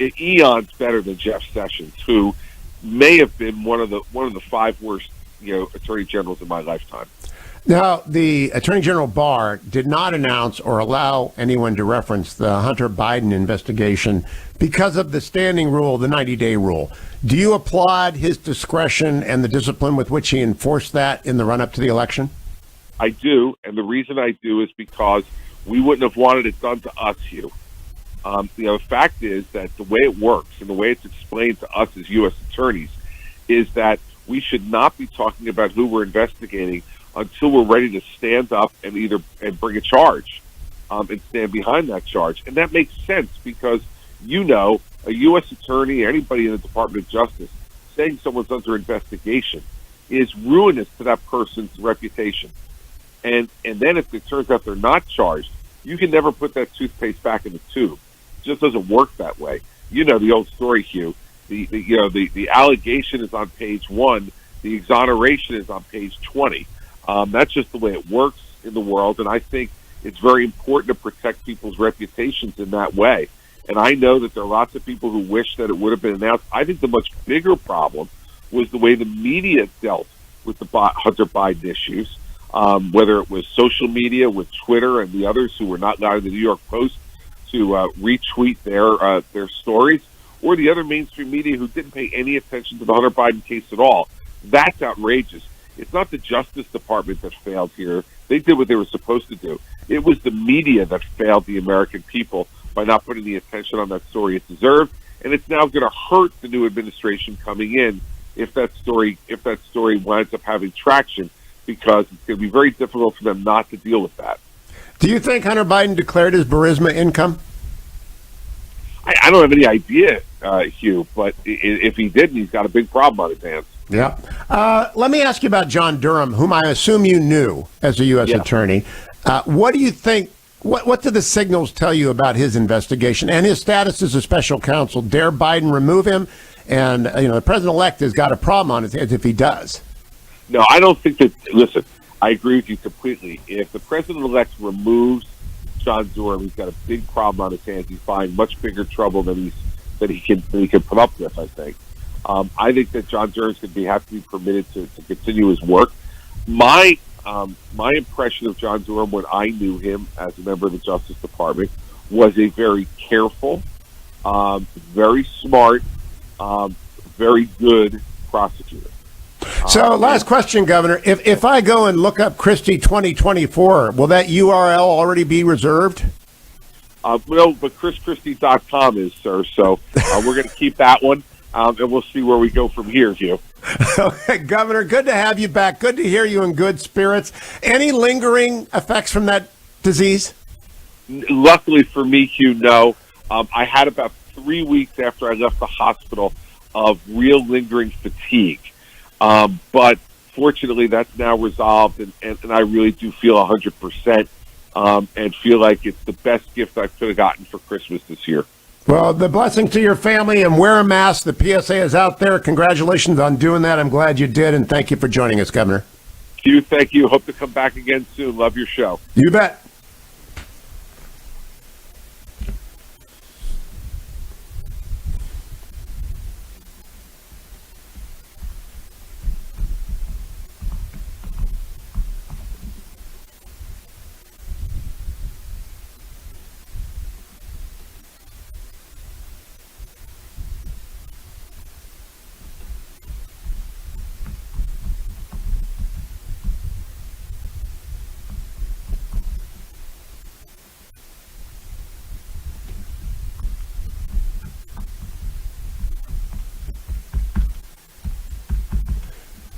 eons better than Jeff Sessions, who may have been one of the five worst, attorney generals in my lifetime. Now, the Attorney General Barr did not announce or allow anyone to reference the Hunter Biden investigation because of the standing rule, the 90-day rule. Do you applaud his discretion and the discipline with which he enforced that in the run-up to the election? I do, and the reason I do is because we wouldn't have wanted it done to us, Hugh. The fact is that the way it works and the way it's explained to us as U.S. attorneys is that we should not be talking about who we're investigating until we're ready to stand up and bring a charge and stand behind that charge. And that makes sense because, a U.S. attorney, anybody in the Department of Justice, saying someone's under investigation is ruinous to that person's reputation. And then if it turns out they're not charged, you can never put that toothpaste back in the tube. It just doesn't work that way. You know the old story, Hugh. The allegation is on page 1. The exoneration is on page 20. That's just the way it works in the world, and I think it's very important to protect people's reputations in that way. And I know that there are lots of people who wish that it would have been announced. I think the much bigger problem was the way the media dealt with the Hunter Biden issues, whether it was social media with Twitter and the others who were not allowing the New York Post to retweet their stories, or the other mainstream media who didn't pay any attention to the Hunter Biden case at all. That's outrageous. It's not the Justice Department that failed here. They did what they were supposed to do. It was the media that failed the American people by not putting the attention on that story it deserved, and it's now going to hurt the new administration coming in if that story winds up having traction, because it's going to be very difficult for them not to deal with that. Do you think Hunter Biden declared his Burisma income? I don't have any idea, Hugh, but if he didn't, he's got a big problem on his hands. Yeah. Let me ask you about John Durham, whom I assume you knew as a U.S. attorney. What do you think? What do the signals tell you about his investigation and his status as a special counsel? Dare Biden remove him? And the president-elect has got a problem on his hands if he does. No, I don't think that. Listen, I agree with you completely. If the president-elect removes John Durham, he's got a big problem on his hands. He's buying much bigger trouble than he can put up with, I think. I think that John Durham's going to have to be permitted to continue his work. My impression of John Durham when I knew him as a member of the Justice Department was a very careful, very smart, very good prosecutor. So last question, Governor. If I go and look up Christie 2024, will that URL already be reserved? But ChrisChristie.com is, sir. So we're going to keep that one. And we'll see where we go from here, Hugh. Okay, Governor, good to have you back. Good to hear you in good spirits. Any lingering effects from that disease? Luckily for me, Hugh, no. I had about 3 weeks after I left the hospital of real lingering fatigue. But fortunately, that's now resolved, and I really do feel 100% and feel like it's the best gift I could have gotten for Christmas this year. Well, the blessing to your family, and wear a mask. The PSA is out there. Congratulations on doing that. I'm glad you did, and thank you for joining us, Governor. Hugh, thank you. Hope to come back again soon. Love your show. You bet.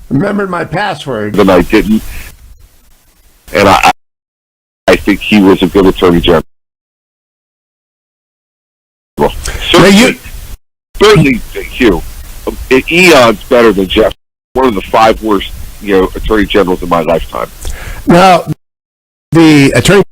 Remembered my password. But I didn't. And I think he was a good attorney general. Certainly, Hugh, eons better than Jeff. One of the 5 worst, attorney generals in my lifetime. Now, the attorney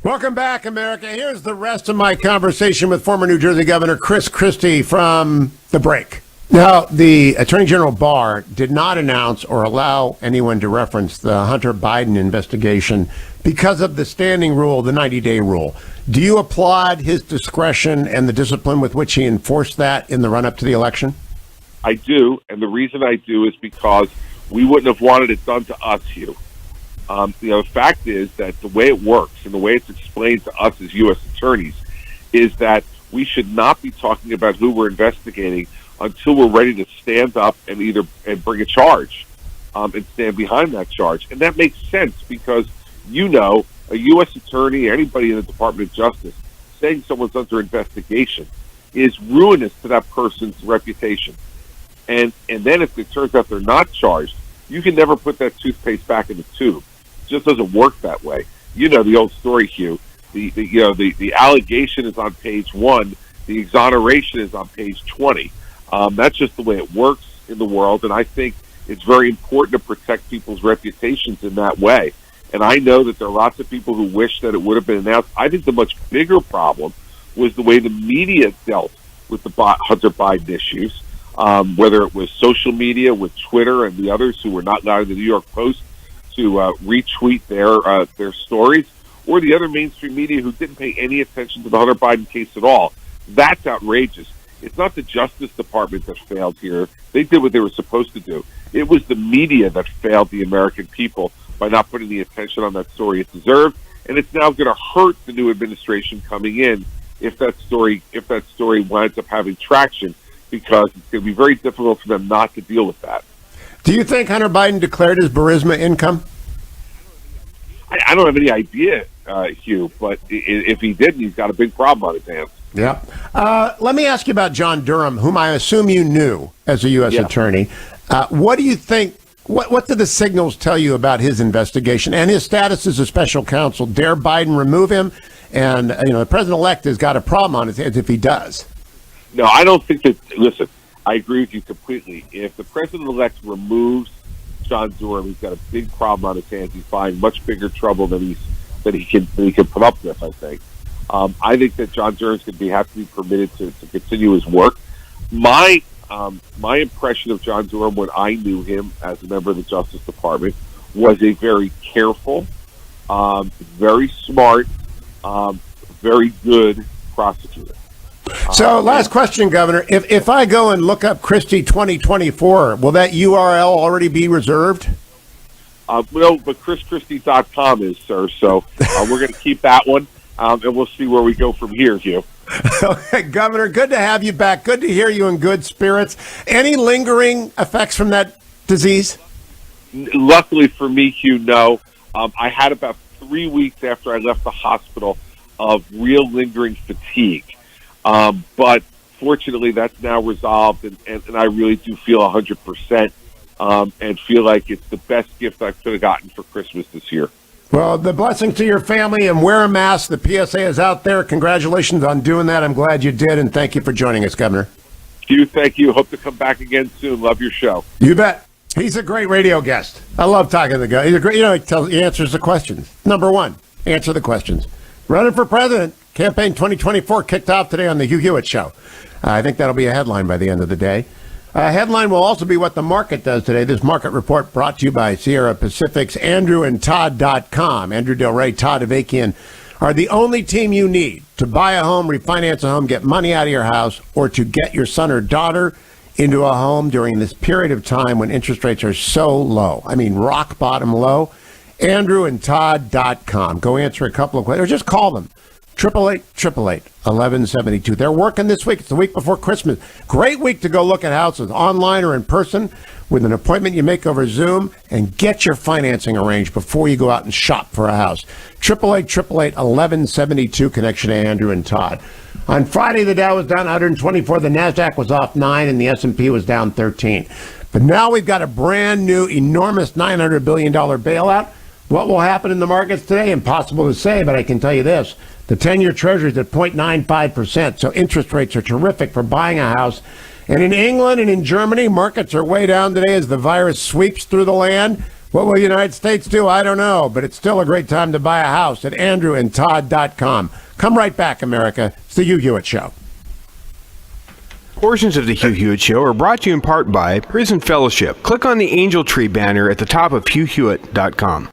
Welcome back, America. Here's the rest of my conversation with former New Jersey Governor Chris Christie from the break. Now, the Attorney General Barr did not announce or allow anyone to reference the Hunter Biden investigation because of the standing rule, the 90-day rule. Do you applaud his discretion and the discipline with which he enforced that in the run-up to the election? I do, and the reason I do is because we wouldn't have wanted it done to us, Hugh. The fact is that the way it works and the way it's explained to us as U.S. attorneys is that we should not be talking about who we're investigating until we're ready to stand up and bring a charge and stand behind that charge. And that makes sense because, a U.S. attorney, anybody in the Department of Justice, saying someone's under investigation is ruinous to that person's reputation. And then if it turns out they're not charged, you can never put that toothpaste back in the tube. It just doesn't work that way. You know the old story, Hugh. The allegation is on page 1. The exoneration is on page 20. That's just the way it works in the world, and I think it's very important to protect people's reputations in that way. And I know that there are lots of people who wish that it would have been announced. I think the much bigger problem was the way the media dealt with the Hunter Biden issues, whether it was social media with Twitter and the others who were not allowing the New York Post to retweet their stories, or the other mainstream media who didn't pay any attention to the Hunter Biden case at all. That's outrageous. It's not the Justice Department that failed here. They did what they were supposed to do. It was the media that failed the American people by not putting the attention on that story it deserved, and it's now going to hurt the new administration coming in if that story winds up having traction, because it's going to be very difficult for them not to deal with that. Do you think Hunter Biden declared his Burisma income? I don't have any idea, Hugh, but if he didn't, he's got a big problem on his hands. Yeah. Let me ask you about John Durham, whom I assume you knew as a U.S. attorney. What do you think? What do the signals tell you about his investigation and his status as a special counsel? Dare Biden remove him? And, the president-elect has got a problem on his hands if he does. No, I don't think that. Listen, I agree with you completely. If the president-elect removes John Durham, he's got a big problem on his hands. He's finding much bigger trouble than he can put up with, I think. I think that John Durham's going to have to be permitted to continue his work. My impression of John Durham when I knew him as a member of the Justice Department was a very careful, very smart, very good prosecutor. So, last question, Governor. If I go and look up Christie 2024, will that URL already be reserved? But ChrisChristie.com is, sir. So we're going to keep that one, and we'll see where we go from here, Hugh. Okay, Governor, good to have you back. Good to hear you in good spirits. Any lingering effects from that disease? Luckily for me, Hugh, no. I had about 3 weeks after I left the hospital of real lingering fatigue. But fortunately, that's now resolved, and I really do feel 100% and feel like it's the best gift I could have gotten for Christmas this year. Well, the blessings to your family, and wear a mask. The PSA is out there. Congratulations on doing that. I'm glad you did, and thank you for joining us, Governor. Hugh, thank you. Hope to come back again soon. Love your show. You bet. He's a great radio guest. I love talking to the guy. He's a great, he answers the questions. Number one, answer the questions. Running for president. Campaign 2024 kicked off today on the Hugh Hewitt Show. I think that'll be a headline by the end of the day. A headline will also be what the market does today. This market report brought to you by Sierra Pacific's AndrewandTodd.com. Andrew Del Rey, Todd Avakian are the only team you need to buy a home, refinance a home, get money out of your house, or to get your son or daughter into a home during this period of time when interest rates are so low. I mean, rock bottom low. AndrewandTodd.com. Go answer a couple of questions, or just call them. 888-888-1172. They're working this week. It's the week before Christmas. Great week to go look at houses, online or in person, with an appointment you make over Zoom, and get your financing arranged before you go out and shop for a house. 888-888-1172, connection to Andrew and Todd. On Friday, the Dow was down 124. The NASDAQ was off 9, and the S&P was down 13. But now we've got a brand new, enormous $900 billion bailout. What will happen in the markets today? Impossible to say, but I can tell you this. The 10-year Treasury is at 0.95%, so interest rates are terrific for buying a house. And in England and in Germany, markets are way down today as the virus sweeps through the land. What will the United States do? I don't know, but it's still a great time to buy a house at andrewandtodd.com. Come right back, America. It's the Hugh Hewitt Show. Portions of the Hugh Hewitt Show are brought to you in part by Prison Fellowship. Click on the Angel Tree banner at the top of hughhewitt.com.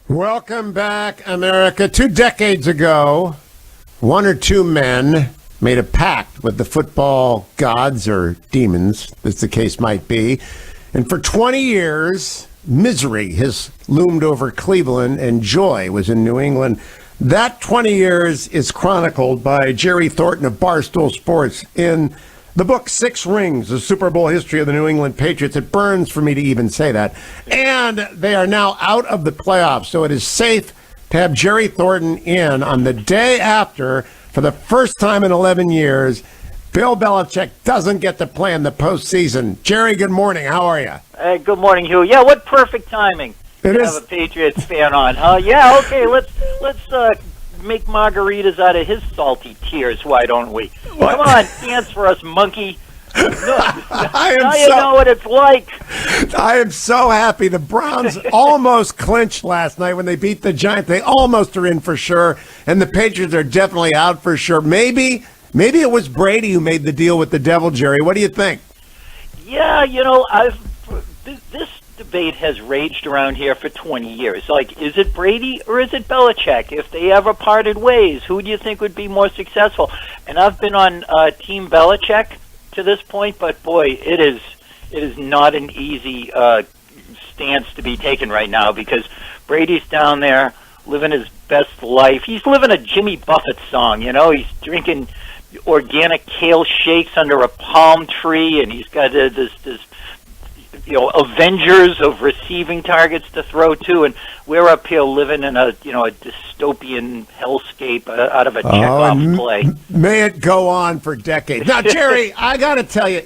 Welcome back, America. 2 decades ago, one or two men made a pact with the football gods or demons, as the case might be. And for 20 years, misery has loomed over Cleveland and joy was in New England. That 20 years is chronicled by Jerry Thornton of Barstool Sports in the book 6 Rings, the Super Bowl history of the New England Patriots. It burns for me to even say that. And they are now out of the playoffs, so it is safe to have Jerry Thornton in on the day after, for the first time in 11 years, Bill Belichick doesn't get to play in the postseason. Jerry, good morning. How are you? Hey, good morning, Hugh. Yeah, what perfect timing to have a Patriots fan on, huh? Yeah, okay, let's make margaritas out of his salty tears, why don't we? Come on, dance for us, monkey. Now you know what it's like. I am so happy. The Browns almost clinched last night when they beat the Giants. They almost are in for sure, and the Patriots are definitely out for sure. Maybe it was Brady who made the deal with the devil, Jerry. What do you think? Yeah, this debate has raged around here for 20 years. Like, is it Brady or is it Belichick? If they ever parted ways, who do you think would be more successful? And I've been on Team Belichick to this point, but boy, it is not an easy stance to be taken right now, because Brady's down there living his best life. He's living a Jimmy Buffett song, He's drinking organic kale shakes under a palm tree, and he's got this Avengers of receiving targets to throw to, and we're up here living in a dystopian hellscape out of a Chekhov play. May it go on for decades. Now, Jerry, I got to tell you,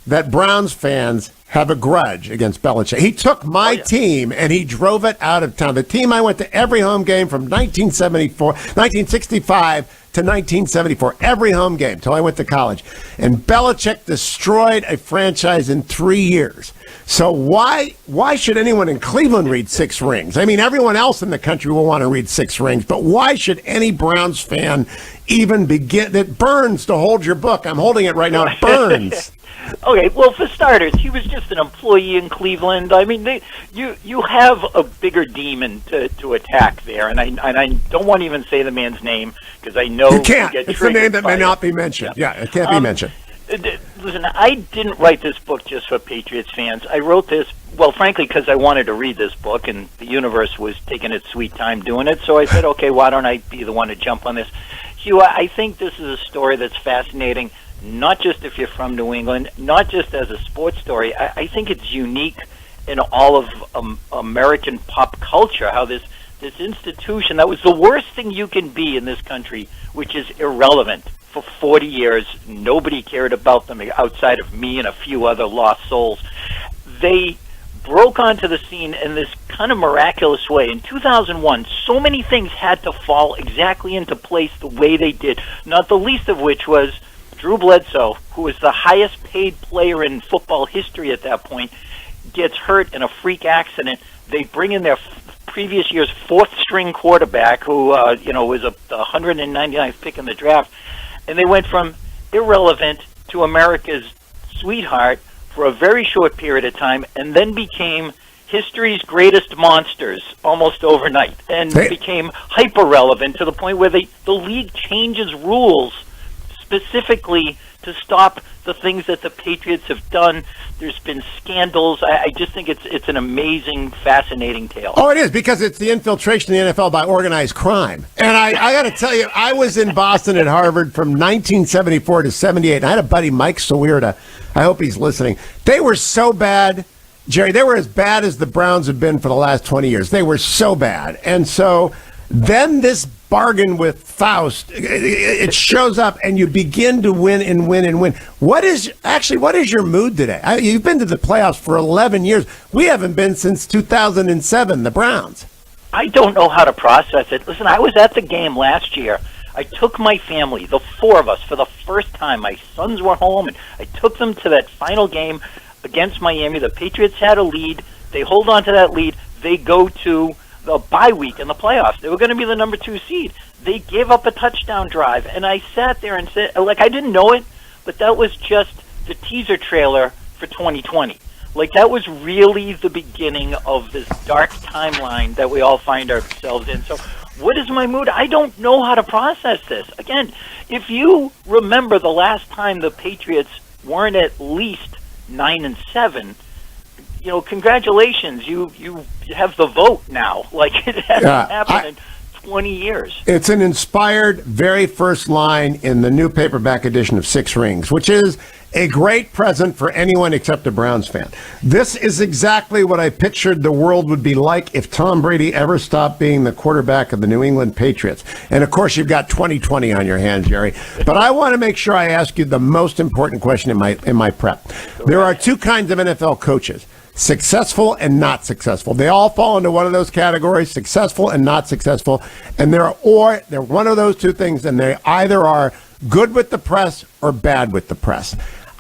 that Browns fans have a grudge against Belichick. He took my team and he drove it out of town. The team I went to every home game from 1965 to 1974, every home game till I went to college. And Belichick destroyed a franchise in 3 years. So why should anyone in Cleveland read 6 Rings? I mean, everyone else in the country will want to read 6 Rings, but why should any Browns fan even begin? It burns to hold your book. I'm holding it right now. It burns. Okay, well, for starters, he was just an employee in Cleveland. I mean, you have a bigger demon to attack there, and I don't want to even say the man's name because I know you can't. It's the name that may not be mentioned. Yeah, it can't be mentioned. Listen, I didn't write this book just for Patriots fans. I wrote this, well, frankly, because I wanted to read this book, and the universe was taking its sweet time doing it. So I said, okay, why don't I be the one to jump on this? Hugh, I think this is a story that's fascinating. Not just if you're from New England, not just as a sports story. I think it's unique in all of American pop culture, how this institution that was the worst thing you can be in this country, which is irrelevant. For 40 years, nobody cared about them outside of me and a few other lost souls. They broke onto the scene in this kind of miraculous way. In 2001, so many things had to fall exactly into place the way they did, not the least of which was Drew Bledsoe, who was the highest paid player in football history at that point, gets hurt in a freak accident. They bring in their previous year's 4th string quarterback, who was the 199th pick in the draft, and they went from irrelevant to America's sweetheart for a very short period of time, and then became history's greatest monsters almost overnight, and became hyper relevant to the point where the league changes rules specifically to stop the things that the Patriots have done. There's been scandals. I just think it's an amazing, fascinating tale. Oh, it is, because it's the infiltration of the NFL by organized crime. And I got to tell you, I was in Boston at Harvard from 1974 to 78, and I had a buddy, Mike Sawirta. I hope he's listening. They were so bad, Jerry, they were as bad as the Browns have been for the last 20 years. They were so bad. And so then this bargain with Faust, it shows up, and you begin to win and win and win. What is your mood today? You've been to the playoffs for 11 years. We haven't been since 2007, the Browns. I don't know how to process it. Listen, I was at the game last year. I took my family, the 4 of us, for the first time. My sons were home, and I took them to that final game against Miami. The Patriots had a lead. They hold on to that lead. They go to the bye week in the playoffs. They were going to be the number 2 seed. They gave up a touchdown drive, and I sat there and said, I didn't know it, but that was just the teaser trailer for 2020. Like, that was really the beginning of this dark timeline that we all find ourselves in. So what is my mood? I don't know how to process this. Again, if you remember the last time the Patriots weren't at least 9-7, you know, congratulations. You have the vote now. Like, it hasn't happened in 20 years. It's an inspired very first line in the new paperback edition of Six Rings, which is a great present for anyone except a Browns fan. This is exactly what I pictured the world would be like if Tom Brady ever stopped being the quarterback of the New England Patriots. And of course, you've got 2020 on your hands, Jerry. But I want to make sure I ask you the most important question in my prep. There are two kinds of NFL coaches: successful and not successful. They all fall into one of those categories: successful and not successful. And they're one of those two things, and they either are good with the press or bad with the press.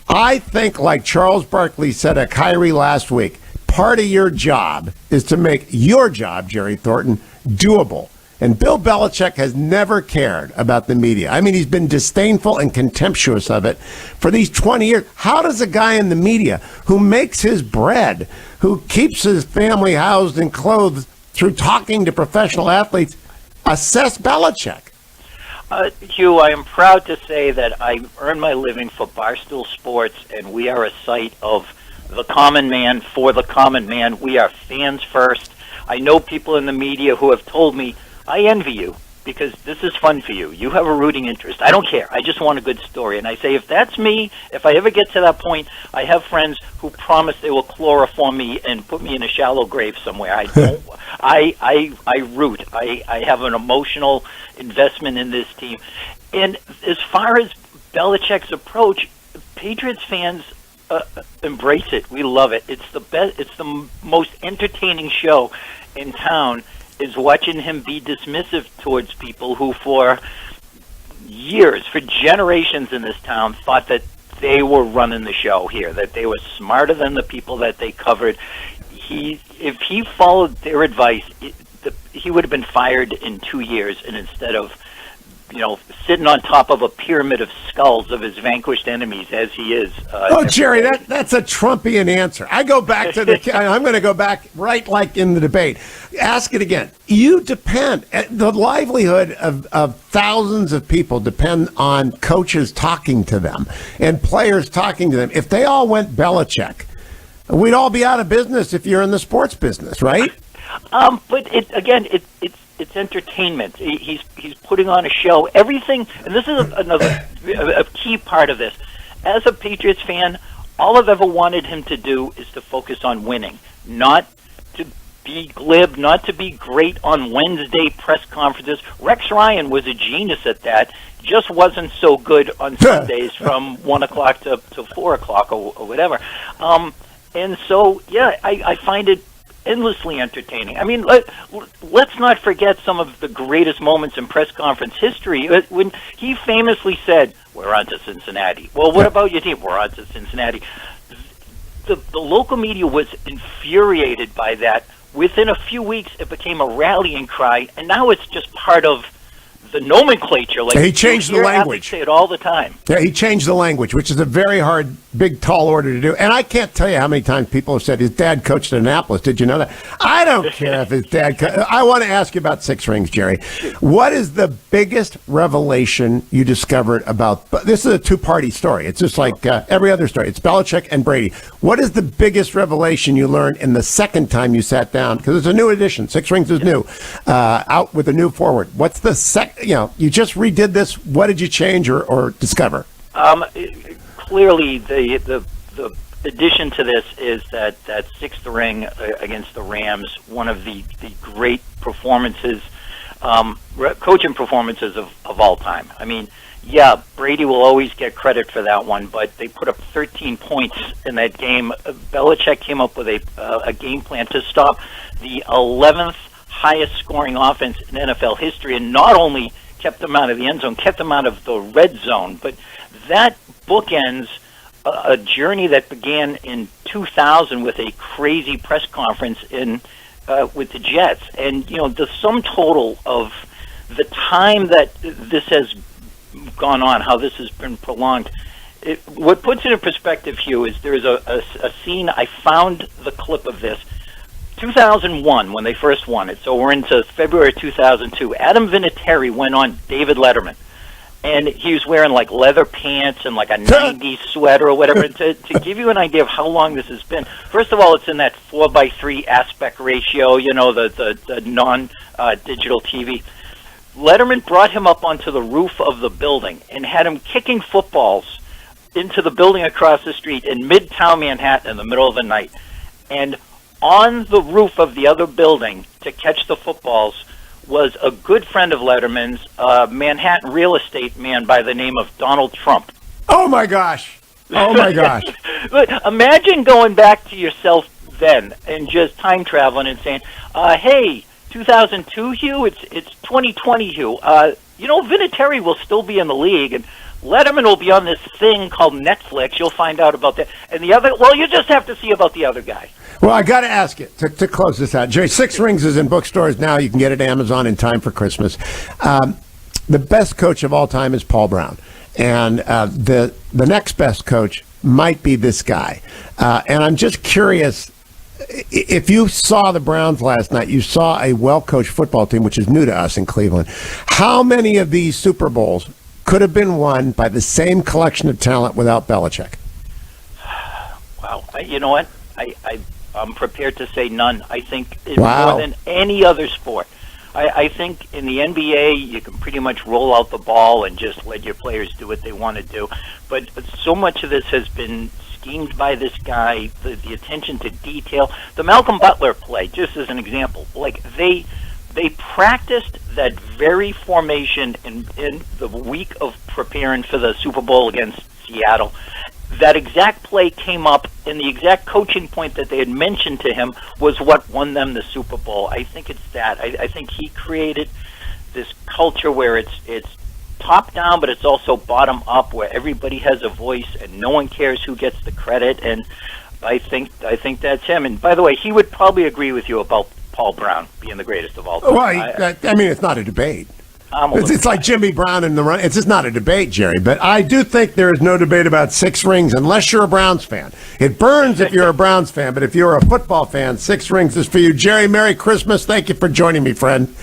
I think, like Charles Barkley said at Kyrie last week, part of your job is to make your job, Jerry Thornton, doable. And Bill Belichick has never cared about the media. I mean, he's been disdainful and contemptuous of it for these 20 years. How does a guy in the media who makes his bread, who keeps his family housed and clothed through talking to professional athletes, assess Belichick? Hugh, I am proud to say that I earn my living for Barstool Sports, and we are a site of the common man for the common man. We are fans first. I know people in the media who have told me, I envy you because this is fun for you. You have a rooting interest. I don't care. I just want a good story. And I say, if that's me, if I ever get to that point, I have friends who promise they will chloroform me and put me in a shallow grave somewhere. I don't. I root. I have an emotional investment in this team. And as far as Belichick's approach, Patriots fans embrace it. We love it. It's the best. It's the most entertaining show in town, is watching him be dismissive towards people who for years, for generations in this town, thought that they were running the show here, that they were smarter than the people that they covered. If he followed their advice, he would have been fired in 2 years, and instead of, you know, sitting on top of a pyramid of skulls of his vanquished enemies as he is. Jerry, that's a Trumpian answer. I go back to I'm going to go back right like in the debate. Ask it again. You depend, the livelihood of thousands of people depend on coaches talking to them and players talking to them. If they all went Belichick, we'd all be out of business if you're in the sports business, right? But it's entertainment. He's putting on a show. Everything, and this is a key part of this. As a Patriots fan, all I've ever wanted him to do is to focus on winning, not to be glib, not to be great on Wednesday press conferences. Rex Ryan was a genius at that. Just wasn't so good on Sundays from 1 o'clock to 4 o'clock or whatever. And so, yeah, I find it endlessly entertaining. I mean, let's not forget some of the greatest moments in press conference history when he famously said, "We're on to Cincinnati." Well, what about your team? We're on to Cincinnati. The local media was infuriated by that. Within a few weeks, it became a rallying cry, and now it's just part of the nomenclature. Like, he changed the language. Say it all the time. Yeah, he changed the language, which is a very hard, big, tall order to do. And I can't tell you how many times people have said his dad coached at Annapolis. Did you know that? I don't care if his dad. I want to ask you about Six Rings, Jerry. What is the biggest revelation you discovered about? This is a two-party story. It's just like every other story. It's Belichick and Brady. What is the biggest revelation you learned in the second time you sat down? Because it's a new edition. Six Rings is new, out with a new forward. What's the you just redid this. What did you change or discover? Clearly, the addition to this is that sixth ring against the Rams, one of the great performances, coaching performances of all time. I mean, yeah, Brady will always get credit for that one, but they put up 13 points in that game. Belichick came up with a game plan to stop the 11th highest scoring offense in NFL history, and not only kept them out of the end zone, kept them out of the red zone, but that bookends a journey that began in 2000 with a crazy press conference with the Jets. And, you know, the sum total of the time that this has gone on, how this has been prolonged, what puts it in perspective, Hugh, is there's a scene. I found the clip of this. 2001, when they first won it, so we're into February 2002. Adam Vinatieri went on David Letterman, and he was wearing like leather pants and like a 90s sweater or whatever. And to give you an idea of how long this has been, first of all, it's in that 4:3 aspect ratio, the non-digital TV. Letterman brought him up onto the roof of the building and had him kicking footballs into the building across the street in Midtown Manhattan in the middle of the night. And on the roof of the other building to catch the footballs was a good friend of Letterman's, Manhattan real estate man by the name of Donald Trump. Oh, my gosh. Oh, my gosh. But imagine going back to yourself then and just time traveling and saying, hey, 2002, Hugh, it's 2020, Hugh. Vinatieri will still be in the league, and Letterman will be on this thing called Netflix. You'll find out about that. And the other, well, you just have to see about the other guy. Well, I got to ask you to close this out. Jerry, Six Rings is in bookstores now. You can get it at Amazon in time for Christmas. The best coach of all time is Paul Brown. And the next best coach might be this guy. And I'm just curious, if you saw the Browns last night, you saw a well-coached football team, which is new to us in Cleveland. How many of these Super Bowls could have been won by the same collection of talent without Belichick? Wow. You know what? I'm prepared to say none. I think Wow. more than any other sport. I think in the NBA, you can pretty much roll out the ball and just let your players do what they want to do. But so much of this has been schemed by this guy, the attention to detail. The Malcolm Butler play, just as an example, like they practiced that very formation in the week of preparing for the Super Bowl against Seattle. That exact play came up, and the exact coaching point that they had mentioned to him was what won them the Super Bowl. I think it's that. I think he created this culture where it's top down, but it's also bottom up, where everybody has a voice and no one cares who gets the credit. And I think that's him. And by the way, he would probably agree with you about Paul Brown being the greatest of all time. Well, I mean, it's not a debate. It's like Jimmy Brown in the run. It's just not a debate, Jerry. But I do think there is no debate about Six Rings unless you're a Browns fan. It burns if you're a Browns fan, but if you're a football fan, Six Rings is for you. Jerry, Merry Christmas. Thank you for joining me, friend.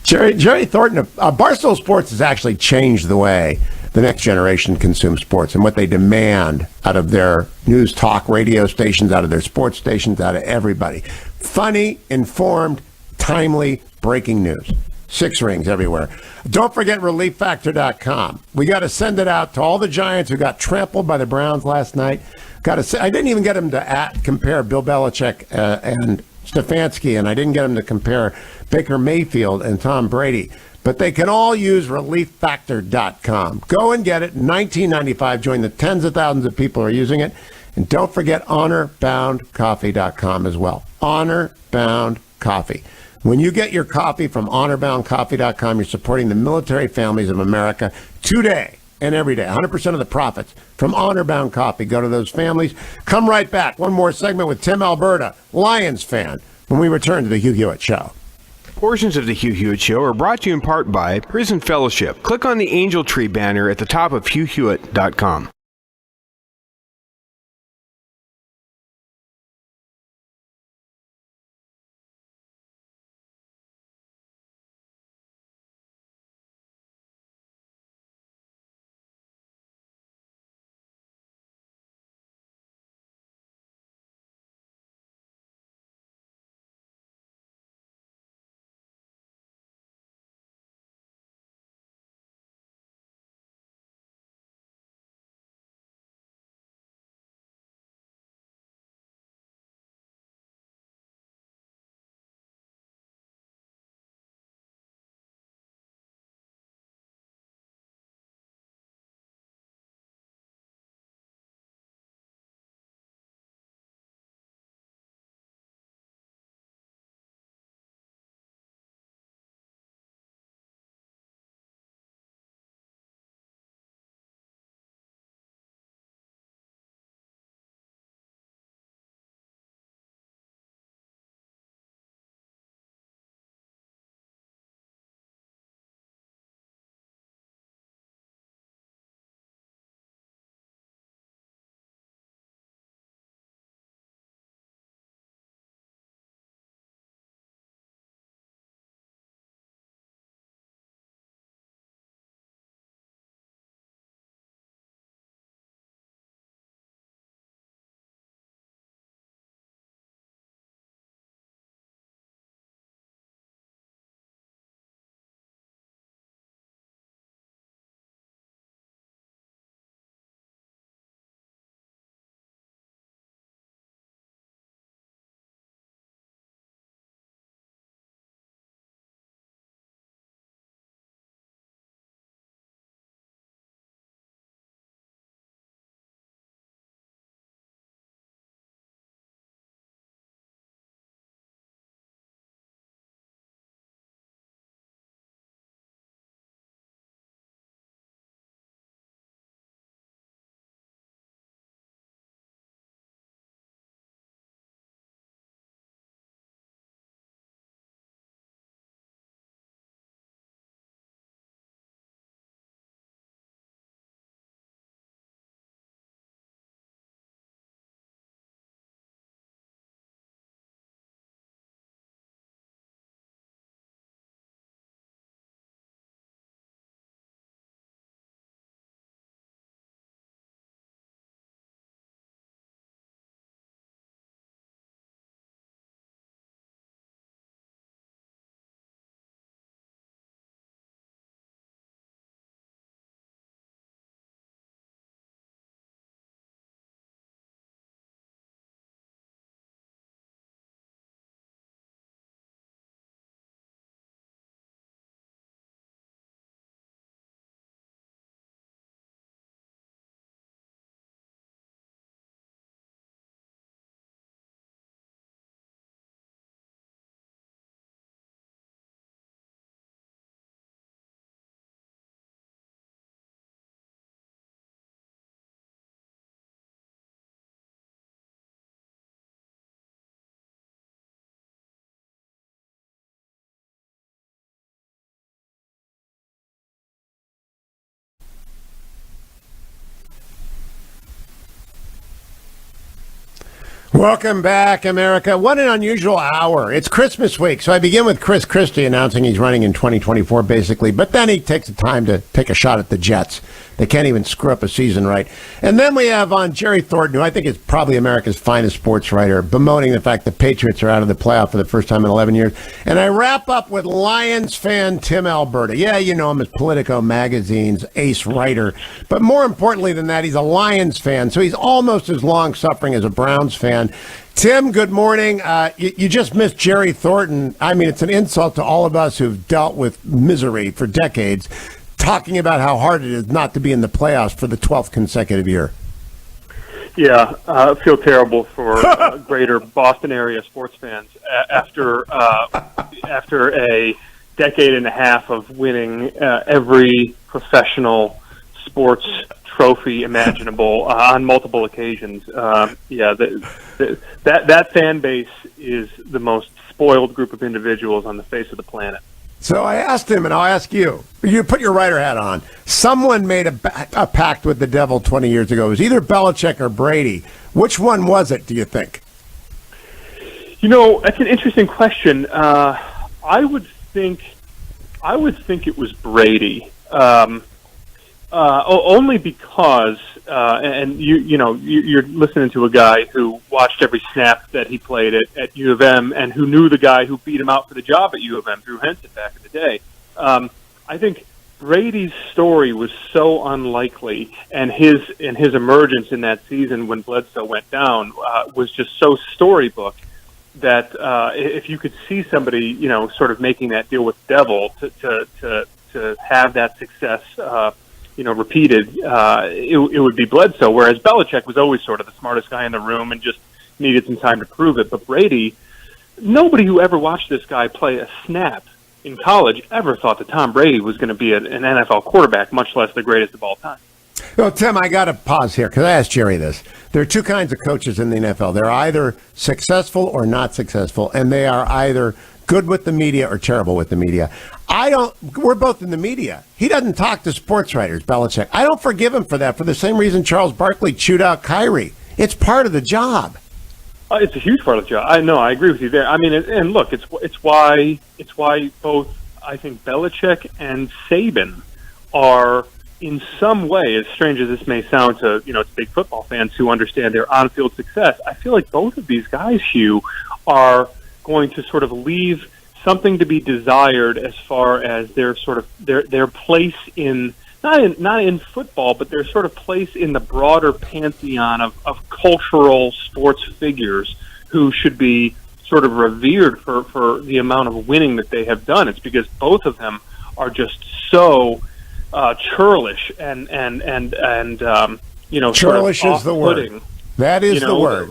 Jerry Thornton, Barstool Sports has actually changed the way the next generation consumes sports and what they demand out of their news talk radio stations, out of their sports stations, out of everybody. Funny, informed, timely, breaking news. Six Rings everywhere. Don't forget ReliefFactor.com. We got to send it out to all the Giants who got trampled by the Browns last night. I didn't even get them to compare Bill Belichick and Stefanski, and I didn't get them to compare Baker Mayfield and Tom Brady. But they can all use ReliefFactor.com. Go and get it. $19.95. Join the tens of thousands of people who are using it. And don't forget HonorBoundCoffee.com as well. HonorBound Coffee. When you get your coffee from HonorBoundCoffee.com, you're supporting the military families of America today and every day. 100% of the profits from HonorBound Coffee go to those families. Come right back. One more segment with Tim Alberta, Lions fan, when we return to the Hugh Hewitt Show. Portions of the Hugh Hewitt Show are brought to you in part by Prison Fellowship. Click on the Angel Tree banner at the top of HughHewitt.com. Welcome back, America. What an unusual hour. It's Christmas week, so I begin with Chris Christie announcing he's running in 2024, basically, but then he takes the time to take a shot at the Jets. They can't even screw up a season right. And then we have on Jerry Thornton, who I think is probably America's finest sports writer, bemoaning the fact the Patriots are out of the playoff for the first time in 11 years. And I wrap up with Lions fan Tim Alberta. Yeah, you know him as Politico Magazine's ace writer. But more importantly than that, he's a Lions fan, so he's almost as long-suffering as a Browns fan. Tim, good morning. You just missed Jerry Thornton. I mean, it's an insult to all of us who've dealt with misery for decades, talking about how hard it is not to be in the playoffs for the 12th consecutive year. Yeah, I feel terrible for greater Boston area sports fans after a decade and a half of winning every professional sports trophy imaginable on multiple occasions. That fan base is the most spoiled group of individuals on the face of the planet. So I asked him, and I'll ask you. You put your writer hat on. Someone made a pact with the devil 20 years ago. It was either Belichick or Brady. Which one was it, do you think? You know, that's an interesting question. I would think it was Brady. Only because, and you're listening to a guy who watched every snap that he played at U of M and who knew the guy who beat him out for the job at U of M, Drew Henson, back in the day. I think Brady's story was so unlikely, and his emergence in that season when Bledsoe went down was just so storybook that if you could see somebody, sort of making that deal with the devil to have that success. Repeated, it would be Bledsoe, whereas Belichick was always sort of the smartest guy in the room and just needed some time to prove it. But Brady, nobody who ever watched this guy play a snap in college ever thought that Tom Brady was going to be an NFL quarterback, much less the greatest of all time. Well, Tim, I got to pause here because I asked Jerry this. There are two kinds of coaches in the NFL. They're either successful or not successful, and they are either good with the media or terrible with the media. We're both in the media. He doesn't talk to sports writers, Belichick. I don't forgive him for that, for the same reason Charles Barkley chewed out Kyrie. It's part of the job. It's a huge part of the job. I agree with you there. I mean, and look, it's why both, I think, Belichick and Saban are in some way, as strange as this may sound to, to big football fans who understand their on-field success, I feel like both of these guys, Hugh, are going to sort of leave something to be desired as far as their sort of their place in not in football, but their sort of place in the broader pantheon of cultural sports figures who should be sort of revered for the amount of winning that they have done. It's because both of them are just so churlish and churlish sort of is the word. That is the word.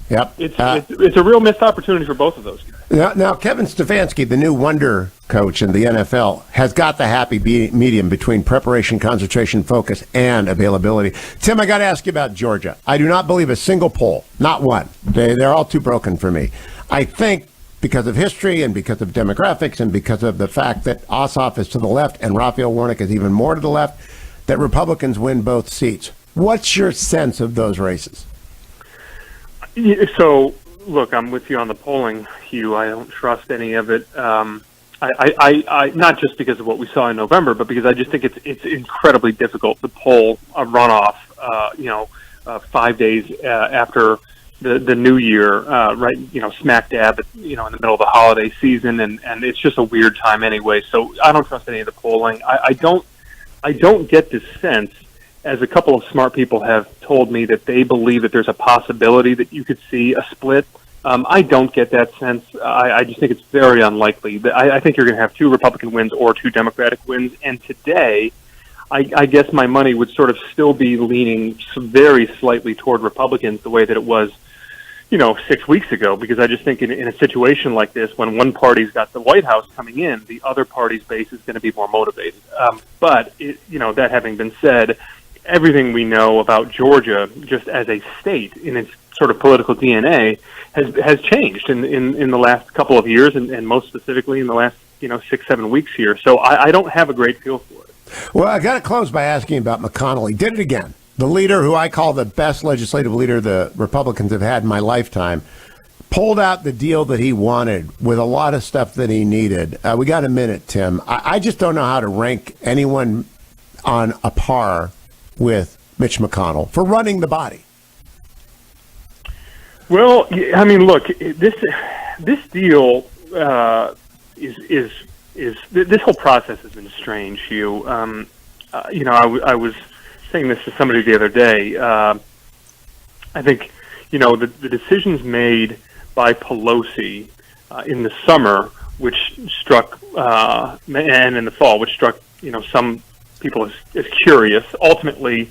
Yep. It's a real missed opportunity for both of those guys. Now, Kevin Stefanski, the new wonder coach in the NFL, has got the happy medium between preparation, concentration, focus, and availability. Tim, I got to ask you about Georgia. I do not believe a single poll, not one. They're all too broken for me. I think because of history and because of demographics and because of the fact that Ossoff is to the left and Raphael Warnock is even more to the left, that Republicans win both seats. What's your sense of those races? So, look, I'm with you on the polling, Hugh. I don't trust any of it. I not just because of what we saw in November, but because I just think it's incredibly difficult to poll a runoff, 5 days after the new year, right? Smack dab, in the middle of the holiday season, and it's just a weird time anyway. So I don't trust any of the polling. I don't get this sense, as a couple of smart people have told me, that they believe that there's a possibility that you could see a split. I don't get that sense. I just think it's very unlikely. I think you're going to have 2 Republican wins or 2 Democratic wins. And today, I guess my money would sort of still be leaning very slightly toward Republicans the way that it was, 6 weeks ago, because I just think in a situation like this, when one party's got the White House coming in, the other party's base is going to be more motivated. But that having been said, everything we know about Georgia, just as a state in its sort of political DNA, has changed in the last couple of years, and most specifically in the last 6-7 weeks here. So I don't have a great feel for it. Well, I got to close by asking about McConnell. He did it again. the leader who I call the best legislative leader the Republicans have had in my lifetime, pulled out the deal that he wanted with a lot of stuff that he needed. We got a minute, Tim. I just don't know how to rank anyone on a par with Mitch McConnell for running the body. Well, I mean, look, this deal is this whole process has been strange, Hugh. I was saying this to somebody the other day. I think, the decisions made by Pelosi in the summer, which struck, and in the fall, which struck, some people as curious. Ultimately,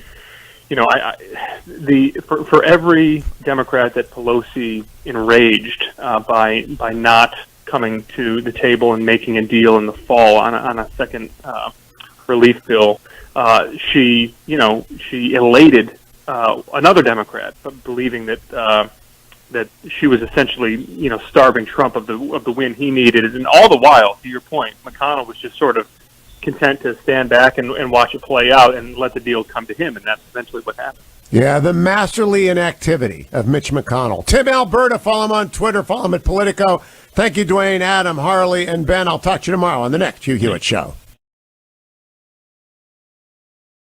for every Democrat that Pelosi enraged by not coming to the table and making a deal in the fall on a second relief bill, she elated another Democrat, believing that she was essentially starving Trump of the win he needed, and all the while, to your point, McConnell was just sort of content to stand back and watch it play out and let the deal come to him, and that's eventually what happened. Yeah, the masterly inactivity of Mitch McConnell. Tim Alberta, follow him on Twitter, follow him at Politico. Thank you, Dwayne, Adam, Harley, and Ben. I'll talk to you tomorrow on the next Hugh Hewitt Show.